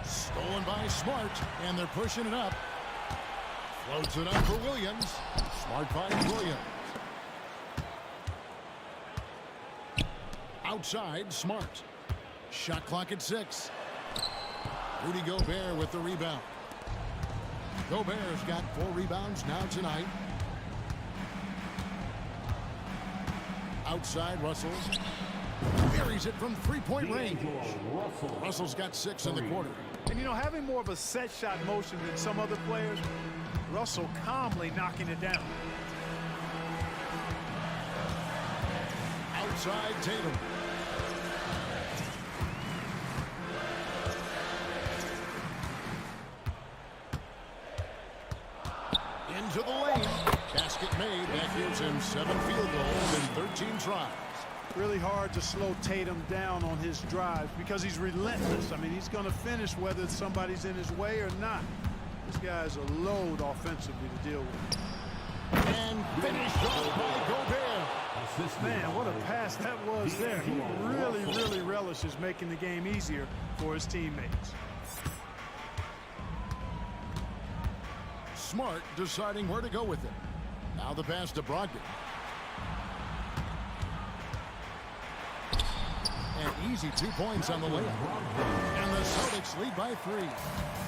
Stolen by Smart, and they're pushing it up. Floats it up for Williams. Smart finds Williams. Outside, Smart. Shot clock at 6. Rudy Gobert with the rebound. Gobert's got 4 rebounds now tonight. Outside, Russell. Buries it from 3-point range. Russell's got 6 in the quarter. And, you know, having more of a set shot motion than some other players, Russell calmly knocking it down. Outside, Tatum. Into the lane. Basket made. That gives him 7 field goals in 13 tries. Really hard to slow Tatum down on his drives because he's relentless. I mean, he's going to finish whether somebody's in his way or not. This guy's a load offensively to deal with. And finished off by Gobert. Man, what a pass that was there. He really relishes making the game easier for his teammates. Smart deciding where to go with it. Now the pass to Brogdon. An easy 2 points on the layup. And the Celtics lead by 3.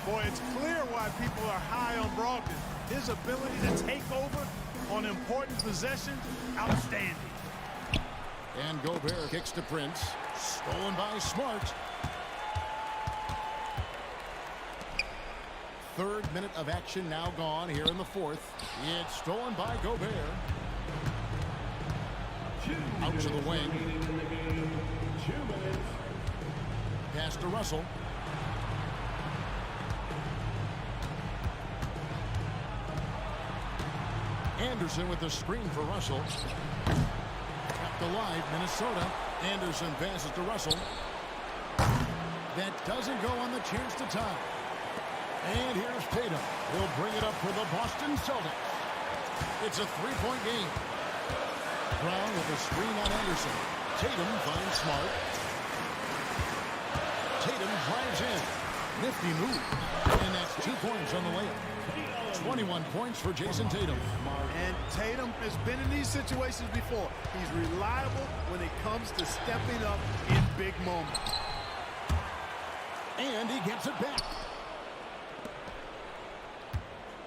Boy, it's clear why people are high on Brogdon. His ability to take over on important possessions, outstanding. And Gobert kicks to Prince. Stolen by Smart. 3rd minute of action now gone here in the 4th. It's stolen by Gobert. Out to the wing. Pass to Russell. Anderson with the screen for Russell. Kept alive, Minnesota. Anderson passes to Russell. That doesn't go on the chance to tie. And here's Tatum. He'll bring it up for the Boston Celtics. It's a 3-point game. Brown with a screen on Anderson. Tatum finds Smart. Tatum drives in. Nifty move. And that's 2 points on the layup. 21 points for Jason Tatum. And Tatum has been in these situations before. He's reliable when it comes to stepping up in big moments. And he gets it back.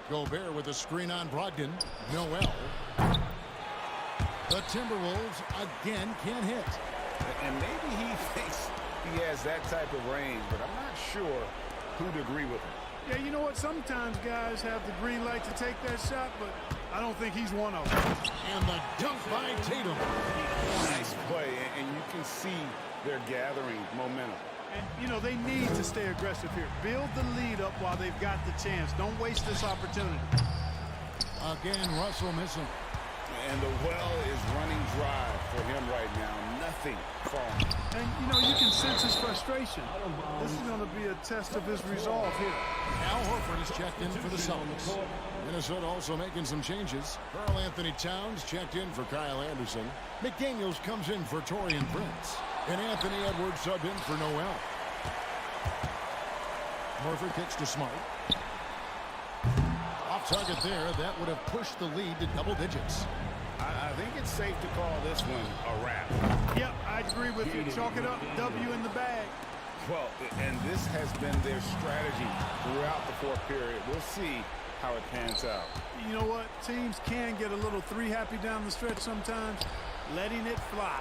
Gobert with a screen on Brogdon. Noel. The Timberwolves again can't hit. And maybe he thinks he has that type of range, but I'm not sure who'd agree with him. Yeah, you know what? Sometimes guys have the green light to take that shot, but I don't think he's one of them. And the dunk by Tatum. Nice play, and you can see they're gathering momentum. And, you know, they need to stay aggressive here. Build the lead up while they've got the chance. Don't waste this opportunity. Again, Russell missing. And the well is running dry for him right now. Nothing falling. And, you know, you can sense his frustration. This is going to be a test of his resolve here. Al Horford is checked in for the Celtics. Minnesota also making some changes. Karl Anthony Towns checked in for Kyle Anderson. McDaniels comes in for Taurean Prince. And Anthony Edwards subbed in for Noel. Horford kicks to Smart. Off target there. That would have pushed the lead to double digits. I think it's safe to call this one a wrap. Yep, I agree with you. Chalk it up. W in the bag. Well, and this has been their strategy throughout the fourth period. We'll see how it pans out. You know what? Teams can get a little three-happy down the stretch sometimes. Letting it fly.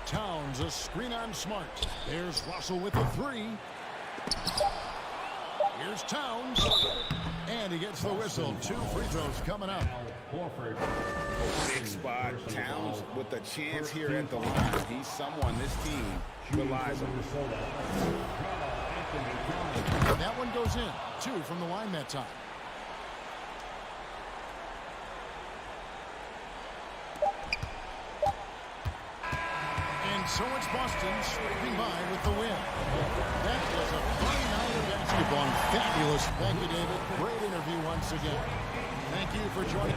Towns, a screen on Smart. There's Russell with a three. Here's Towns. And he gets the whistle. 2 free throws coming up. Big spot. Towns with a chance here at the line. He's someone this team relies on. That one goes in. 2 from the line that time. And so it's Boston scraping by with the win. That was a fun night of basketball. Fabulous. Thank you, David. Great interview once again. Thank you for joining.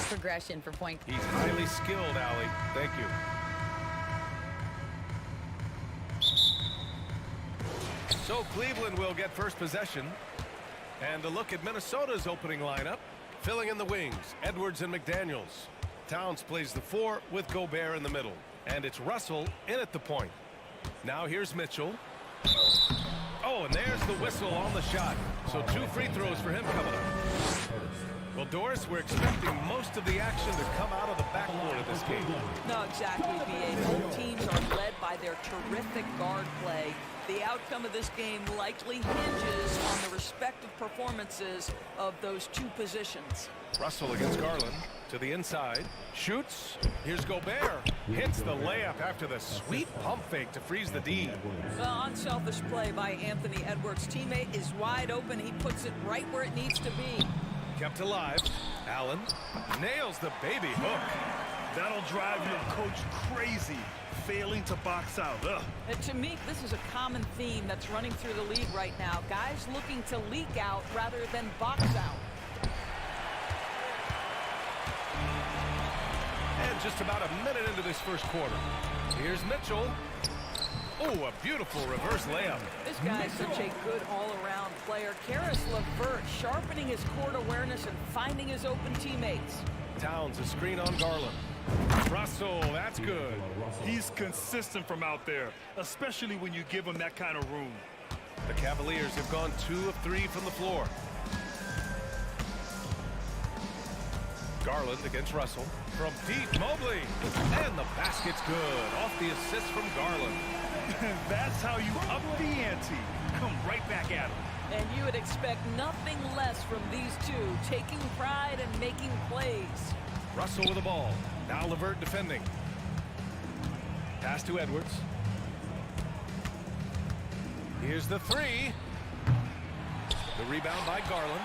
progression for point. He's highly skilled, Allie. Thank you. So Cleveland will get first possession. And a look at Minnesota's opening lineup. Filling in the wings, Edwards and McDaniels. Towns plays the 4 with Gobert in the middle. And it's Russell in at the point. Now here's Mitchell. Oh, and there's the whistle on the shot. So 2 free throws for him coming up. Well, Doris, we're expecting most of the action to come out of the backcourt of this game. No, exactly, B.A. Both teams are led by their terrific guard play. The outcome of this game likely hinges on the respective performances of those 2 positions. Russell against Garland to the inside. Shoots. Here's Gobert. Hits the layup after the sweet pump fake to freeze the D. Unselfish play by Anthony Edwards' teammate is wide open. He puts it right where it needs to be. Kept alive. Allen nails the baby hook. That'll drive your coach crazy, failing to box out. And to me, this is a common theme that's running through the league right now. Guys looking to leak out rather than box out. And just about a minute into this first quarter. Here's Mitchell. Oh, a beautiful reverse layup. This guy is such a good all-around player. Karis LeVert sharpening his court awareness and finding his open teammates. Towns, a screen on Garland. Russell, that's good. He's consistent from out there, especially when you give him that kind of room. The Cavaliers have gone 2 of 3 from the floor. Garland against Russell. From deep, Mobley. And the basket's good. Off the assist from Garland. That's how you up the ante. Come right back at him. And you would expect nothing less from these 2, taking pride and making plays. Russell with the ball. Now LeVert defending. Pass to Edwards. Here's the 3. The rebound by Garland.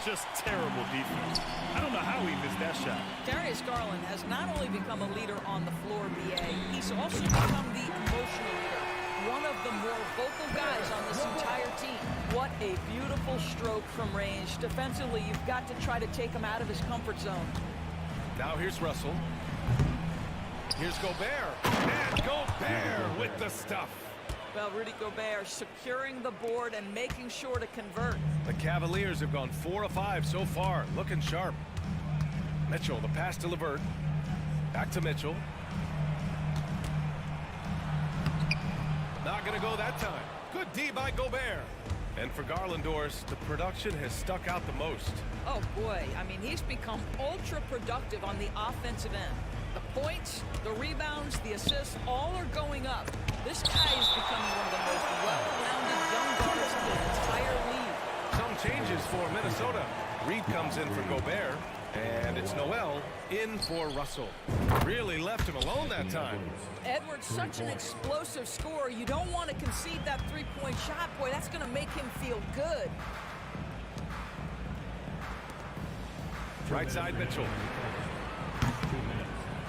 Just terrible defense. I don't know how he missed that shot. Darius Garland has not only become a leader on the floor, B.A., he's also become the emotional leader. One of the more vocal guys on this entire team. What a beautiful stroke from range. Defensively, you've got to try to take him out of his comfort zone. Now here's Russell. Here's Gobert. And Gobert with the stuff. Well, Rudy Gobert securing the board and making sure to convert. The Cavaliers have gone 4 of 5 so far. Looking sharp. Mitchell, the pass to LeVert. Back to Mitchell. Not going to go that time. Good D by Gobert. And for Garland, Doris, the production has stuck out the most. Oh, boy. I mean, he's become ultra productive on the offensive end. The points, the rebounds, the assists, all are going up. This guy is becoming one of the most well-rounded young guards in the entire league. Some changes for Minnesota. Reed comes in for Gobert, and it's Noel in for Russell. Really left him alone that time. Edwards, such an explosive scorer. You don't want to concede that three-point shot. Boy, that's going to make him feel good. Right side, Mitchell.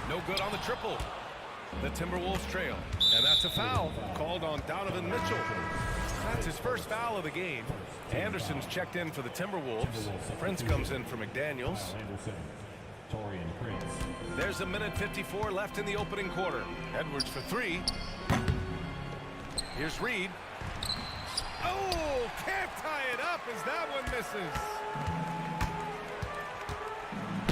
No good on the triple. The Timberwolves trail. And that's a foul called on Donovan Mitchell. That's his first foul of the game. Anderson's checked in for the Timberwolves. Prince comes in for McDaniels. There's a minute 54 left in the opening quarter. Edwards for 3. Here's Reed. Oh, can't tie it up as that one misses.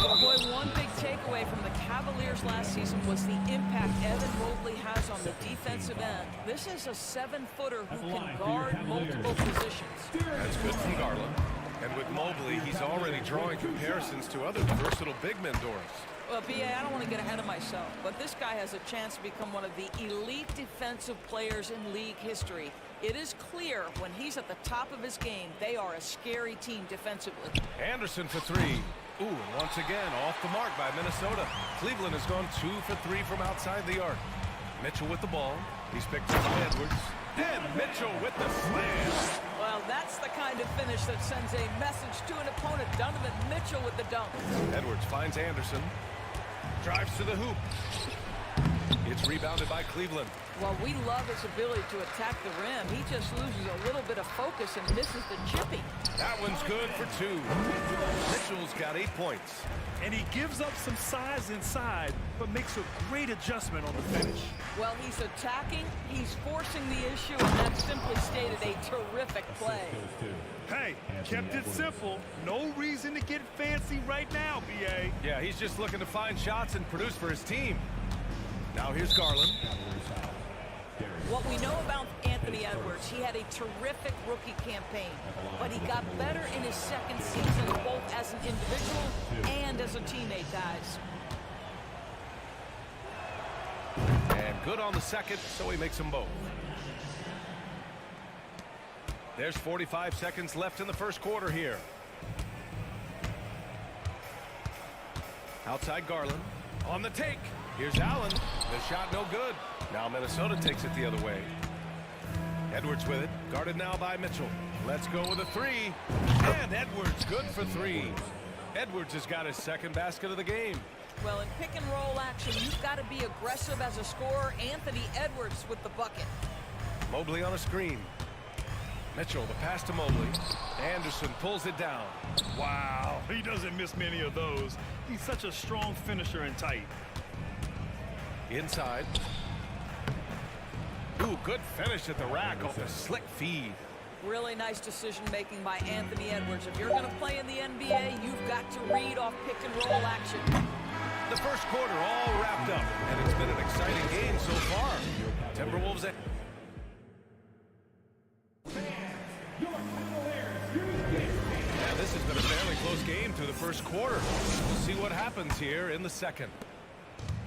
Oh boy, one big takeaway from the Cavaliers last season was the impact Evan Mobley has on the defensive end. This is a 7-footer who can guard multiple positions. That's good from Garland. And with Mobley, he's already drawing comparisons to other versatile big men, Doris. Well, B.A., I don't want to get ahead of myself, but this guy has a chance to become one of the elite defensive players in league history. It is clear when he's at the top of his game, they are a scary team defensively. Anderson for 3. Ooh, and once again, off the mark by Minnesota. Cleveland has gone 2 for 3 from outside the arc. Mitchell with the ball. He's picked up by Edwards. And Mitchell with the slam. Well, that's the kind of finish that sends a message to an opponent. Donovan Mitchell with the dunk. Edwards finds Anderson. Drives to the hoop. It's rebounded by Cleveland. Well, we love his ability to attack the rim. He just loses a little bit of focus and misses the chippy. That one's good for 2. Mitchell's got 8 points. And he gives up some size inside, but makes a great adjustment on the finish. Well, he's attacking, he's forcing the issue, and that's simply stated a terrific play. Hey, kept it simple. No reason to get fancy right now, B.A. Yeah, he's just looking to find shots and produce for his team. Now here's Garland. What we know about Anthony Edwards, he had a terrific rookie campaign, but he got better in his second season, both as an individual and as a teammate, guys. And good on the second, so he makes them both. There's 45 seconds left in the first quarter here. Outside Garland. On the take. Here's Allen. The shot no good. Now Minnesota takes it the other way. Edwards with it. Guarded now by Mitchell. Let's go with a 3. And Edwards good for 3. Edwards has got his second basket of the game. Well, in pick and roll action, you've got to be aggressive as a scorer. Anthony Edwards with the bucket. Mobley on a screen. Mitchell, the pass to Mobley. Anderson pulls it down. Wow, he doesn't miss many of those. He's such a strong finisher and tight. Inside. Ooh, good finish at the rack off a slick feed. Really nice decision making by Anthony Edwards. If you're going to play in the NBA, you've got to read off pick and roll action. The first quarter all wrapped up, and it's been an exciting game so far. Timberwolves at... Yeah, this has been a fairly close game through the first quarter. We'll see what happens here in the second.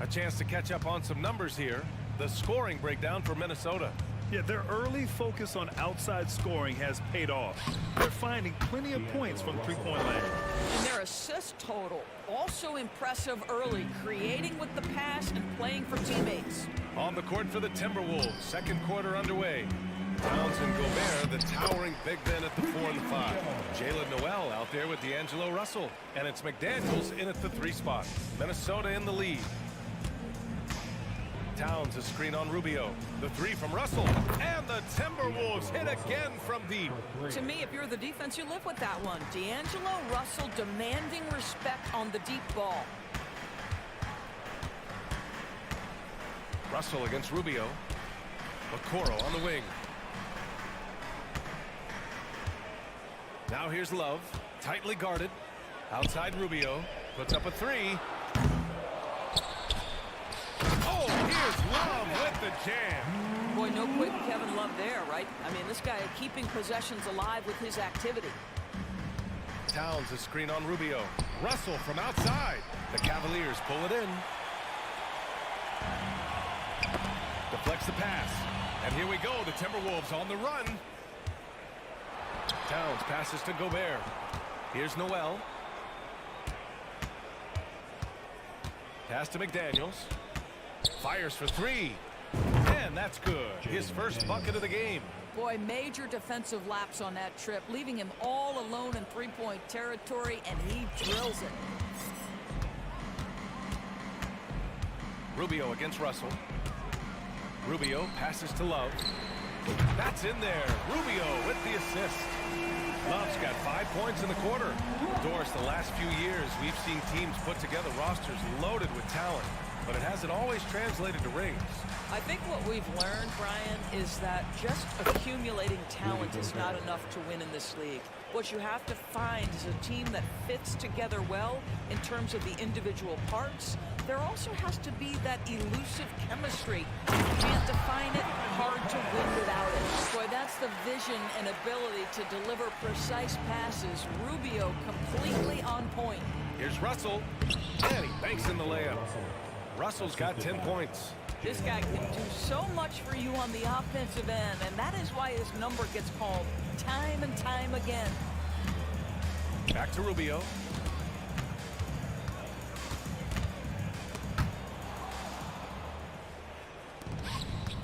A chance to catch up on some numbers here. The scoring breakdown for Minnesota. Yeah, their early focus on outside scoring has paid off. They're finding plenty of points from three-point land. And their assist total, also impressive early, creating with the pass and playing for teammates. On the court for the Timberwolves, second quarter underway. Towns and Gobert, the towering big men at the 4 and the 5. Jalen Noel out there with D'Angelo Russell. And it's McDaniels in at the 3 spot. Minnesota in the lead. Towns a screen on Rubio. The 3 from Russell. And the Timberwolves hit again from deep. To me, if you're the defense, you live with that one. D'Angelo Russell demanding respect on the deep ball. Russell against Rubio. Okoro on the wing. Now here's Love. Tightly guarded. Outside Rubio. Puts up a 3. Here's Love with the jam. Boy, no quick Kevin Love there, right? I mean, this guy keeping possessions alive with his activity. Towns a screen on Rubio. Russell from outside. The Cavaliers pull it in. Deflects the pass. And here we go. The Timberwolves on the run. Towns passes to Gobert. Here's Noel. Pass to McDaniels. Fires for 3. And that's good. His first bucket of the game. Boy, major defensive lapse on that trip, leaving him all alone in three-point territory, and he drills it. Rubio against Russell. Rubio passes to Love. That's in there. Rubio with the assist. Love's got 5 points in the quarter. Doris, the last few years, we've seen teams put together rosters loaded with talent, but it hasn't always translated to rings. I think what we've learned, Brian, is that just accumulating talent is not enough to win in this league. What you have to find is a team that fits together well in terms of the individual parts. There also has to be that elusive chemistry. You can't define it, hard to win without it. Boy, that's the vision and ability to deliver precise passes. Rubio completely on point. Here's Russell, and he banks in the layup. Russell's got 10 points. This guy can do so much for you on the offensive end, and that is why his number gets called time and time again. Back to Rubio.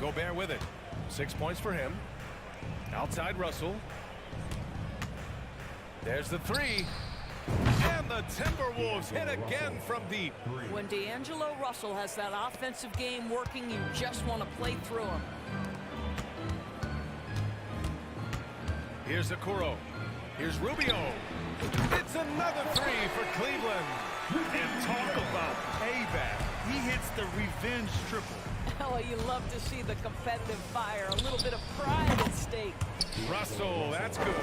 Gobert with it. 6 points for him. Outside Russell. There's the 3. And And the Timberwolves hit again from deep. When D'Angelo Russell has that offensive game working, you just want to play through him. Here's Okoro. Here's Rubio. It's another three for Cleveland. And talk about payback. He hits the revenge triple. Oh, you love to see the competitive fire. A little bit of pride at stake. Russell, that's good.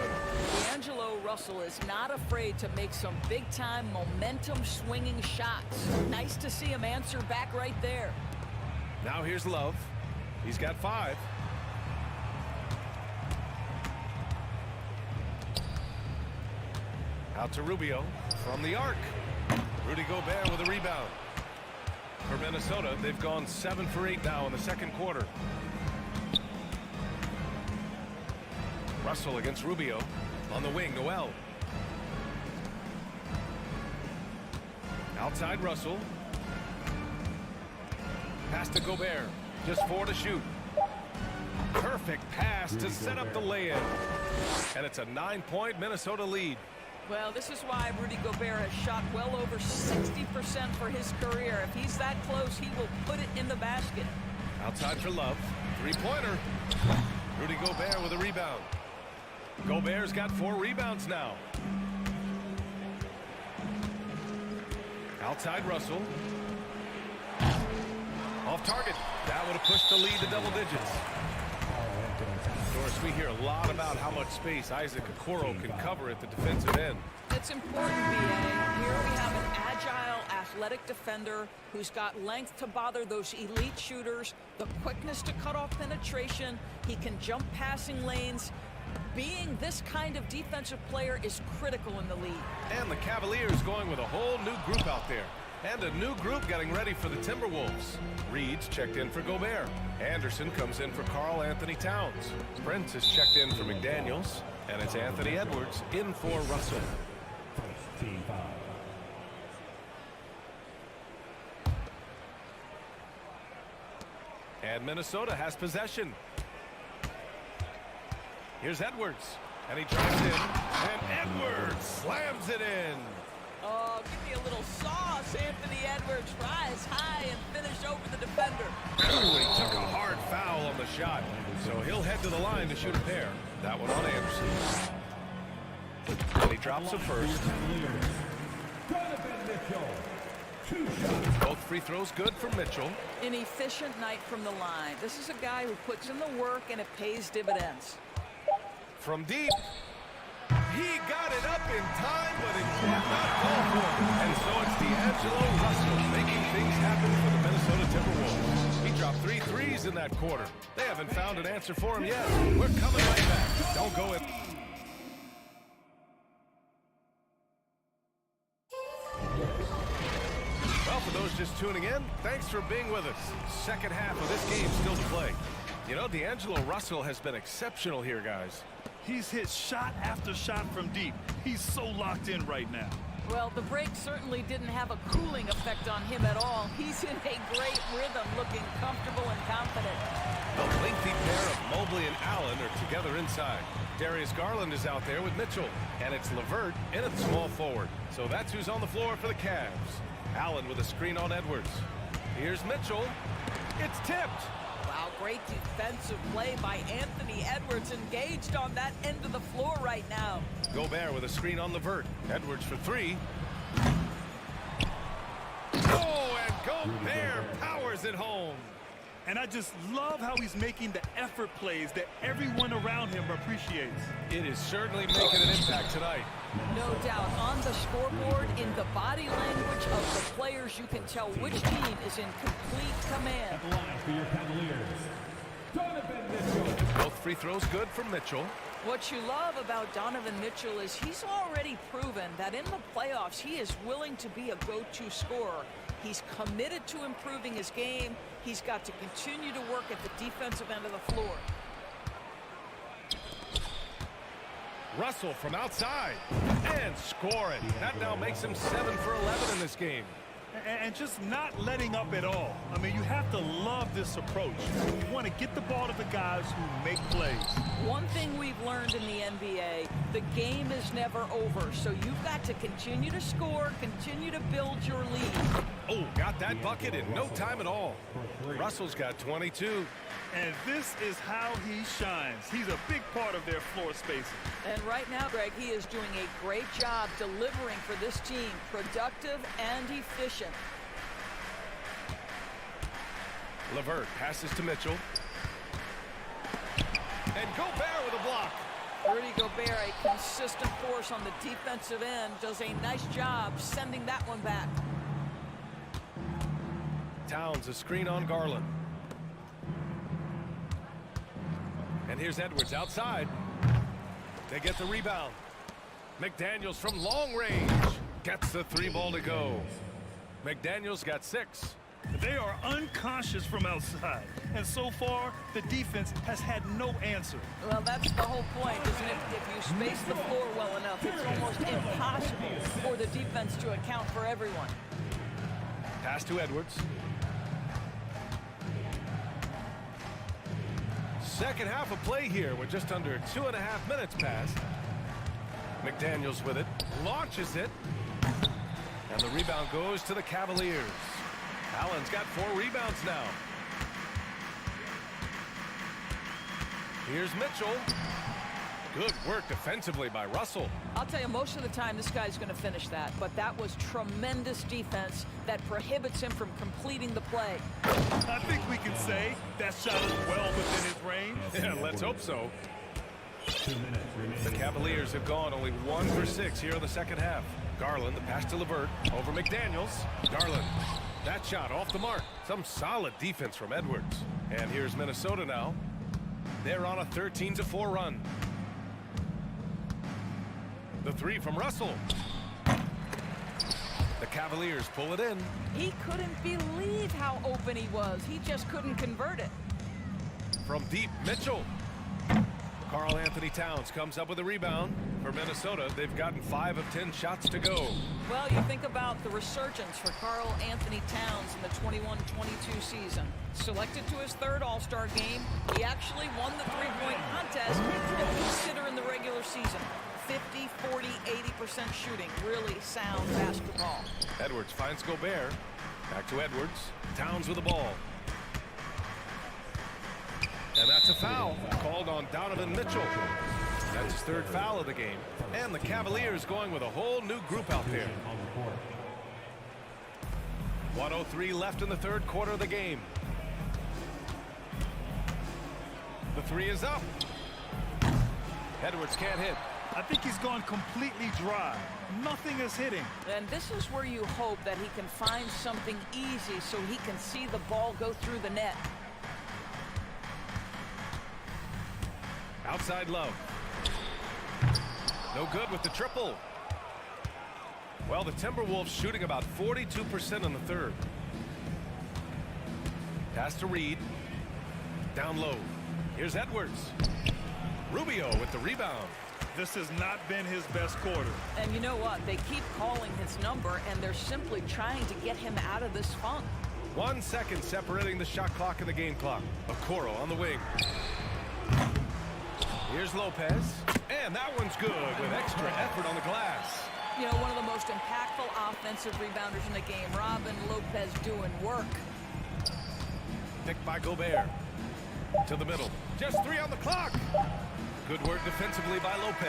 D'Angelo Russell is not afraid to make some big-time momentum-swinging shots. Nice to see him answer back right there. Now here's Love. He's got 5. Out to Rubio from the arc. Rudy Gobert with a rebound. For Minnesota, they've gone 7 for 8 now in the second quarter. Russell against Rubio. On the wing, Noel. Outside Russell. Pass to Gobert. Just 4 to shoot. Perfect pass to set up the lay-in. And it's a 9-point Minnesota lead. Well, this is why Rudy Gobert has shot well over 60% for his career. If he's that close, he will put it in the basket. Outside for Love. 3-pointer. Rudy Gobert with a rebound. Gobert's got 4 rebounds now. Outside Russell. Off target. That would have pushed the lead to double digits. Of course, we hear a lot about how much space Isaac Okoro can cover at the defensive end. It's important, B.A. Here we have an agile, athletic defender who's got length to bother those elite shooters, the quickness to cut off penetration. He can jump passing lanes. Being this kind of defensive player is critical in the league. And the Cavaliers going with a whole new group out there. And a new group getting ready for the Timberwolves. Reed's checked in for Gobert. Anderson comes in for Karl Anthony Towns. Prince is checked in for McDaniels. And it's Anthony Edwards in for Russell. First team foul. And Minnesota has possession. Here's Edwards. And he drives in. And Edwards slams it in. Oh, give me a little sauce. Anthony Edwards rise high and finish over the defender. Ooh, he took a hard foul on the shot. So he'll head to the line to shoot a pair. That one on Anderson. And he drops a first. Both free throws good for Mitchell. An efficient night from the line. This is a guy who puts in the work and it pays dividends. From deep. He got it up in time, but it did not go for him. And so it's D'Angelo Russell making things happen for the Minnesota Timberwolves. He dropped 3 threes in that quarter. They haven't found an answer for him yet. We're coming right back. Don't go in. Well, for those just tuning in, thanks for being with us. Second half of this game still to play. You know, D'Angelo Russell has been exceptional here, guys. He's hit shot after shot from deep. He's so locked in right now. Well, the break certainly didn't have a cooling effect on him at all. He's in a great rhythm, looking comfortable and confident. A lengthy pair of Mobley and Allen are together inside. Darius Garland is out there with Mitchell. And it's LeVert in at small forward. So that's who's on the floor for the Cavs. Allen with a screen on Edwards. Here's Mitchell. It's tipped. Wow, great defensive play by Anthony Edwards, engaged on that end of the floor right now. Gobert with a screen on LeVert. Edwards for 3. Oh, and Gobert powers it home. And I just love how he's making the effort plays that everyone around him appreciates. It is certainly making an impact tonight. No doubt. On the scoreboard, in the body language of the players, you can tell which team is in complete command. At the line for your Cavaliers, Donovan Mitchell. Both free throws good for Mitchell. What you love about Donovan Mitchell is he's already proven that in the playoffs, he is willing to be a go-to scorer. He's committed to improving his game. He's got to continue to work at the defensive end of the floor. Russell from outside and scoring. That now makes him 7 for 11 in this game. And just not letting up at all. I mean, you have to love this approach. You want to get the ball to the guys who make plays. One thing we've learned in the NBA, the game is never over. So you've got to continue to score, continue to build your lead. Oh, got that bucket in no time at all. Russell's got 22. And this is how he shines. He's a big part of their floor spacing. And right now, Greg, he is doing a great job delivering for this team. Productive and efficient. LeVert passes to Mitchell. And Gobert with a block. Rudy Gobert, a consistent force on the defensive end, does a nice job sending that one back. Towns a screen on Garland. And here's Edwards outside. They get the rebound. McDaniels from long range gets the 3 ball to go. McDaniels got 6. They are unconscious from outside. And so far, the defense has had no answer. Well, that's the whole point, isn't it? If you space the floor well enough, it's almost impossible for the defense to account for everyone. Pass to Edwards. Second half of play here with just under 2.5 minutes passed. McDaniels with it, launches it, and the rebound goes to the Cavaliers. Allen's got 4 rebounds now. Here's Mitchell. Good work defensively by Russell. I'll tell you, most of the time this guy's going to finish that, but that was tremendous defense that prohibits him from completing the play. I think we can say that shot is well within his range. Yeah, let's hope so. 2 minutes remaining. The Cavaliers have gone only 1 for 6 here in the second half. Garland, the pass to LeVert, over McDaniels. Garland, that shot off the mark. Some solid defense from Edwards. And here's Minnesota now. They're on a 13-4 run. The 3 from Russell. The Cavaliers pull it in. He couldn't believe how open he was. He just couldn't convert it. From deep, Mitchell. Karl Anthony Towns comes up with a rebound. For Minnesota, they've gotten 5 of 10 shots to go. Well, you think about the resurgence for Karl Anthony Towns in the 21-22 season. Selected to his 3rd All-Star game, he actually won the 3-point contest and consider in the regular season. 50, 40, 80% shooting. Really sound basketball. Edwards finds Gobert. Back to Edwards. Towns with the ball. And that's a foul called on Donovan Mitchell. That's his 3rd foul of the game. And the Cavaliers going with a whole new group out there. 1:03 left in the 3rd quarter of the game. The 3 is up. Edwards can't hit. I think he's gone completely dry. Nothing is hitting. And this is where you hope that he can find something easy so he can see the ball go through the net. Outside Love. No good with the triple. Well, the Timberwolves shooting about 42% in the 3rd. Pass to Reed. Down low. Here's Edwards. Rubio with the rebound. This has not been his best quarter. And you know what? They keep calling his number, and they're simply trying to get him out of this funk. 1 second separating the shot clock and the game clock. Okoro on the wing. Here's Lopez. And that one's good with extra effort on the glass. You know, one of the most impactful offensive rebounders in the game. Robin Lopez doing work. Picked by Gobert. To the middle. Just 3 on the clock. Good work defensively by Lopez.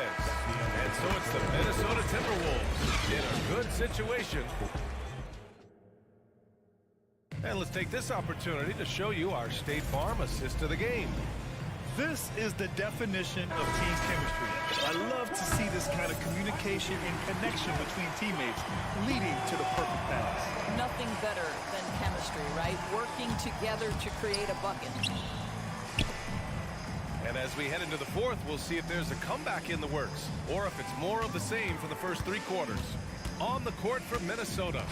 And so it's the Minnesota Timberwolves in a good situation. And let's take this opportunity to show you our State Farm assist of the game. This is the definition of team chemistry. I love to see this kind of communication and connection between teammates leading to the perfect pass. Nothing better than chemistry, right? Working together to create a bucket. And as we head into the 4th, we'll see if there's a comeback in the works or if it's more of the same for the first 3 quarters. On the court for Minnesota.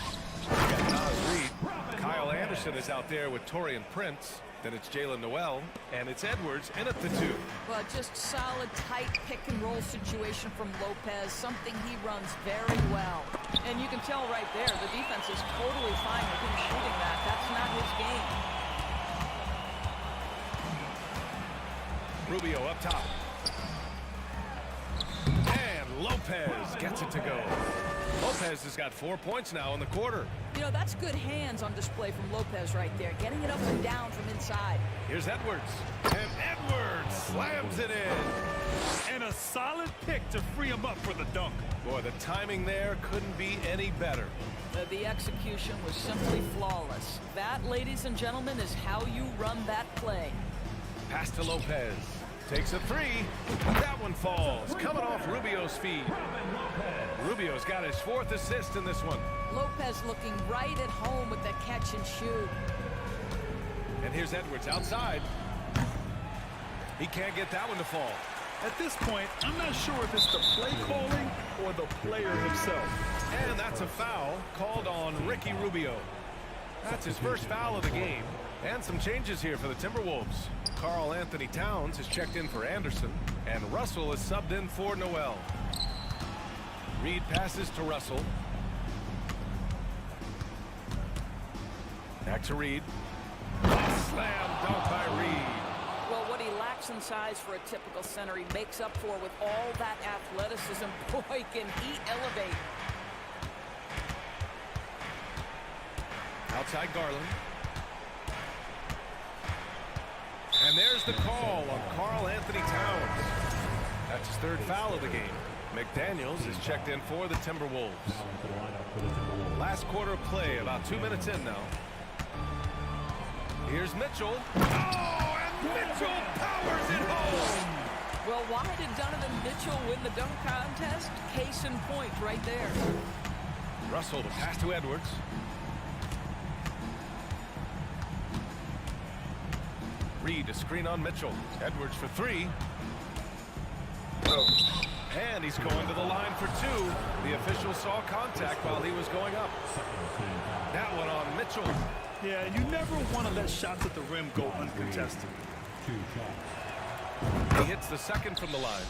We got Nas Reed. Kyle Anderson is out there with Taurean Prince. Then it's Jalen Noel, and it's Edwards in at the 2. Well, just solid, tight pick-and-roll situation from Lopez, something he runs very well. And you can tell right there, the defense is totally fine with him shooting that. That's not his game. Rubio up top. And Lopez gets it to go. Lopez has got 4 points now in the quarter. You know, that's good hands on display from Lopez right there, getting it up and down from inside. Here's Edwards. And Edwards slams it in. And a solid pick to free him up for the dunk. Boy, the timing there couldn't be any better. The execution was simply flawless. That, ladies and gentlemen, is how you run that play. Pass to Lopez. Takes a three. That one falls. Coming off Rubio's feet. Rubio's got his 4th assist in this one. Lopez looking right at home with the catch and shoot. And here's Edwards outside. He can't get that one to fall. At this point, I'm not sure if it's the play calling or the player himself. And that's a foul called on Ricky Rubio. That's his first foul of the game. And some changes here for the Timberwolves. Karl Anthony Towns is checked in for Anderson, and Russell is subbed in for Noel. Reed passes to Russell. Back to Reed. Slam dunk by Reed. Well, what he lacks in size for a typical center, he makes up for with all that athleticism. Boy, can he elevate. Outside Garland. And there's the call on Karl Anthony Towns. That's his 3rd foul of the game. McDaniels is checked in for the Timberwolves. Last quarter of play, about 2 minutes in now. Here's Mitchell. Oh, and Mitchell powers it home. Well, why did Donovan Mitchell win the dunk contest? Case in point right there. Russell to pass to Edwards. Reed to screen on Mitchell. Edwards for 3. And he's going to the line for 2. The official saw contact while he was going up. That one on Mitchell. Yeah, you never want to let shots at the rim go uncontested. He hits the 2nd from the line.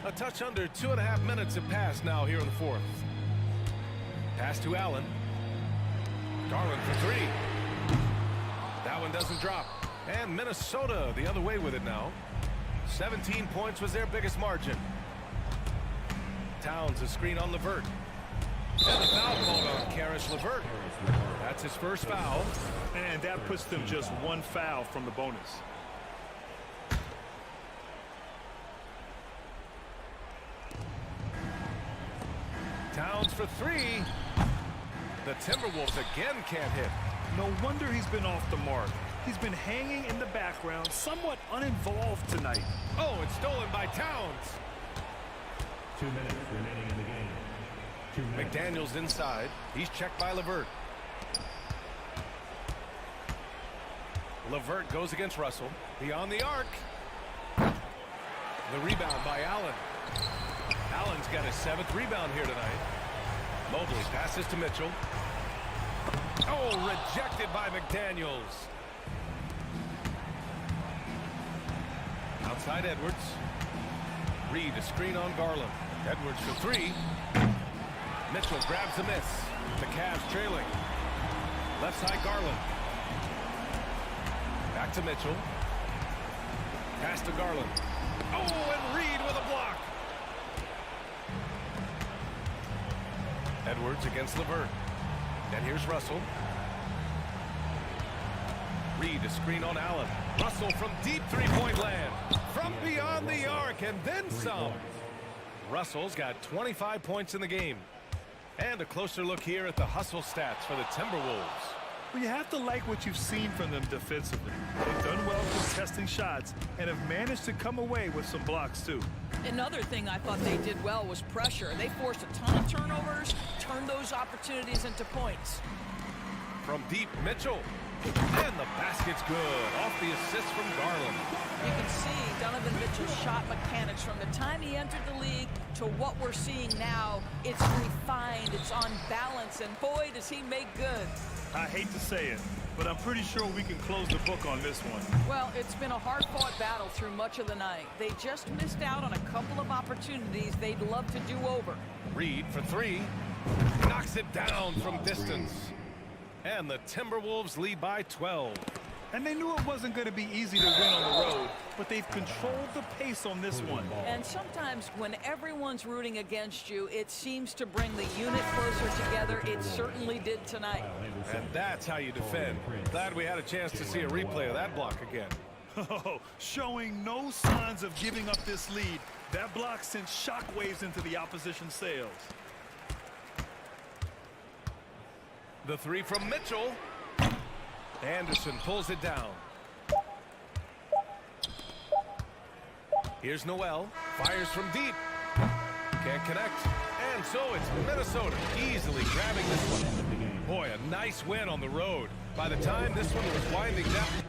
A touch under 2.5 minutes have passed now here in the 4th. Pass to Allen. Garland for 3. That one doesn't drop. And Minnesota the other way with it now. 17 points was their biggest margin. Towns a screen on LeVert. And the foul called on Karis LeVert. That's his first foul. And that puts them just 1 foul from the bonus. Towns for 3. The Timberwolves again can't hit. No wonder he's been off the mark. He's been hanging in the background, somewhat uninvolved tonight. Oh, it's stolen by Towns. 2 minutes remaining in the game. 2 minutes. McDaniels inside. He's checked by LeVert. LeVert goes against Russell. Beyond the arc. The rebound by Allen. Allen's got his 7th rebound here tonight. Mobley passes to Mitchell. Oh, rejected by McDaniels. Outside Edwards. Reed a screen on Garland. Edwards for 3. Mitchell grabs the miss. The Cavs trailing. Left side Garland. Back to Mitchell. Pass to Garland. Oh, and Reed with a block. Edwards against LeVert. And here's Russell. Reed a screen on Allen. Russell from deep 3-point land. From beyond the arc and then some. Russell's got 25 points in the game. And a closer look here at the hustle stats for the Timberwolves. Well, you have to like what you've seen from them defensively. They've done well contesting shots and have managed to come away with some blocks, too. Another thing I thought they did well was pressure. They forced a ton of turnovers, turned those opportunities into points. From deep, Mitchell. And the basket's good. Off the assist from Garland. You can see Donovan Mitchell's shot mechanics from the time he entered the league to what we're seeing now. It's refined, it's on balance, and boy, does he make good. I hate to say it, but I'm pretty sure we can close the book on this one. Well, it's been a hard-fought battle through much of the night. They just missed out on a couple of opportunities they'd love to do over. Reed for three. Knocks it down from distance. And the Timberwolves lead by 12. And they knew it wasn't going to be easy to win on the road, but they've controlled the pace on this one. And sometimes when everyone's rooting against you, it seems to bring the unit closer together. It certainly did tonight. And that's how you defend. Glad we had a chance to see a replay of that block again. Oh, showing no signs of giving up this lead. That block sent shockwaves into the opposition sails. The three from Mitchell. Anderson pulls it down. Here's Noel. Fires from deep. Can't connect. And so it's Minnesota easily grabbing this one. Boy, a nice win on the road. By the time this one was winding down.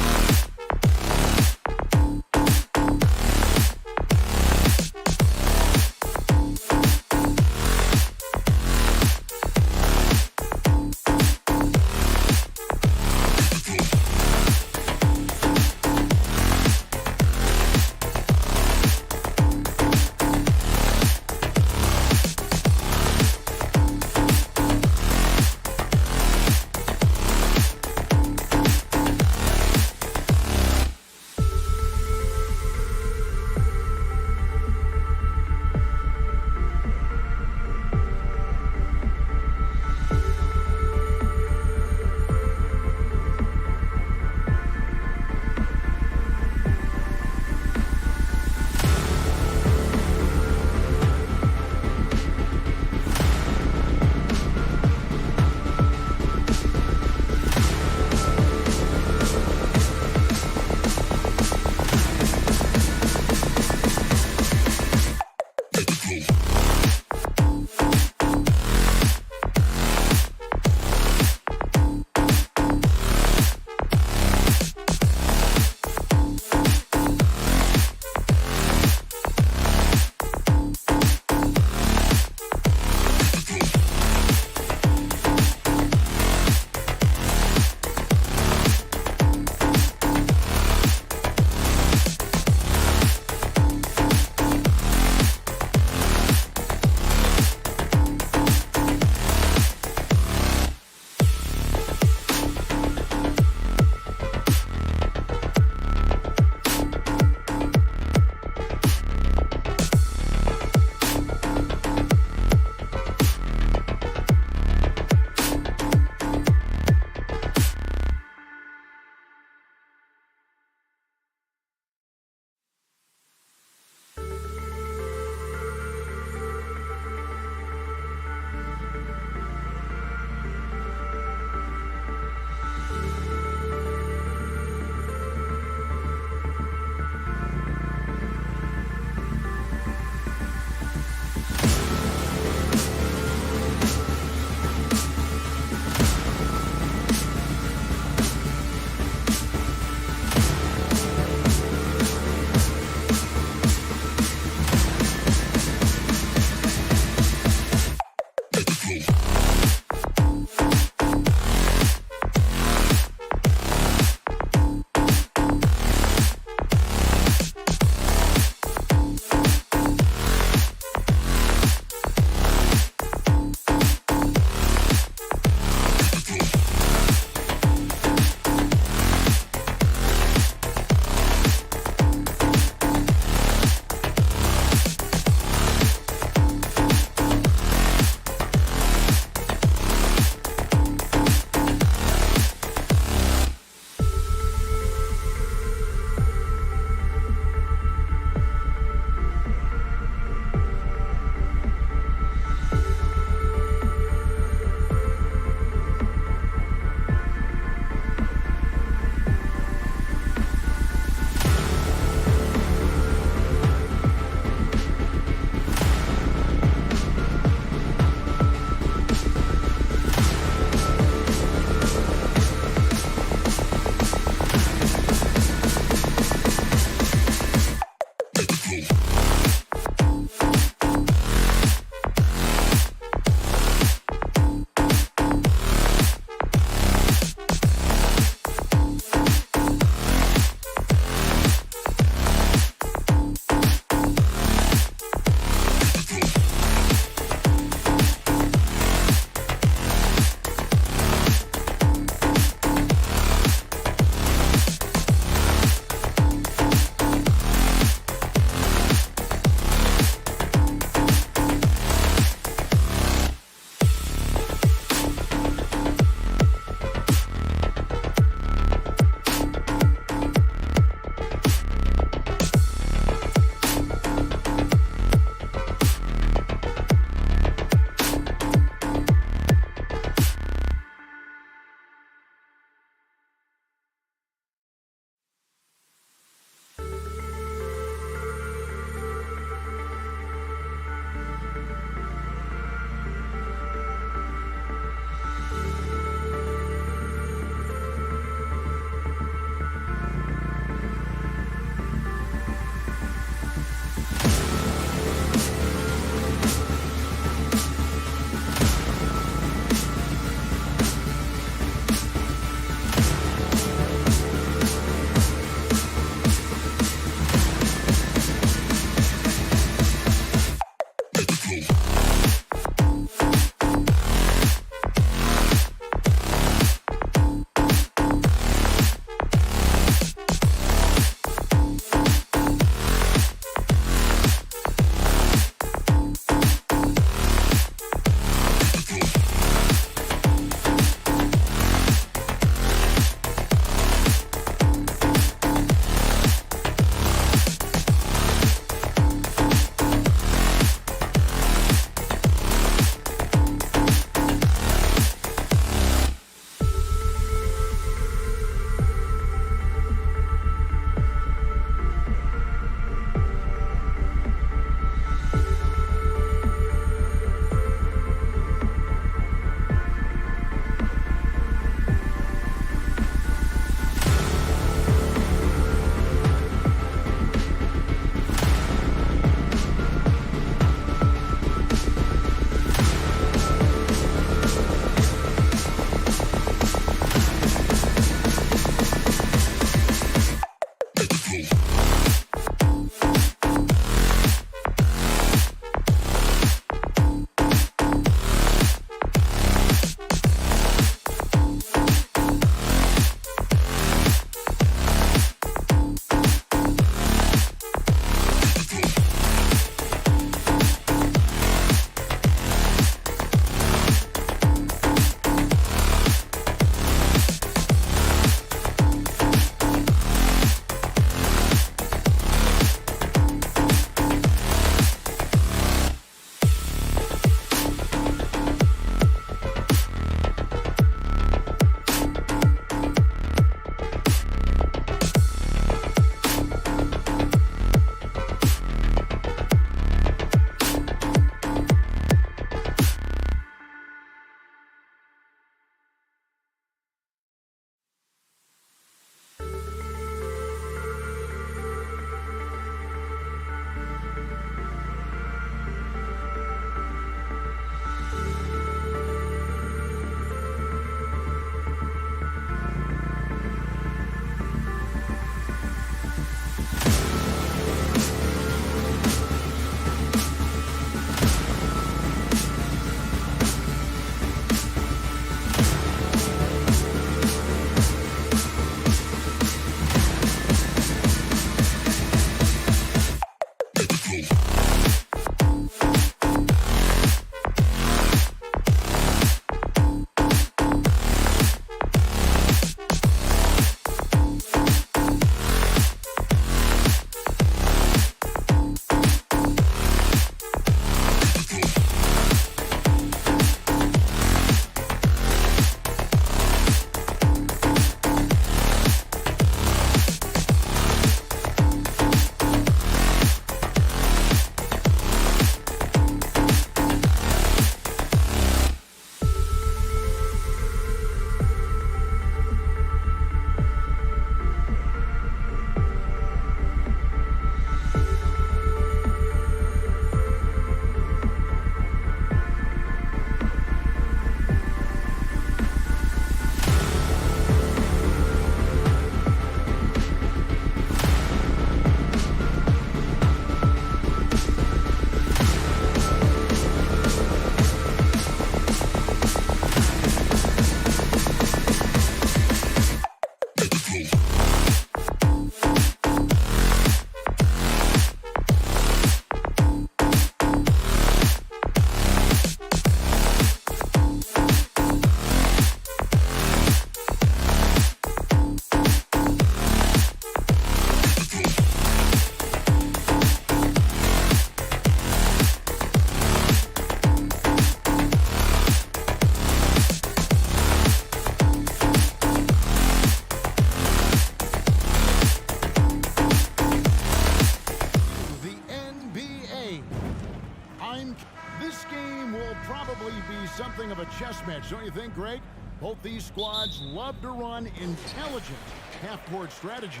This game will probably be something of a chess match, don't you think, Greg? Both these squads love to run intelligent half-court strategies.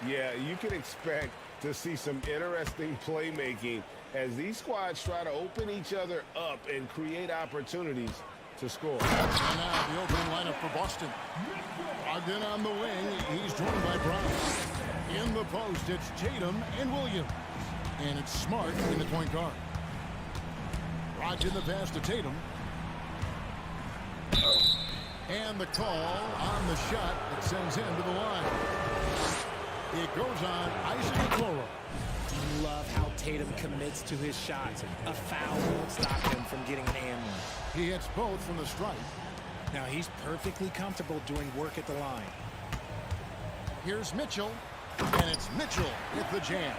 Yeah, you can expect to see some interesting playmaking as these squads try to open each other up and create opportunities to score. And now the opening lineup for Boston. Brogdon on the wing. He's joined by Brown. In the post, it's Tatum and Williams. And it's Smart in the point guard. Brogdon the pass to Tatum. And the call on the shot that sends him to the line. It goes on Isaac Okoro. Love how Tatum commits to his shots. A foul won't stop him from getting an and one. He hits both from the stripe. Now he's perfectly comfortable doing work at the line. Here's Mitchell. And it's Mitchell with the jam.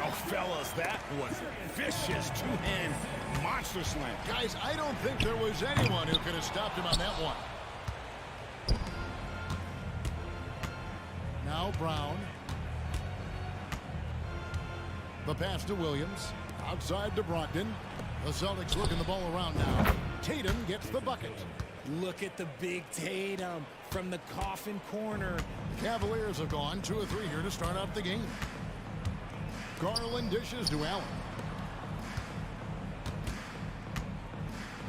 Oh, fellas, that was vicious two-hand monster slam. Guys, I don't think there was anyone who could have stopped him on that one. Now Brown. The pass to Williams. Outside to Brogdon. The Celtics working the ball around now. Tatum gets the bucket. Look at the big Tatum from the coffin corner. Cavaliers have gone 2 of 3 here to start out the game. Garland dishes to Allen.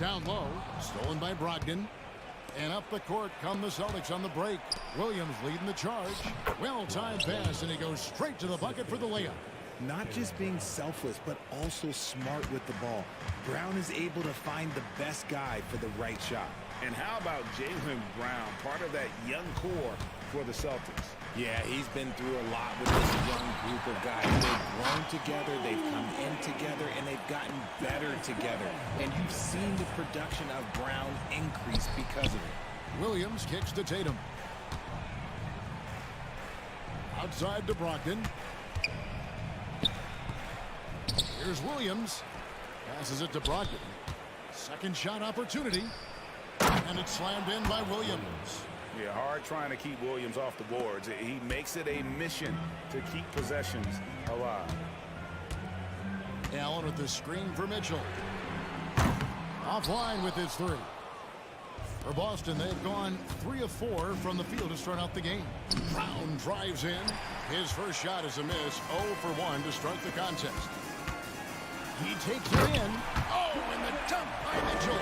Down low, stolen by Brogdon. And up the court come the Celtics on the break. Williams leading the charge. Well-timed pass, and he goes straight to the bucket for the layup. Not just being selfless, but also smart with the ball. Brown is able to find the best guy for the right shot. And how about Jaylen Brown, part of that young core for the Celtics? Yeah, he's been through a lot with this young group of guys. They've grown together, they've come in together, and they've gotten better together. And you've seen the production of Brown increase because of it. Williams kicks to Tatum. Outside to Brogdon. Here's Williams. Passes it to Brogdon. Second shot opportunity. And it's slammed in by Williams. Yeah, hard trying to keep Williams off the boards. He makes it a mission to keep possessions alive. Allen with the screen for Mitchell. Offline with his three. For Boston, they've gone 3 of 4 from the field to start out the game. Brown drives in. His first shot is a miss. 0 for 1 to start the contest. He takes it in. Oh, and the dunk by Mitchell.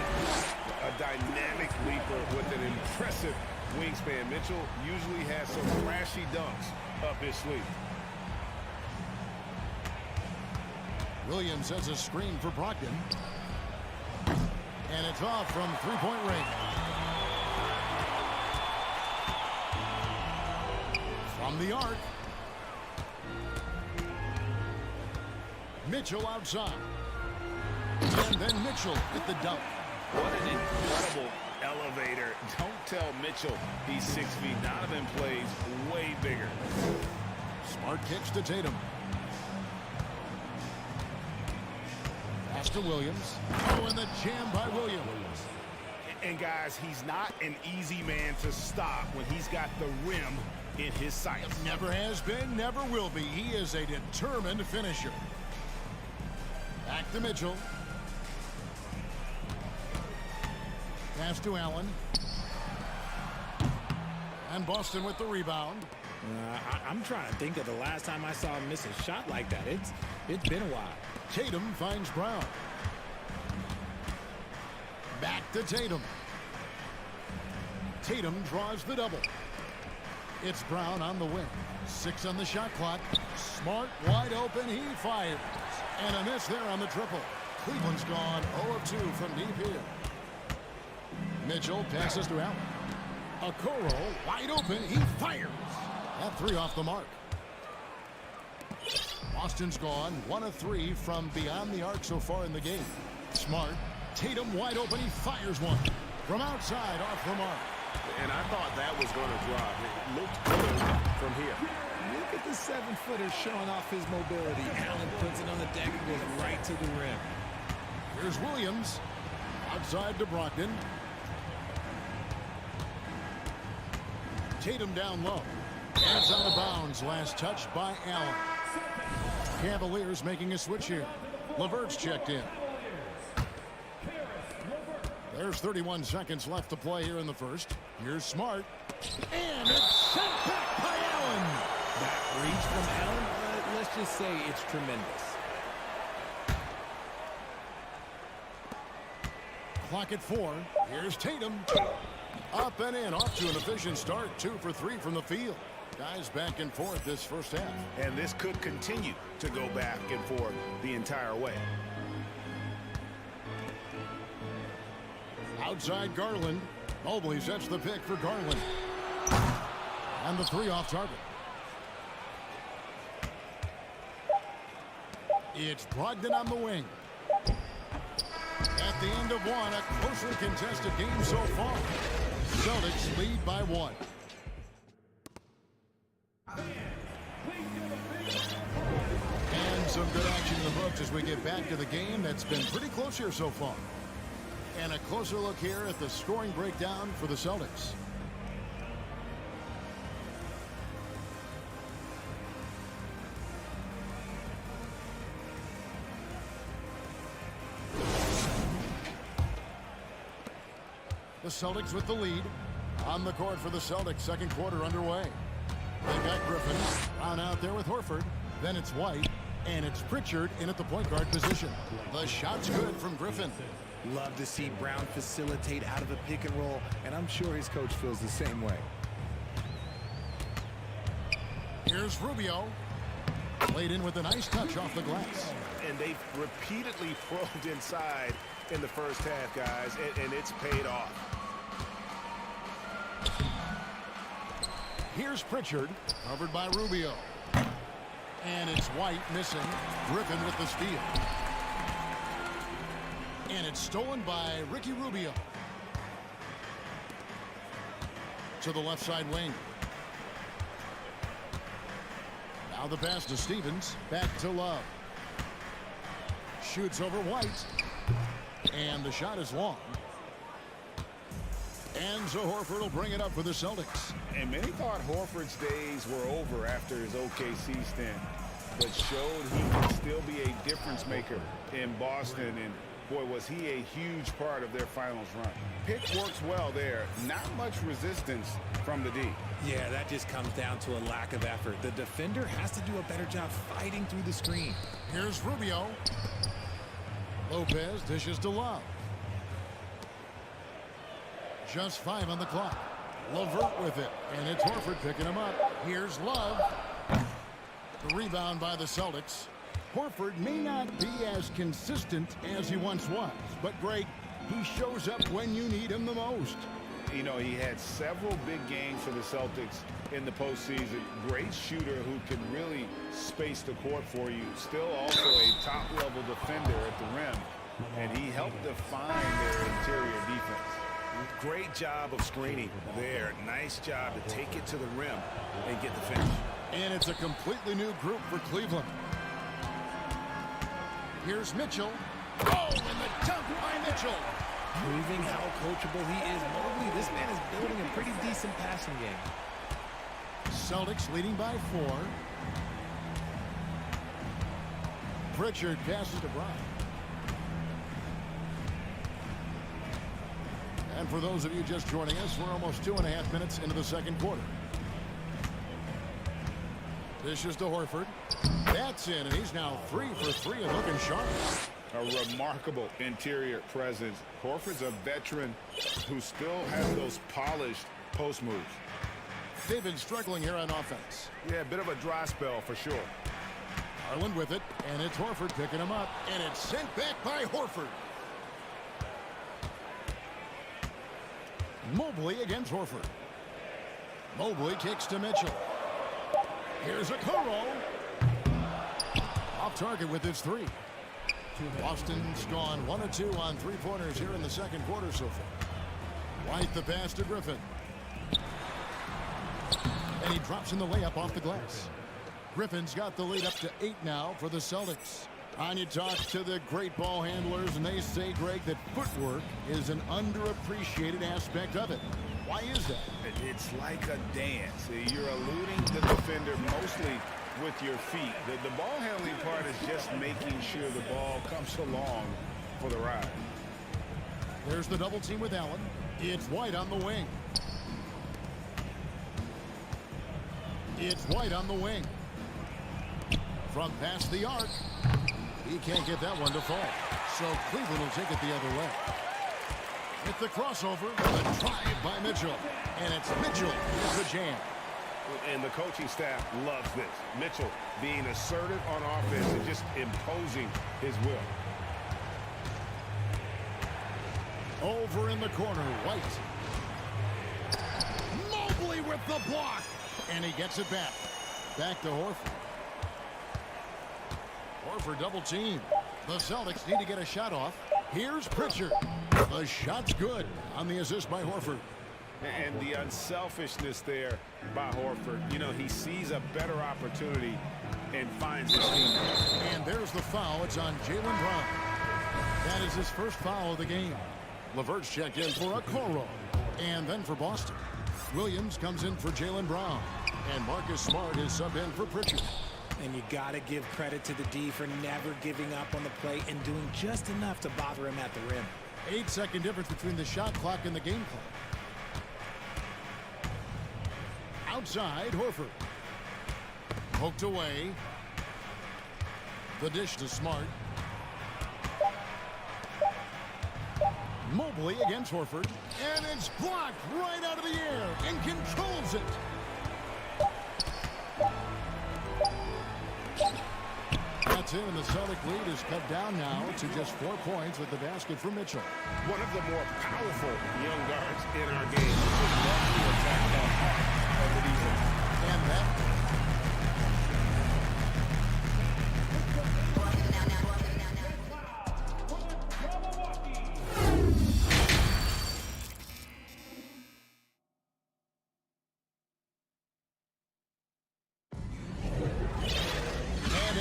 A dynamic leaper with an impressive wingspan. Mitchell usually has some flashy dunks up his sleeve. Williams has a screen for Brogdon. And it's off from three-point range. From the arc. Mitchell outside. And then Mitchell with the dunk. What an incredible elevator. Don't tell Mitchell he's 6 feet. Donovan plays way bigger. Smart kicks to Tatum. Pass to Williams. Oh, and the jam by Williams. And guys, he's not an easy man to stop when he's got the rim in his sights. Never has been, never will be. He is a determined finisher. Back to Mitchell. Pass to Allen. And Boston with the rebound. I'm trying to think of the last time I saw him miss a shot like that. It's been a while. Tatum finds Brown. Back to Tatum. Tatum draws the double. It's Brown on the wing. 6 on the shot clock. Smart, wide open, he fires. And a miss there on the triple. Cleveland's gone 0 of 2 from deep here. Mitchell passes to Allen. Okoro, wide open, he fires. That 3 off the mark. Boston's gone 1 of 3 from beyond the arc so far in the game. Smart. Tatum wide open. He fires one from outside off the mark. And I thought that was going to drop. It looked good from here. Look at the 7-footer showing off his mobility. Allen puts it on the deck and goes right to the rim. Here's Williams. Outside to Brogdon. Tatum down low. That's out of bounds. Last touch by Allen. Cavaliers making a switch here. LeVert's checked in. There's 31 seconds left to play here in the first. Here's Smart. And it's sent back by Allen. That reach from Allen, let's just say it's tremendous. Clock at 4. Here's Tatum. Up and in. Off to an efficient start. 2 for 3 from the field. Guys back and forth this first half. And this could continue to go back and forth the entire way. Outside Garland. Mobley sets the pick for Garland. And the 3 off target. It's Brogdon on the wing. At the end of one, a closely contested game so far. Celtics lead by 1. And some good action in the books as we get back to the game that's been pretty close here so far. And a closer look here at the scoring breakdown for the Celtics. The Celtics with the lead. On the court for the Celtics, second quarter underway. They got Griffin. Brown out there with Horford. Then it's White. And it's Pritchard in at the point guard position. The shot's good from Griffin. Love to see Brown facilitate out of the pick and roll, and I'm sure his coach feels the same way. Here's Rubio. Played in with a nice touch off the glass. And they've repeatedly probed inside in the first half, guys, and it's paid off. Here's Pritchard, covered by Rubio. And it's White missing. Griffin with the steal. And it's stolen by Ricky Rubio. To the left side wing. Now the pass to Stevens. Back to Love. Shoots over White. And the shot is long. And so Horford will bring it up for the Celtics. And many thought Horford's days were over after his OKC stint, but showed he can still be a difference maker in Boston. And boy, was he a huge part of their finals run. Pick works well there. Not much resistance from the D. Yeah, that just comes down to a lack of effort. The defender has to do a better job fighting through the screen. Here's Rubio. Lopez dishes to Love. Just 5 on the clock. LeVert with it. And it's Horford picking him up. Here's Love. The rebound by the Celtics. Horford may not be as consistent as he once was. But, Greg, he shows up when you need him the most. You know, he had several big games for the Celtics in the postseason. Great shooter who can really space the court for you. Still also a top-level defender at the rim. and he helped define their interior defense. Great job of screening there. Nice job to take it to the rim and get the finish. And it's a completely new group for Cleveland. Here's Mitchell. Oh, and the dunk by Mitchell. Proving how coachable he is. Mobley, this man is building a pretty decent passing game. Celtics leading by 4. Pritchard passes to Brown. And for those of you just joining us, we're almost 2.5 minutes into the second quarter. Dishes to Horford. That's in, and he's now 3 for 3 and looking sharp. A remarkable interior presence. Horford's a veteran who still has those polished post moves. They've been struggling here on offense. Yeah, a bit of a dry spell for sure. Garland with it, and it's Horford picking him up, and it's sent back by Horford. Mobley against Horford. Mobley kicks to Mitchell. Here's a Okoro. Off target with his 3. Boston's gone 1 of 2 on 3-pointers here in the second quarter so far. White the pass to Griffin. And he drops in the layup off the glass. Griffin's got the lead up to 8 now for the Celtics. Anya talks to the great ball handlers, and they say, Greg, that footwork is an underappreciated aspect of it. Why is that? It's like a dance. You're eluding the defender mostly with your feet. The ball handling part is just making sure the ball comes along for the ride. There's the double team with Allen. It's White on the wing. It's White on the wing. From past the arc. He can't get that one to fall. So Cleveland will take it the other way. It's the crossover. The drive by Mitchell. And it's Mitchell with the jam. And the coaching staff loves this. Mitchell being assertive on offense and just imposing his will. Over in the corner, White. Mobley with the block. And he gets it back. Back to Horford. Horford double team. The Celtics need to get a shot off. Here's Pritchard. The shot's good on the assist by Horford. And the unselfishness there by Horford. You know, he sees a better opportunity and finds his teammate. And there's the foul. It's on Jaylen Brown. That is his first foul of the game. LeVert's checked in for Okoro. And then for Boston. Williams comes in for Jaylen Brown. And Marcus Smart is subbed in for Pritchard. And you got to give credit to the D for never giving up on the play and doing just enough to bother him at the rim. 8-second difference between the shot clock and the game clock. Outside, Horford. Poked away. The dish to Smart. Mobley against Horford. And it's blocked right out of the air and controls it. That's it, and the Celtic lead is cut down now to just 4 points with the basket for Mitchell. One of the more powerful young guards in our game. Loves to attack the heart of the defense. And that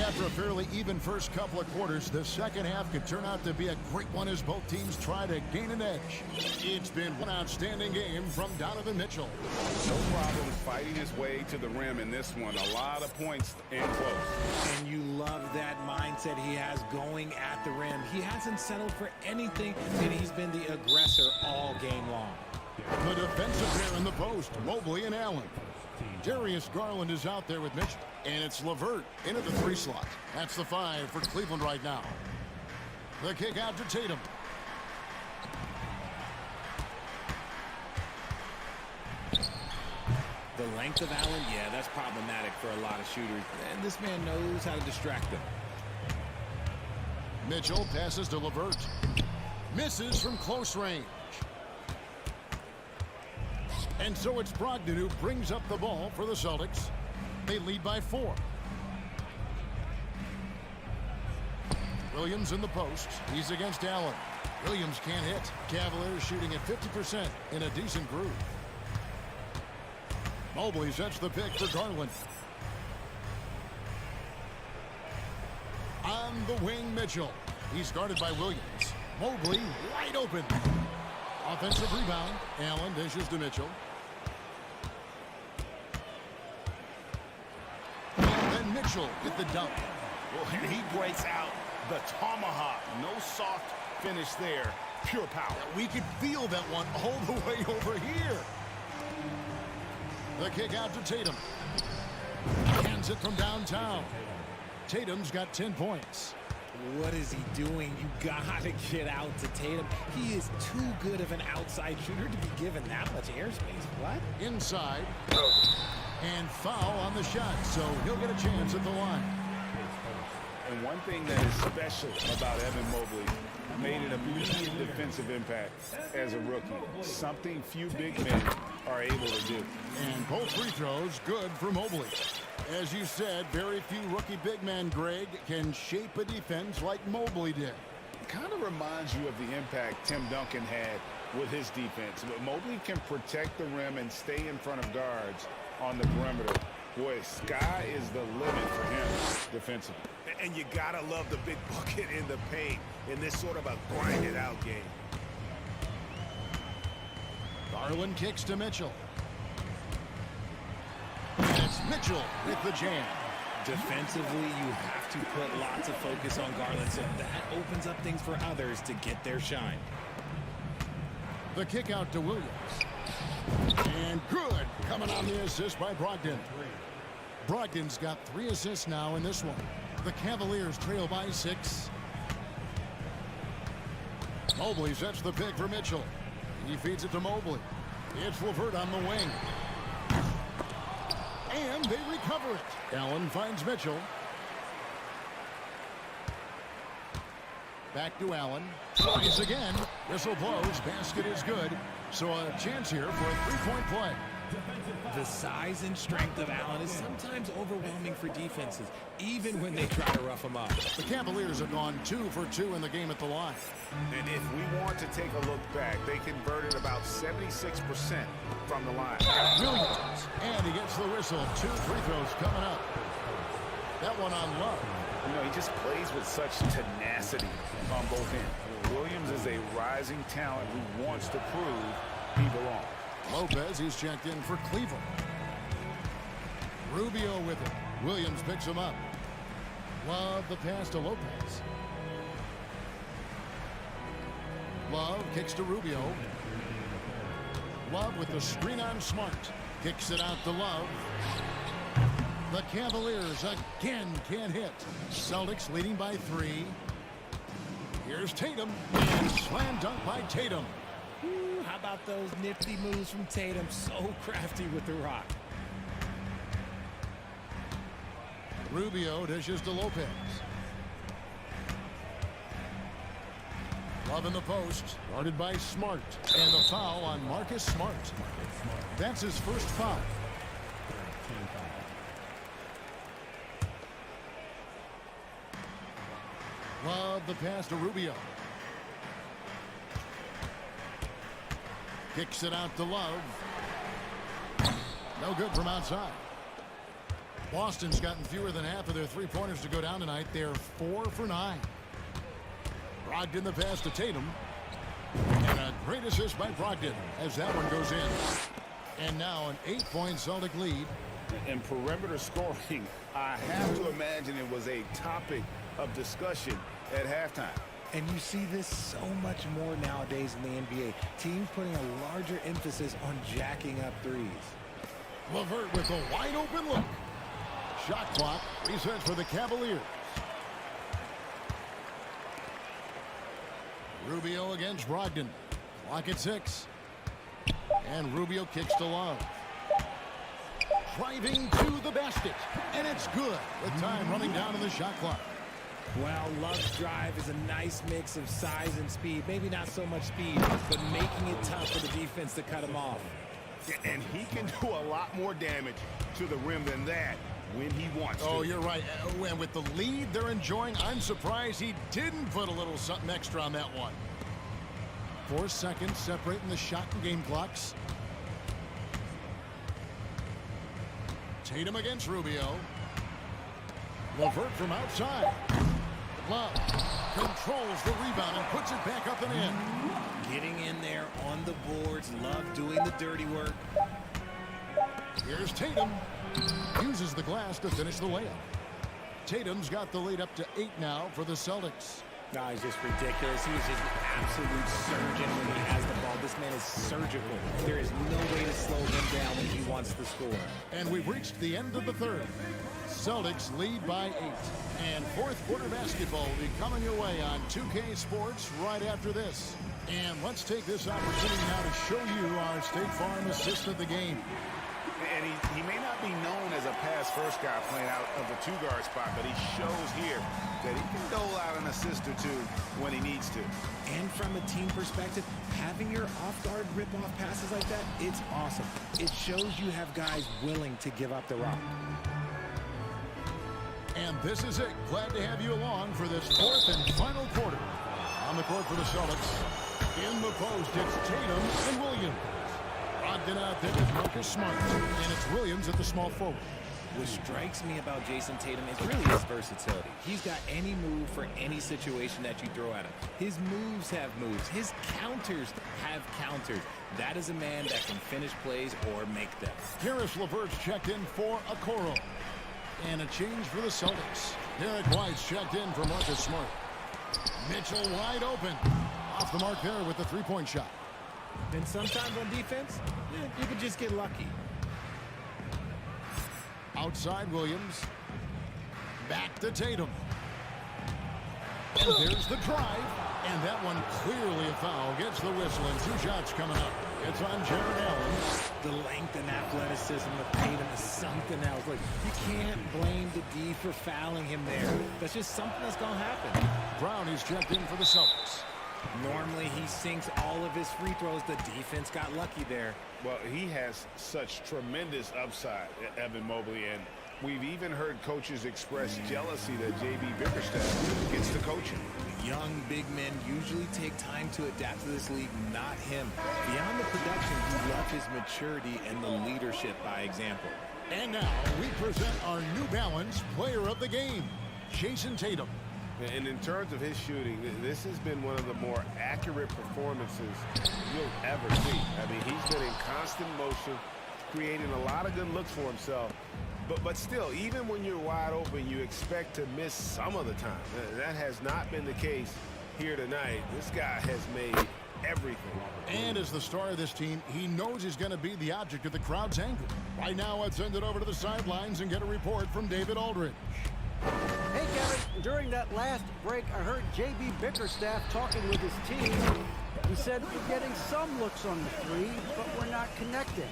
after a fairly even first couple of quarters, the second half could turn out to be a great one as both teams try to gain an edge. It's been one outstanding game from Donovan Mitchell. No problem fighting his way to the rim in this one. A lot of points and close. And you love that mindset he has going at the rim. He hasn't settled for anything, and he's been the aggressor all game long. The defensive pair in the post, Mobley and Allen. Darius Garland is out there with Mitchell. And it's LeVert into the 3 slot. That's the 5 for Cleveland right now. The kick out to Tatum. The length of Allen, yeah, that's problematic for a lot of shooters. And this man knows how to distract them. Mitchell passes to LeVert. Misses from close range. And so it's Brogdon who brings up the ball for the Celtics. They lead by 4. Williams in the post. He's against Allen. Williams can't hit. Cavaliers shooting at 50% in a decent groove. Mobley sets the pick for Garland. On the wing, Mitchell. He's guarded by Williams. Mobley wide open. Offensive rebound. Allen dishes to Mitchell. And then Mitchell with the dunk. Well, and he breaks out the tomahawk. No soft finish there. Pure power. We could feel that one all the way over here. The kick out to Tatum. Hands it from downtown. Tatum's got 10 points. What is he doing? You gotta get out to Tatum. He is too good of an outside shooter to be given that much airspace. What? Inside. And foul on the shot, so he'll get a chance at the line. And one thing that is special about Evan Mobley, made an immediate defensive impact as a rookie. Something few big men are able to do. And both free throws good for Mobley. As you said, very few rookie big men, Greg, can shape a defense like Mobley did. Kind of reminds you of the impact Tim Duncan had with his defense. But Mobley can protect the rim and stay in front of guards on the perimeter. Boy, sky is the limit for him defensively. And you gotta love the big bucket in the paint in this sort of a grinded-out game. Garland kicks to Mitchell. And it's Mitchell with the jam. Defensively, you have to put lots of focus on Garland, so that opens up things for others to get their shine. The kick out to Williams. And good. Coming on the assist by Brogdon. Brogdon's got 3 assists now in this one. The Cavaliers trail by 6. Mobley sets the pick for Mitchell. He feeds it to Mobley. It's LeVert on the wing. And they recover it. Allen finds Mitchell. Back to Allen. Tries again. Whistle blows. Basket is good. So a chance here for a 3-point play. The size and strength of Allen is sometimes overwhelming for defenses, even when they try to rough him up. The Cavaliers have gone 2 for 2 in the game at the line. And if we want to take a look back, they converted about 76% from the line. Williams, and he gets the whistle. 2 free throws coming up. That one on Love. You know, he just plays with such tenacity on both ends. Williams is a rising talent who wants to prove he belongs. Lopez, he's checked in for Cleveland. Rubio with it. Williams picks him up. Love the pass to Lopez. Love kicks to Rubio. Love with the screen on Smart. Kicks it out to Love. The Cavaliers again can't hit. Celtics leading by 3. Here's Tatum. And slam dunk by Tatum. Ooh, how about those nifty moves from Tatum? So crafty with the rock. Rubio dishes to Lopez. Love in the post. Guarded by Smart. And the foul on Marcus Smart. That's his first foul. Love the pass to Rubio. Kicks it out to Love. No good from outside. Boston's gotten fewer than half of their three-pointers to go down tonight. They're 4 for 9. Brogdon the pass to Tatum. And a great assist by Brogdon as that one goes in. And now an 8-point Celtic lead. And perimeter scoring, I have to imagine it was a topic of discussion at halftime. And you see this so much more nowadays in the NBA. Teams putting a larger emphasis on jacking up threes. LeVert with a wide open look. Shot clock resets for the Cavaliers. Rubio against Brogdon. Clock at 6. And Rubio kicks to Love. Driving to the basket. And it's good with time running down to the shot clock. Well, Love's drive is a nice mix of size and speed. Maybe not so much speed, but making it tough for the defense to cut him off. And he can do a lot more damage to the rim than that when he wants to. Oh, you're right. And with the lead they're enjoying, I'm surprised he didn't put a little something extra on that one. 4 seconds separating the shot and game clocks. Tatum against Rubio. LeVert from outside. Love controls the rebound and puts it back up and in. Getting in there on the boards. Love doing the dirty work. Here's Tatum. Uses the glass to finish the layup. Tatum's got the lead up to 8 now for the Celtics. No, he's just ridiculous. He's just an absolute surgeon when he has the ball. This man is surgical. There is no way to slow him down when he wants to score. And we've reached the end of the third. Celtics lead by 8. And fourth quarter basketball will be coming your way on 2K Sports right after this. And let's take this opportunity now to show you our State Farm assist of the game. And he may not be known as a pass-first guy playing out of the 2-guard spot, but he shows here that he can dole out an assist or two when he needs to. And from a team perspective, having your off-guard rip-off passes like that, it's awesome. It shows you have guys willing to give up the rock. And this is it. Glad to have you along for this fourth and final quarter. On the court for the Celtics. In the post, it's Tatum and Williams. Brogdon out there with Marcus Smart. And it's Williams at the small forward. What strikes me about Jason Tatum is really his versatility. He's got any move for any situation that you throw at him. His moves have moves. His counters have counters. That is a man that can finish plays or make them. Karis LeVert's checked in for Okoro. And a change for the Celtics. Derek White's checked in for Marcus Smart. Mitchell wide open. Off the mark there with the three-point shot. And sometimes on defense, you can just get lucky. Outside Williams. Back to Tatum. And there's the drive. And that one clearly a foul. Gets the whistle and 2 shots coming up. It's on Jared Allen. The length and athleticism of Tatum is something else. Like, you can't blame the D for fouling him there. That's just something that's going to happen. Brown is checked in for the Celtics. Normally he sinks all of his free throws. The defense got lucky there. Well, he has such tremendous upside, Evan Mobley, and we've even heard coaches express jealousy that J.B. Bickerstaff gets to coaching. Young big men usually take time to adapt to this league, not him. Beyond the production, you love his maturity and the leadership by example. And now we present our New Balance player of the game, Jason Tatum. And in terms of his shooting, this has been one of the more accurate performances you'll ever see. I mean, he's been in constant motion, creating a lot of good looks for himself. But still, even when you're wide open, you expect to miss some of the time. That has not been the case here tonight. This guy has made everything. And as the star of this team, he knows he's going to be the object of the crowd's anger. Right now, let's send it over to the sidelines and get a report from David Aldridge. Hey, Kevin, during that last break, I heard J.B. Bickerstaff talking with his team. He said, we're getting some looks on the three, but we're not connecting.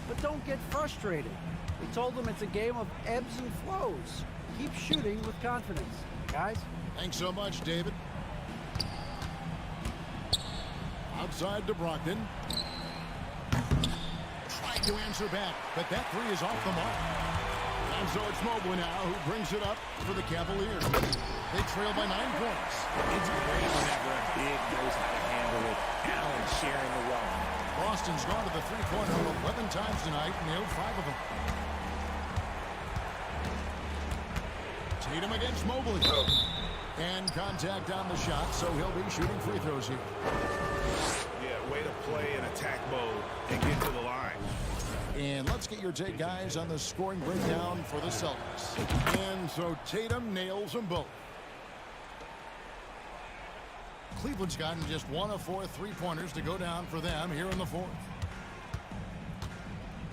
But don't get frustrated. He told them it's a game of ebbs and flows. Keep shooting with confidence, guys. Thanks so much, David. Outside to Brogdon. Tried to answer back, but that three is off the mark. And so it's Mobley now who brings it up for the Cavaliers. They trail by 9 points. It's great whenever a big knows how to handle it. Allen sharing the wealth. Boston's gone to the three-pointer 11 times tonight, nailed 5 of them. Tatum against Mobley. And contact on the shot, so he'll be shooting free throws here. Yeah, way to play in attack mode and get to the line. And let's get your take, guys, on the scoring breakdown for the Celtics. And so Tatum nails them both. Cleveland's gotten just 1 of 4 three-pointers to go down for them here in the fourth.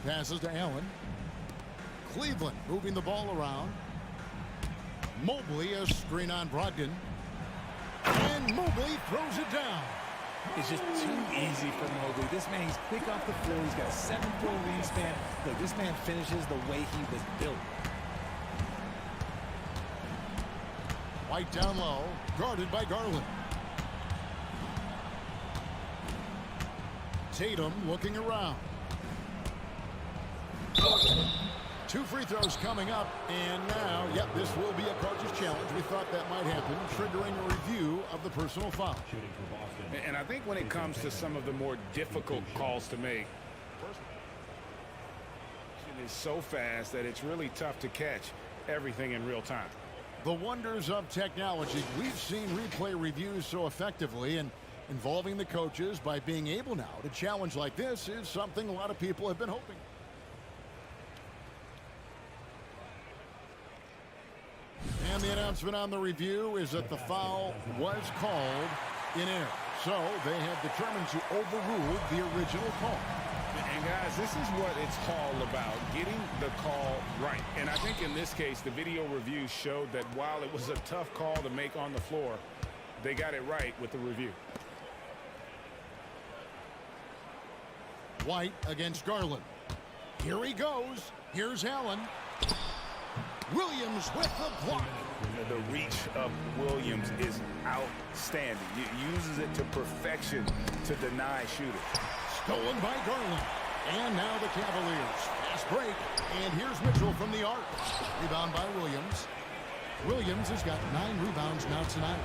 Passes to Allen. Cleveland moving the ball around. Mobley, a screen on Brogdon. And Mobley throws it down. It's just too easy for Mobley. This man, he's quick off the floor. He's got a 7-foot wingspan. Look, this man finishes the way he was built. White down low, guarded by Garland. Tatum looking around. 2 free throws coming up, and now, yep, this will be a coach's challenge. We thought that might happen, triggering a review of the personal foul. And I think when it comes to some of the more difficult calls to make, it is so fast that it's really tough to catch everything in real time. The wonders of technology. We've seen replay reviews so effectively, and involving the coaches by being able now to challenge like this is something a lot of people have been hoping. And the announcement on the review is that the foul was called in error. So they have determined to overrule the original call. And guys, this is what it's all about, getting the call right. And I think in this case, the video review showed that while it was a tough call to make on the floor, they got it right with the review. White against Garland. Here he goes. Here's Allen. Williams with the block. The reach of Williams is outstanding. He uses it to perfection to deny shooters. Stolen by Garland. And now the Cavaliers. Fast break. And here's Mitchell from the arc. Rebound by Williams. Williams has got 9 rebounds now tonight.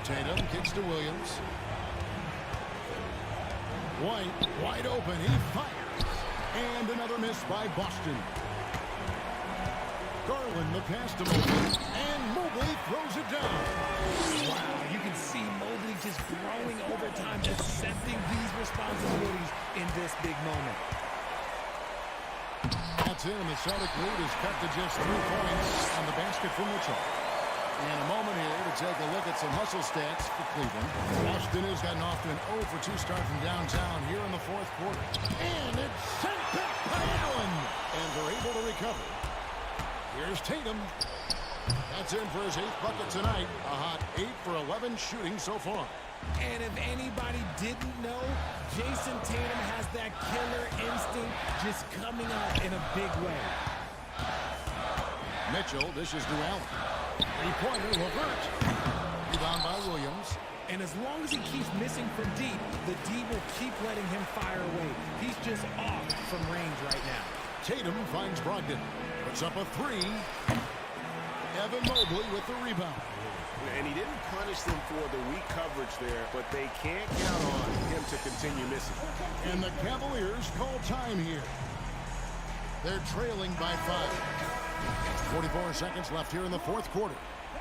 Tatum kicks to Williams. White wide open. He fires. And another miss by Boston. Garland the pass to Mobley. And Mobley throws it down. Wow, you can see Mobley just growing over time, accepting these responsibilities in this big moment. That's in, and the Celtic lead is cut to just 3 points on the basket for Mitchell. And a moment here to take a look at some hustle stats for Cleveland. Boston has gotten off to an 0 for 2 start from downtown here in the 4th quarter. And it's sent back by Allen. And they're able to recover. Here's Tatum. That's in for his 8th bucket tonight. A hot 8 for 11 shooting so far. And if anybody didn't know, Jason Tatum has that killer instinct just coming out in a big way. Mitchell dishes to Allen. 3-pointer, Levert. Rebound by Williams. And as long as he keeps missing from deep, the D will keep letting him fire away. He's just off from range right now. Tatum finds Brogdon. Puts up a 3. Evan Mobley with the rebound. And he didn't punish them for the weak coverage there, but they can't count on him to continue missing. And the Cavaliers call time here. They're trailing by 5. 44 seconds left here in the 4th quarter.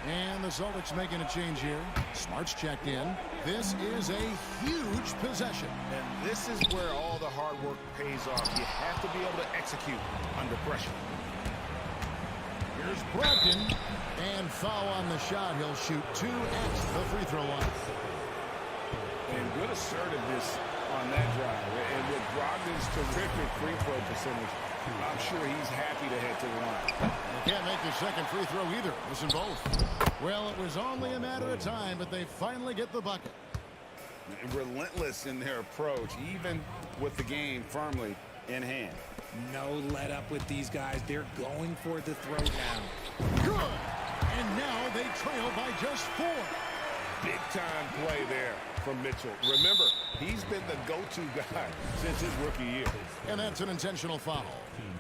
And the Celtics making a change here. Smart's checked in. This is a huge possession. And this is where all the hard work pays off. You have to be able to execute under pressure. Here's Brogdon. And foul on the shot. He'll shoot 2 at the free throw line. And good assertiveness on that drive. And with Brogdon's terrific free throw percentage, I'm sure he's happy to head to the line. They can't make the second free throw either. Missing both. Well, it was only a matter of time, but they finally get the bucket. Relentless in their approach, even with the game firmly in hand. No let up with these guys. They're going for the throwdown. Good. And now they trail by just 4. Big time play there from Mitchell. Remember, he's been the go-to guy since his rookie year. And that's an intentional foul.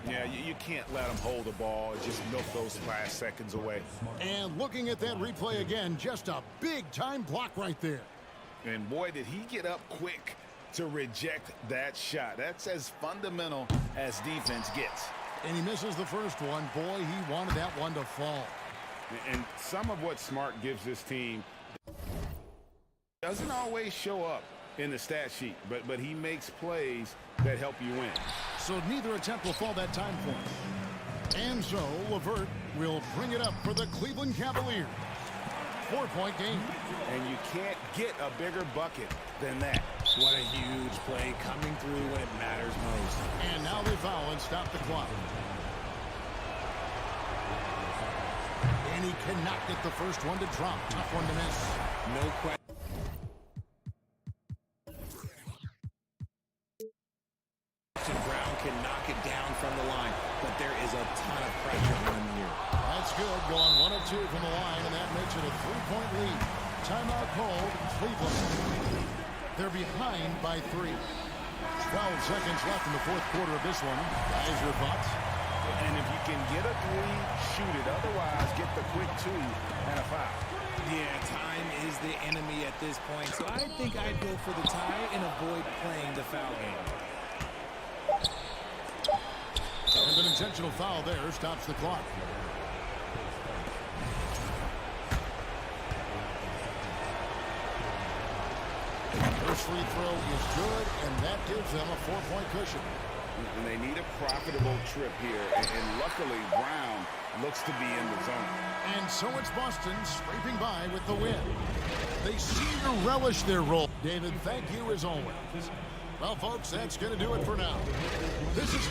Yeah, you can't let him hold the ball and just milk those last seconds away. And looking at that replay again, just a big-time block right there. And boy, did he get up quick to reject that shot. That's as fundamental as defense gets. And he misses the first one. Boy, he wanted that one to fall. And some of what Smart gives this team doesn't always show up in the stat sheet, but he makes plays that help you win. So neither attempt will fall that time for him. And so Levert will bring it up for the Cleveland Cavaliers. 4-point game. And you can't get a bigger bucket than that. What a huge play coming through when it matters most. And now they foul and stop the clock. And he cannot get the first one to drop. Tough one to miss. No question. Brown can knock it down from the line, but there is a ton of pressure on him here. That's good. Going 1 of 2 from the line, and that makes it a 3-point lead. Timeout called Cleveland. They're behind by 3. 12 seconds left in the 4th quarter of this one. Guys, your thoughts? And if you can get a three, shoot it. Otherwise, get the quick 2 and a foul. Yeah, time is the enemy at this point, so I think I'd go for the tie and avoid playing the foul game. And an intentional foul there stops the clock. First free throw is good, and that gives them a 4-point cushion. And they need a profitable trip here, and luckily Brown looks to be in the zone. And so it's Boston scraping by with the win. They seem to relish their role. David, thank you as always. Well, folks, that's going to do it for now. This is...